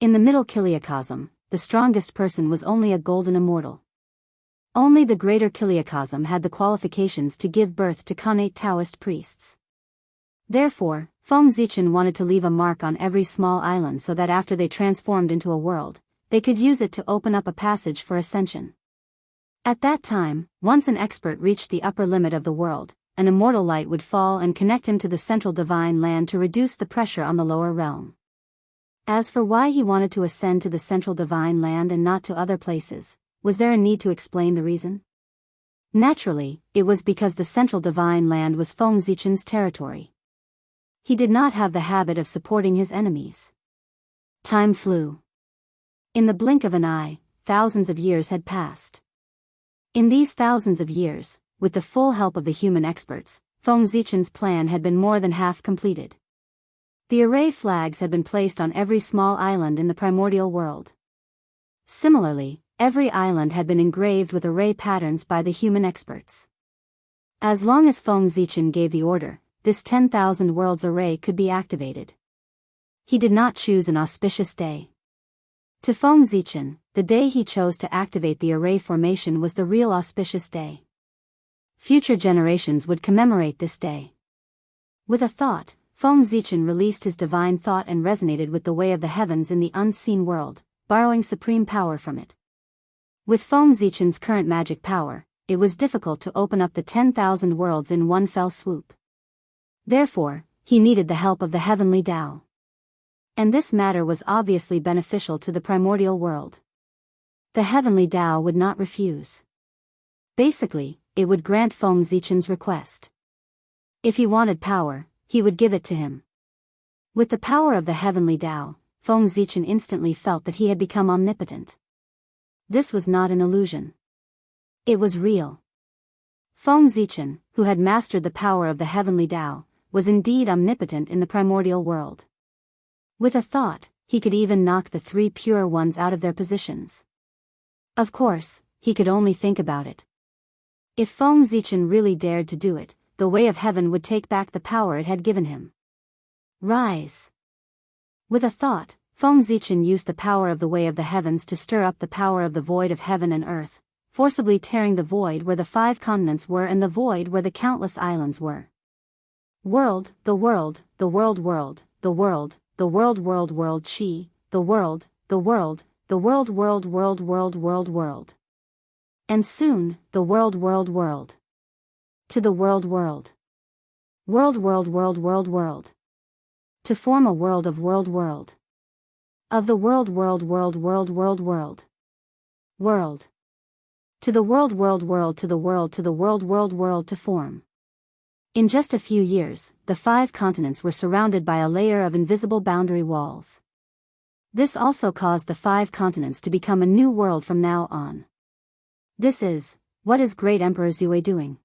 In the middle kiliacosm, the strongest person was only a golden immortal. Only the greater kiliacosm had the qualifications to give birth to connate Taoist priests. Therefore, Feng Zichen wanted to leave a mark on every small island so that after they transformed into a world, they could use it to open up a passage for ascension. At that time, once an expert reached the upper limit of the world, an immortal light would fall and connect him to the central divine land to reduce the pressure on the lower realm. As for why he wanted to ascend to the central divine land and not to other places, was there a need to explain the reason? Naturally, it was because the central divine land was Feng Zichen's territory. He did not have the habit of supporting his enemies. Time flew. In the blink of an eye, thousands of years had passed. In these thousands of years, with the full help of the human experts, Feng Zichen's plan had been more than half completed. The array flags had been placed on every small island in the primordial world. Similarly, every island had been engraved with array patterns by the human experts. As long as Feng Zichen gave the order, this 10,000 worlds array could be activated. He did not choose an auspicious day. To Feng Zichen, the day he chose to activate the array formation was the real auspicious day. Future generations would commemorate this day. With a thought, Feng Zichen released his divine thought and resonated with the way of the heavens in the unseen world, borrowing supreme power from it. With Feng Zichen's current magic power, it was difficult to open up the 10,000 worlds in one fell swoop. Therefore, he needed the help of the heavenly Tao. And this matter was obviously beneficial to the primordial world. The heavenly Tao would not refuse. Basically, it would grant Feng Zichen's request. If he wanted power, he would give it to him. With the power of the heavenly Tao, Feng Zichen instantly felt that he had become omnipotent. This was not an illusion. It was real. Feng Zichen, who had mastered the power of the heavenly Tao, was indeed omnipotent in the primordial world. With a thought, he could even knock the three pure ones out of their positions. Of course, he could only think about it. If Feng Zichen really dared to do it, the way of heaven would take back the power it had given him. Rise. With a thought, Feng Zichen used the power of the way of the heavens to stir up the power of the void of heaven and earth, forcibly tearing the void where the 5 continents were and the void where the countless islands were. World, the world, the world world, the world, the world world world chi, the world, the world, the world world world world world world. And soon, the world world world. To the world world. World world world world world. To form a world of world world. Of the world world world world world world. World. To the world world world to the world world world to form. In just a few years, the 5 continents were surrounded by a layer of invisible boundary walls. This also caused the 5 continents to become a new world from now on. What is Great Emperor Zue doing?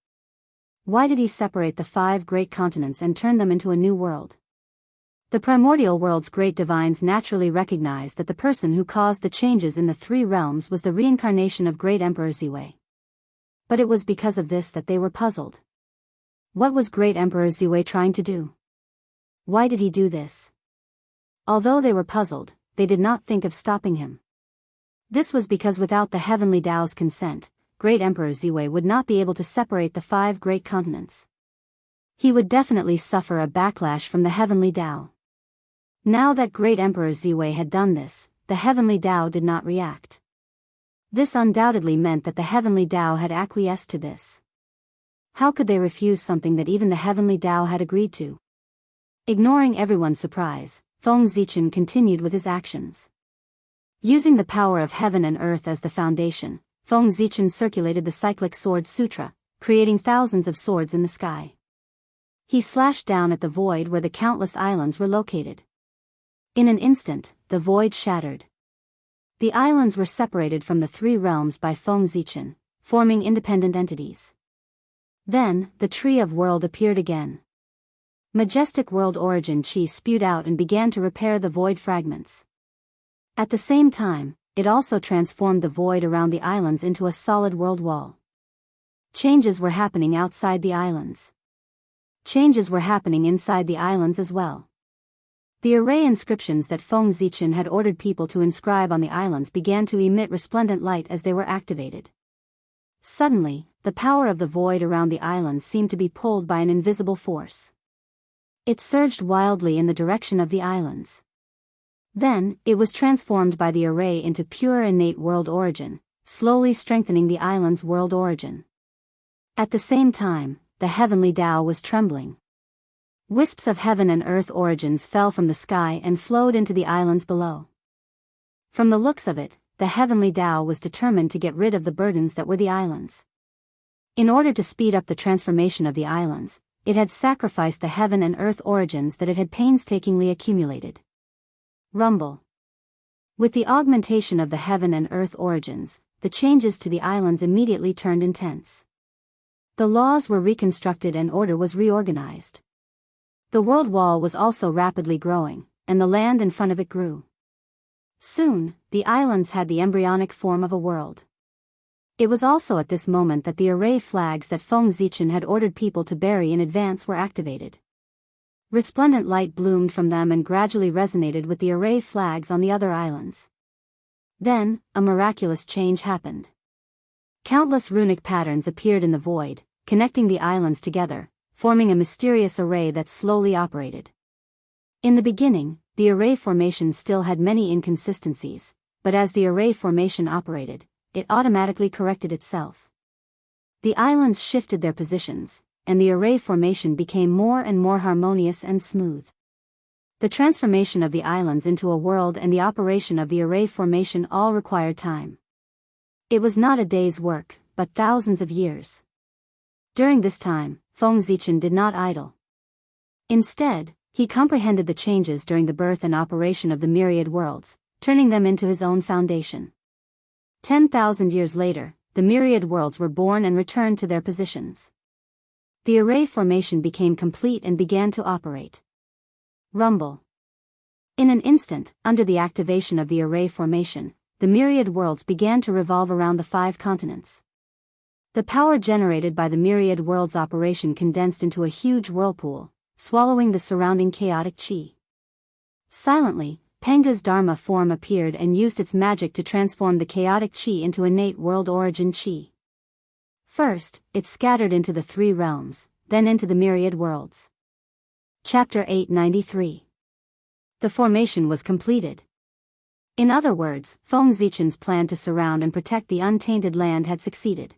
Why did he separate the 5 great continents and turn them into a new world? The primordial world's great divines naturally recognized that the person who caused the changes in the three realms was the reincarnation of Great Emperor Ziwei. But it was because of this that they were puzzled. What was Great Emperor Ziwei trying to do? Why did he do this? Although they were puzzled, they did not think of stopping him. This was because without the heavenly Tao's consent, Great Emperor Ziwei would not be able to separate the 5 great continents. He would definitely suffer a backlash from the heavenly Tao. Now that Great Emperor Ziwei had done this, the heavenly Tao did not react. This undoubtedly meant that the heavenly Tao had acquiesced to this. How could they refuse something that even the heavenly Tao had agreed to? Ignoring everyone's surprise, Feng Zichen continued with his actions. Using the power of heaven and earth as the foundation, Feng Zichen circulated the cyclic sword sutra, creating thousands of swords in the sky. He slashed down at the void where the countless islands were located. In an instant, the void shattered. The islands were separated from the 3 realms by Feng Zichen, forming independent entities. Then, the Tree of World appeared again. Majestic world origin chi spewed out and began to repair the void fragments. At the same time, it also transformed the void around the islands into a solid world wall. Changes were happening outside the islands. Changes were happening inside the islands as well. The array inscriptions that Feng Zichen had ordered people to inscribe on the islands began to emit resplendent light as they were activated. Suddenly, the power of the void around the islands seemed to be pulled by an invisible force. It surged wildly in the direction of the islands. Then, it was transformed by the array into pure innate world origin, slowly strengthening the island's world origin. At the same time, the heavenly Tao was trembling. Wisps of heaven and earth origins fell from the sky and flowed into the islands below. From the looks of it, the heavenly Tao was determined to get rid of the burdens that were the islands. In order to speed up the transformation of the islands, it had sacrificed the heaven and earth origins that it had painstakingly accumulated. Rumble. With the augmentation of the heaven and earth origins, the changes to the islands immediately turned intense. The laws were reconstructed and order was reorganized. The world wall was also rapidly growing, and the land in front of it grew. Soon, the islands had the embryonic form of a world. It was also at this moment that the array flags that Feng Zichen had ordered people to bury in advance were activated. Resplendent light bloomed from them and gradually resonated with the array flags on the other islands. Then, a miraculous change happened. Countless runic patterns appeared in the void, connecting the islands together, forming a mysterious array that slowly operated. In the beginning, the array formation still had many inconsistencies, but as the array formation operated, it automatically corrected itself. The islands shifted their positions, and the array formation became more and more harmonious and smooth. The transformation of the islands into a world and the operation of the array formation all required time. It was not a day's work, but thousands of years. During this time, Feng Zichen did not idle. Instead, he comprehended the changes during the birth and operation of the myriad worlds, turning them into his own foundation. 10,000 years later, the myriad worlds were born and returned to their positions. The array formation became complete and began to operate. Rumble. In an instant, under the activation of the array formation, the myriad worlds began to revolve around the 5 continents. The power generated by the myriad worlds operation condensed into a huge whirlpool, swallowing the surrounding chaotic chi. Silently, Penga's Dharma form appeared and used its magic to transform the chaotic chi into innate world origin chi. First, it scattered into the 3 realms, then into the myriad worlds. Chapter 893. The formation was completed. In other words, Feng Zichen's plan to surround and protect the untainted land had succeeded.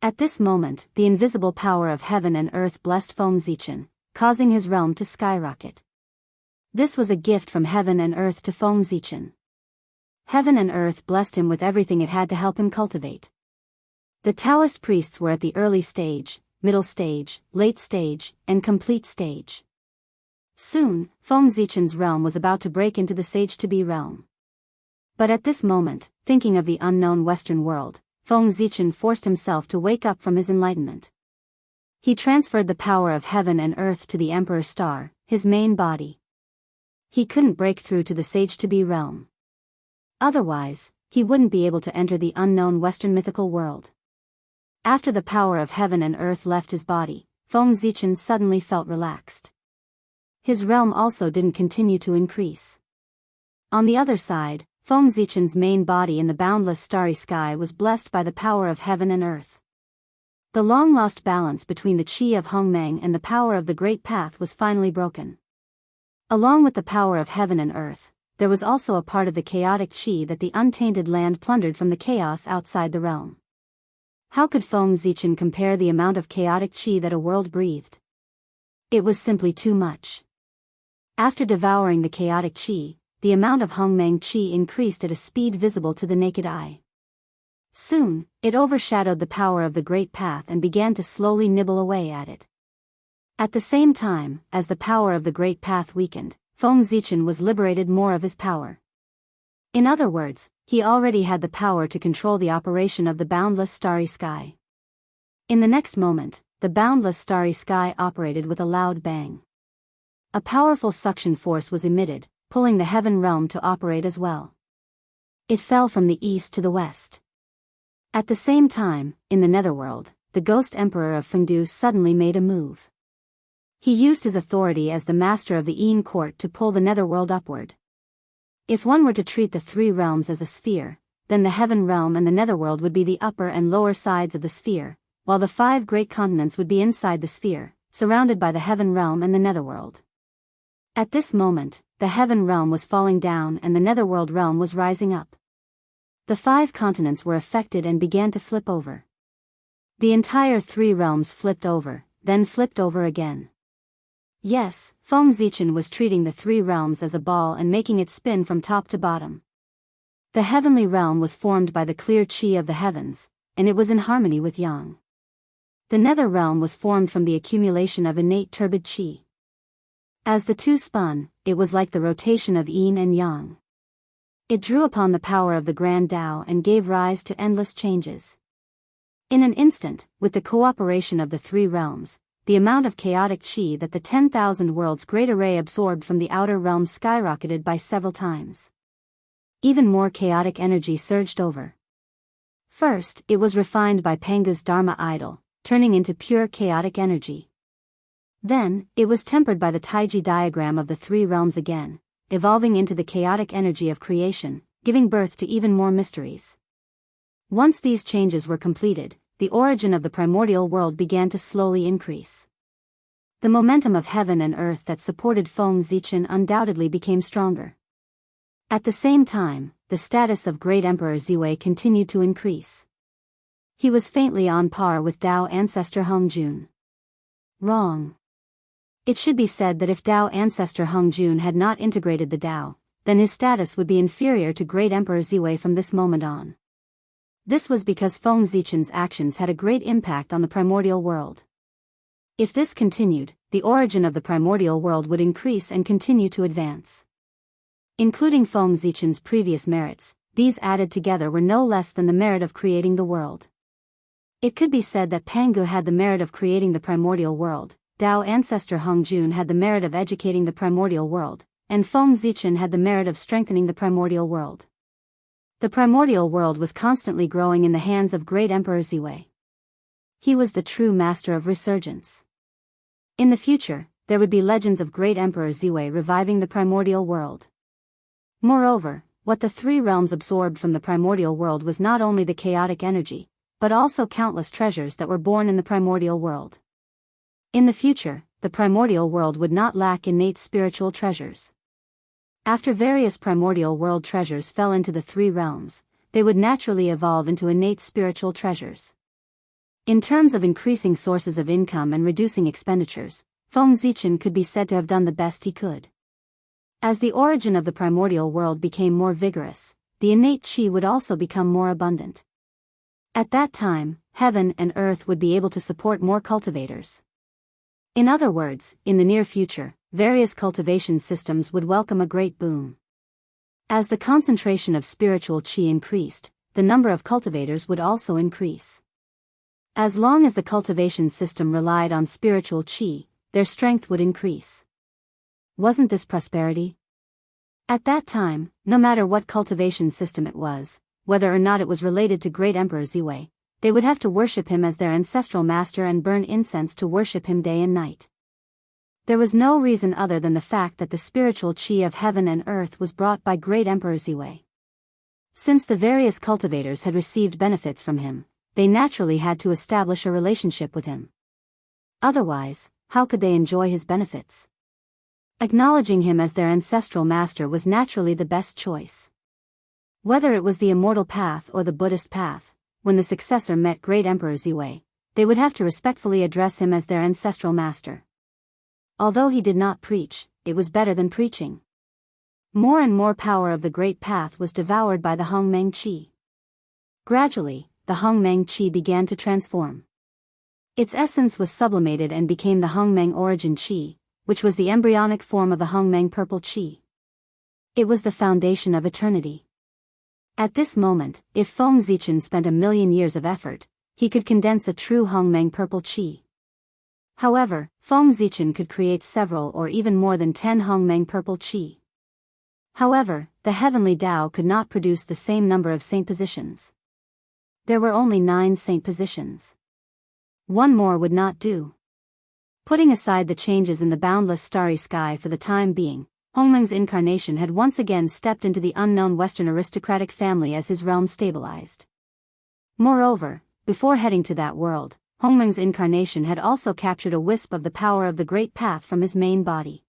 At this moment, the invisible power of heaven and earth blessed Feng Zichen, causing his realm to skyrocket. This was a gift from heaven and earth to Feng Zichen. Heaven and earth blessed him with everything it had to help him cultivate. The Taoist priests were at the early stage, middle stage, late stage, and complete stage. Soon, Feng Zichen's realm was about to break into the sage-to-be realm. But at this moment, thinking of the unknown Western world, Feng Zichen forced himself to wake up from his enlightenment. He transferred the power of heaven and earth to the Emperor Star, his main body. he couldn't break through to the sage-to-be realm. Otherwise, he wouldn't be able to enter the unknown Western mythical world. After the power of heaven and earth left his body, Feng Zichen suddenly felt relaxed. His realm also didn't continue to increase. On the other side, Feng Zichen's main body in the boundless starry sky was blessed by the power of heaven and earth. The long-lost balance between the qi of Hongmeng and the power of the Great Path was finally broken. Along with the power of heaven and earth, there was also a part of the chaotic qi that the untainted land plundered from the chaos outside the realm. How could Feng Zichen compare the amount of chaotic qi that a world breathed? It was simply too much. After devouring the chaotic qi, the amount of Hongmeng qi increased at a speed visible to the naked eye. Soon, it overshadowed the power of the Great Path and began to slowly nibble away at it. At the same time, as the power of the Great Path weakened, Feng Zichen was liberated more of his power. In other words, he already had the power to control the operation of the boundless starry sky. In the next moment, the boundless starry sky operated with a loud bang. A powerful suction force was emitted, pulling the heaven realm to operate as well. It fell from the east to the west. At the same time, in the netherworld, the ghost emperor of Fengdu suddenly made a move. He used his authority as the master of the Yin court to pull the netherworld upward. If one were to treat the three realms as a sphere, then the heaven realm and the netherworld would be the upper and lower sides of the sphere, while the 5 great continents would be inside the sphere, surrounded by the heaven realm and the netherworld. At this moment, the heaven realm was falling down and the netherworld realm was rising up. The 5 continents were affected and began to flip over. The entire 3 realms flipped over, then flipped over again. Yes, Feng Zichen was treating the 3 realms as a ball and making it spin from top to bottom. The heavenly realm was formed by the clear qi of the heavens, and it was in harmony with yang. The nether realm was formed from the accumulation of innate turbid qi. As the two spun, it was like the rotation of yin and yang. It drew upon the power of the grand Tao and gave rise to endless changes. In an instant, with the cooperation of the 3 realms, the amount of chaotic qi that the 10,000 worlds great array absorbed from the outer realms skyrocketed by several times. Even more chaotic energy surged over. First, it was refined by Pangu's Dharma idol, turning into pure chaotic energy. Then, it was tempered by the Taiji diagram of the 3 realms again, evolving into the chaotic energy of creation, giving birth to even more mysteries. Once these changes were completed, the origin of the primordial world began to slowly increase. The momentum of heaven and earth that supported Feng Zichen undoubtedly became stronger. At the same time, the status of Great Emperor Ziwei continued to increase. He was faintly on par with Dao ancestor Hongjun. Wrong. It should be said that if Dao ancestor Hongjun had not integrated the Dao, then his status would be inferior to Great Emperor Ziwei from this moment on. This was because Feng Zichen's actions had a great impact on the primordial world. If this continued, the origin of the primordial world would increase and continue to advance. Including Feng Zichen's previous merits, these added together were no less than the merit of creating the world. It could be said that Pangu had the merit of creating the primordial world, Dao ancestor Hongjun had the merit of educating the primordial world, and Feng Zichen had the merit of strengthening the primordial world. The primordial world was constantly growing in the hands of Great Emperor Ziwei. He was the true master of resurgence. In the future, there would be legends of Great Emperor Ziwei reviving the primordial world. Moreover, what the 3 realms absorbed from the primordial world was not only the chaotic energy, but also countless treasures that were born in the primordial world. In the future, the primordial world would not lack innate spiritual treasures. After various primordial world treasures fell into the 3 realms, they would naturally evolve into innate spiritual treasures. In terms of increasing sources of income and reducing expenditures, Feng Zichen could be said to have done the best he could. As the origin of the primordial world became more vigorous, the innate qi would also become more abundant. At that time, heaven and earth would be able to support more cultivators. In other words, in the near future, various cultivation systems would welcome a great boom. As the concentration of spiritual qi increased, the number of cultivators would also increase. As long as the cultivation system relied on spiritual qi, their strength would increase. Wasn't this prosperity? At that time, no matter what cultivation system it was, whether or not it was related to Great Emperor Ziwei, they would have to worship him as their ancestral master and burn incense to worship him day and night. There was no reason other than the fact that the spiritual qi of heaven and earth was brought by Great Emperor Ziwei. Since the various cultivators had received benefits from him, they naturally had to establish a relationship with him. Otherwise, how could they enjoy his benefits? Acknowledging him as their ancestral master was naturally the best choice. Whether it was the immortal path or the Buddhist path, when the successor met Great Emperor Ziwei, they would have to respectfully address him as their ancestral master. Although he did not preach, it was better than preaching. More and more power of the Great Path was devoured by the Hongmeng Qi. Gradually, the Hongmeng Qi began to transform. Its essence was sublimated and became the Hongmeng Origin Qi, which was the embryonic form of the Hongmeng Purple Qi. It was the foundation of eternity. At this moment, if Feng Zichen spent 1,000,000 years of effort, he could condense a true Hongmeng Purple Qi. However, Feng Zichen could create several or even more than 10 Hongmeng Purple Qi. However, the heavenly Tao could not produce the same number of saint positions. There were only 9 saint positions. One more would not do. Putting aside the changes in the boundless starry sky for the time being, Hongmeng's incarnation had once again stepped into the unknown Western aristocratic family as his realm stabilized. Moreover, before heading to that world, Hongmeng's incarnation had also captured a wisp of the power of the Great Path from his main body.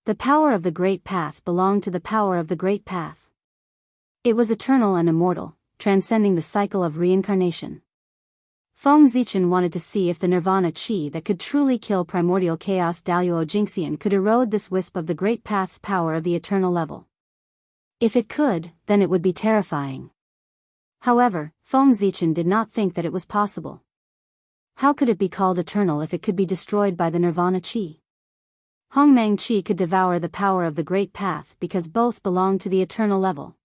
The power of the Great Path belonged to the power of the Great Path. It was eternal and immortal, transcending the cycle of reincarnation. Feng Zichen wanted to see if the Nirvana Qi that could truly kill primordial chaos Daluo Jingxian could erode this wisp of the Great Path's power of the eternal level. If it could, then it would be terrifying. However, Feng Zichen did not think that it was possible. How could it be called eternal if it could be destroyed by the Nirvana Qi? Hongmeng Qi could devour the power of the Great Path because both belonged to the eternal level.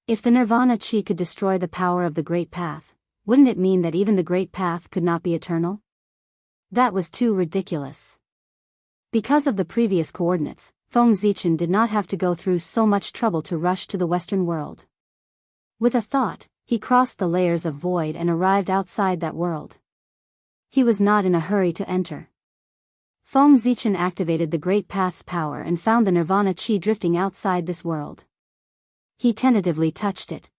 If the Nirvana Qi could destroy the power of the Great Path, wouldn't it mean that even the Great Path could not be eternal? That was too ridiculous. Because of the previous coordinates, Feng Zichen did not have to go through so much trouble to rush to the Western world. With a thought, he crossed the layers of void and arrived outside that world. He was not in a hurry to enter. Feng Zichen activated the Great Path's power and found the Nirvana Qi drifting outside this world. He tentatively touched it.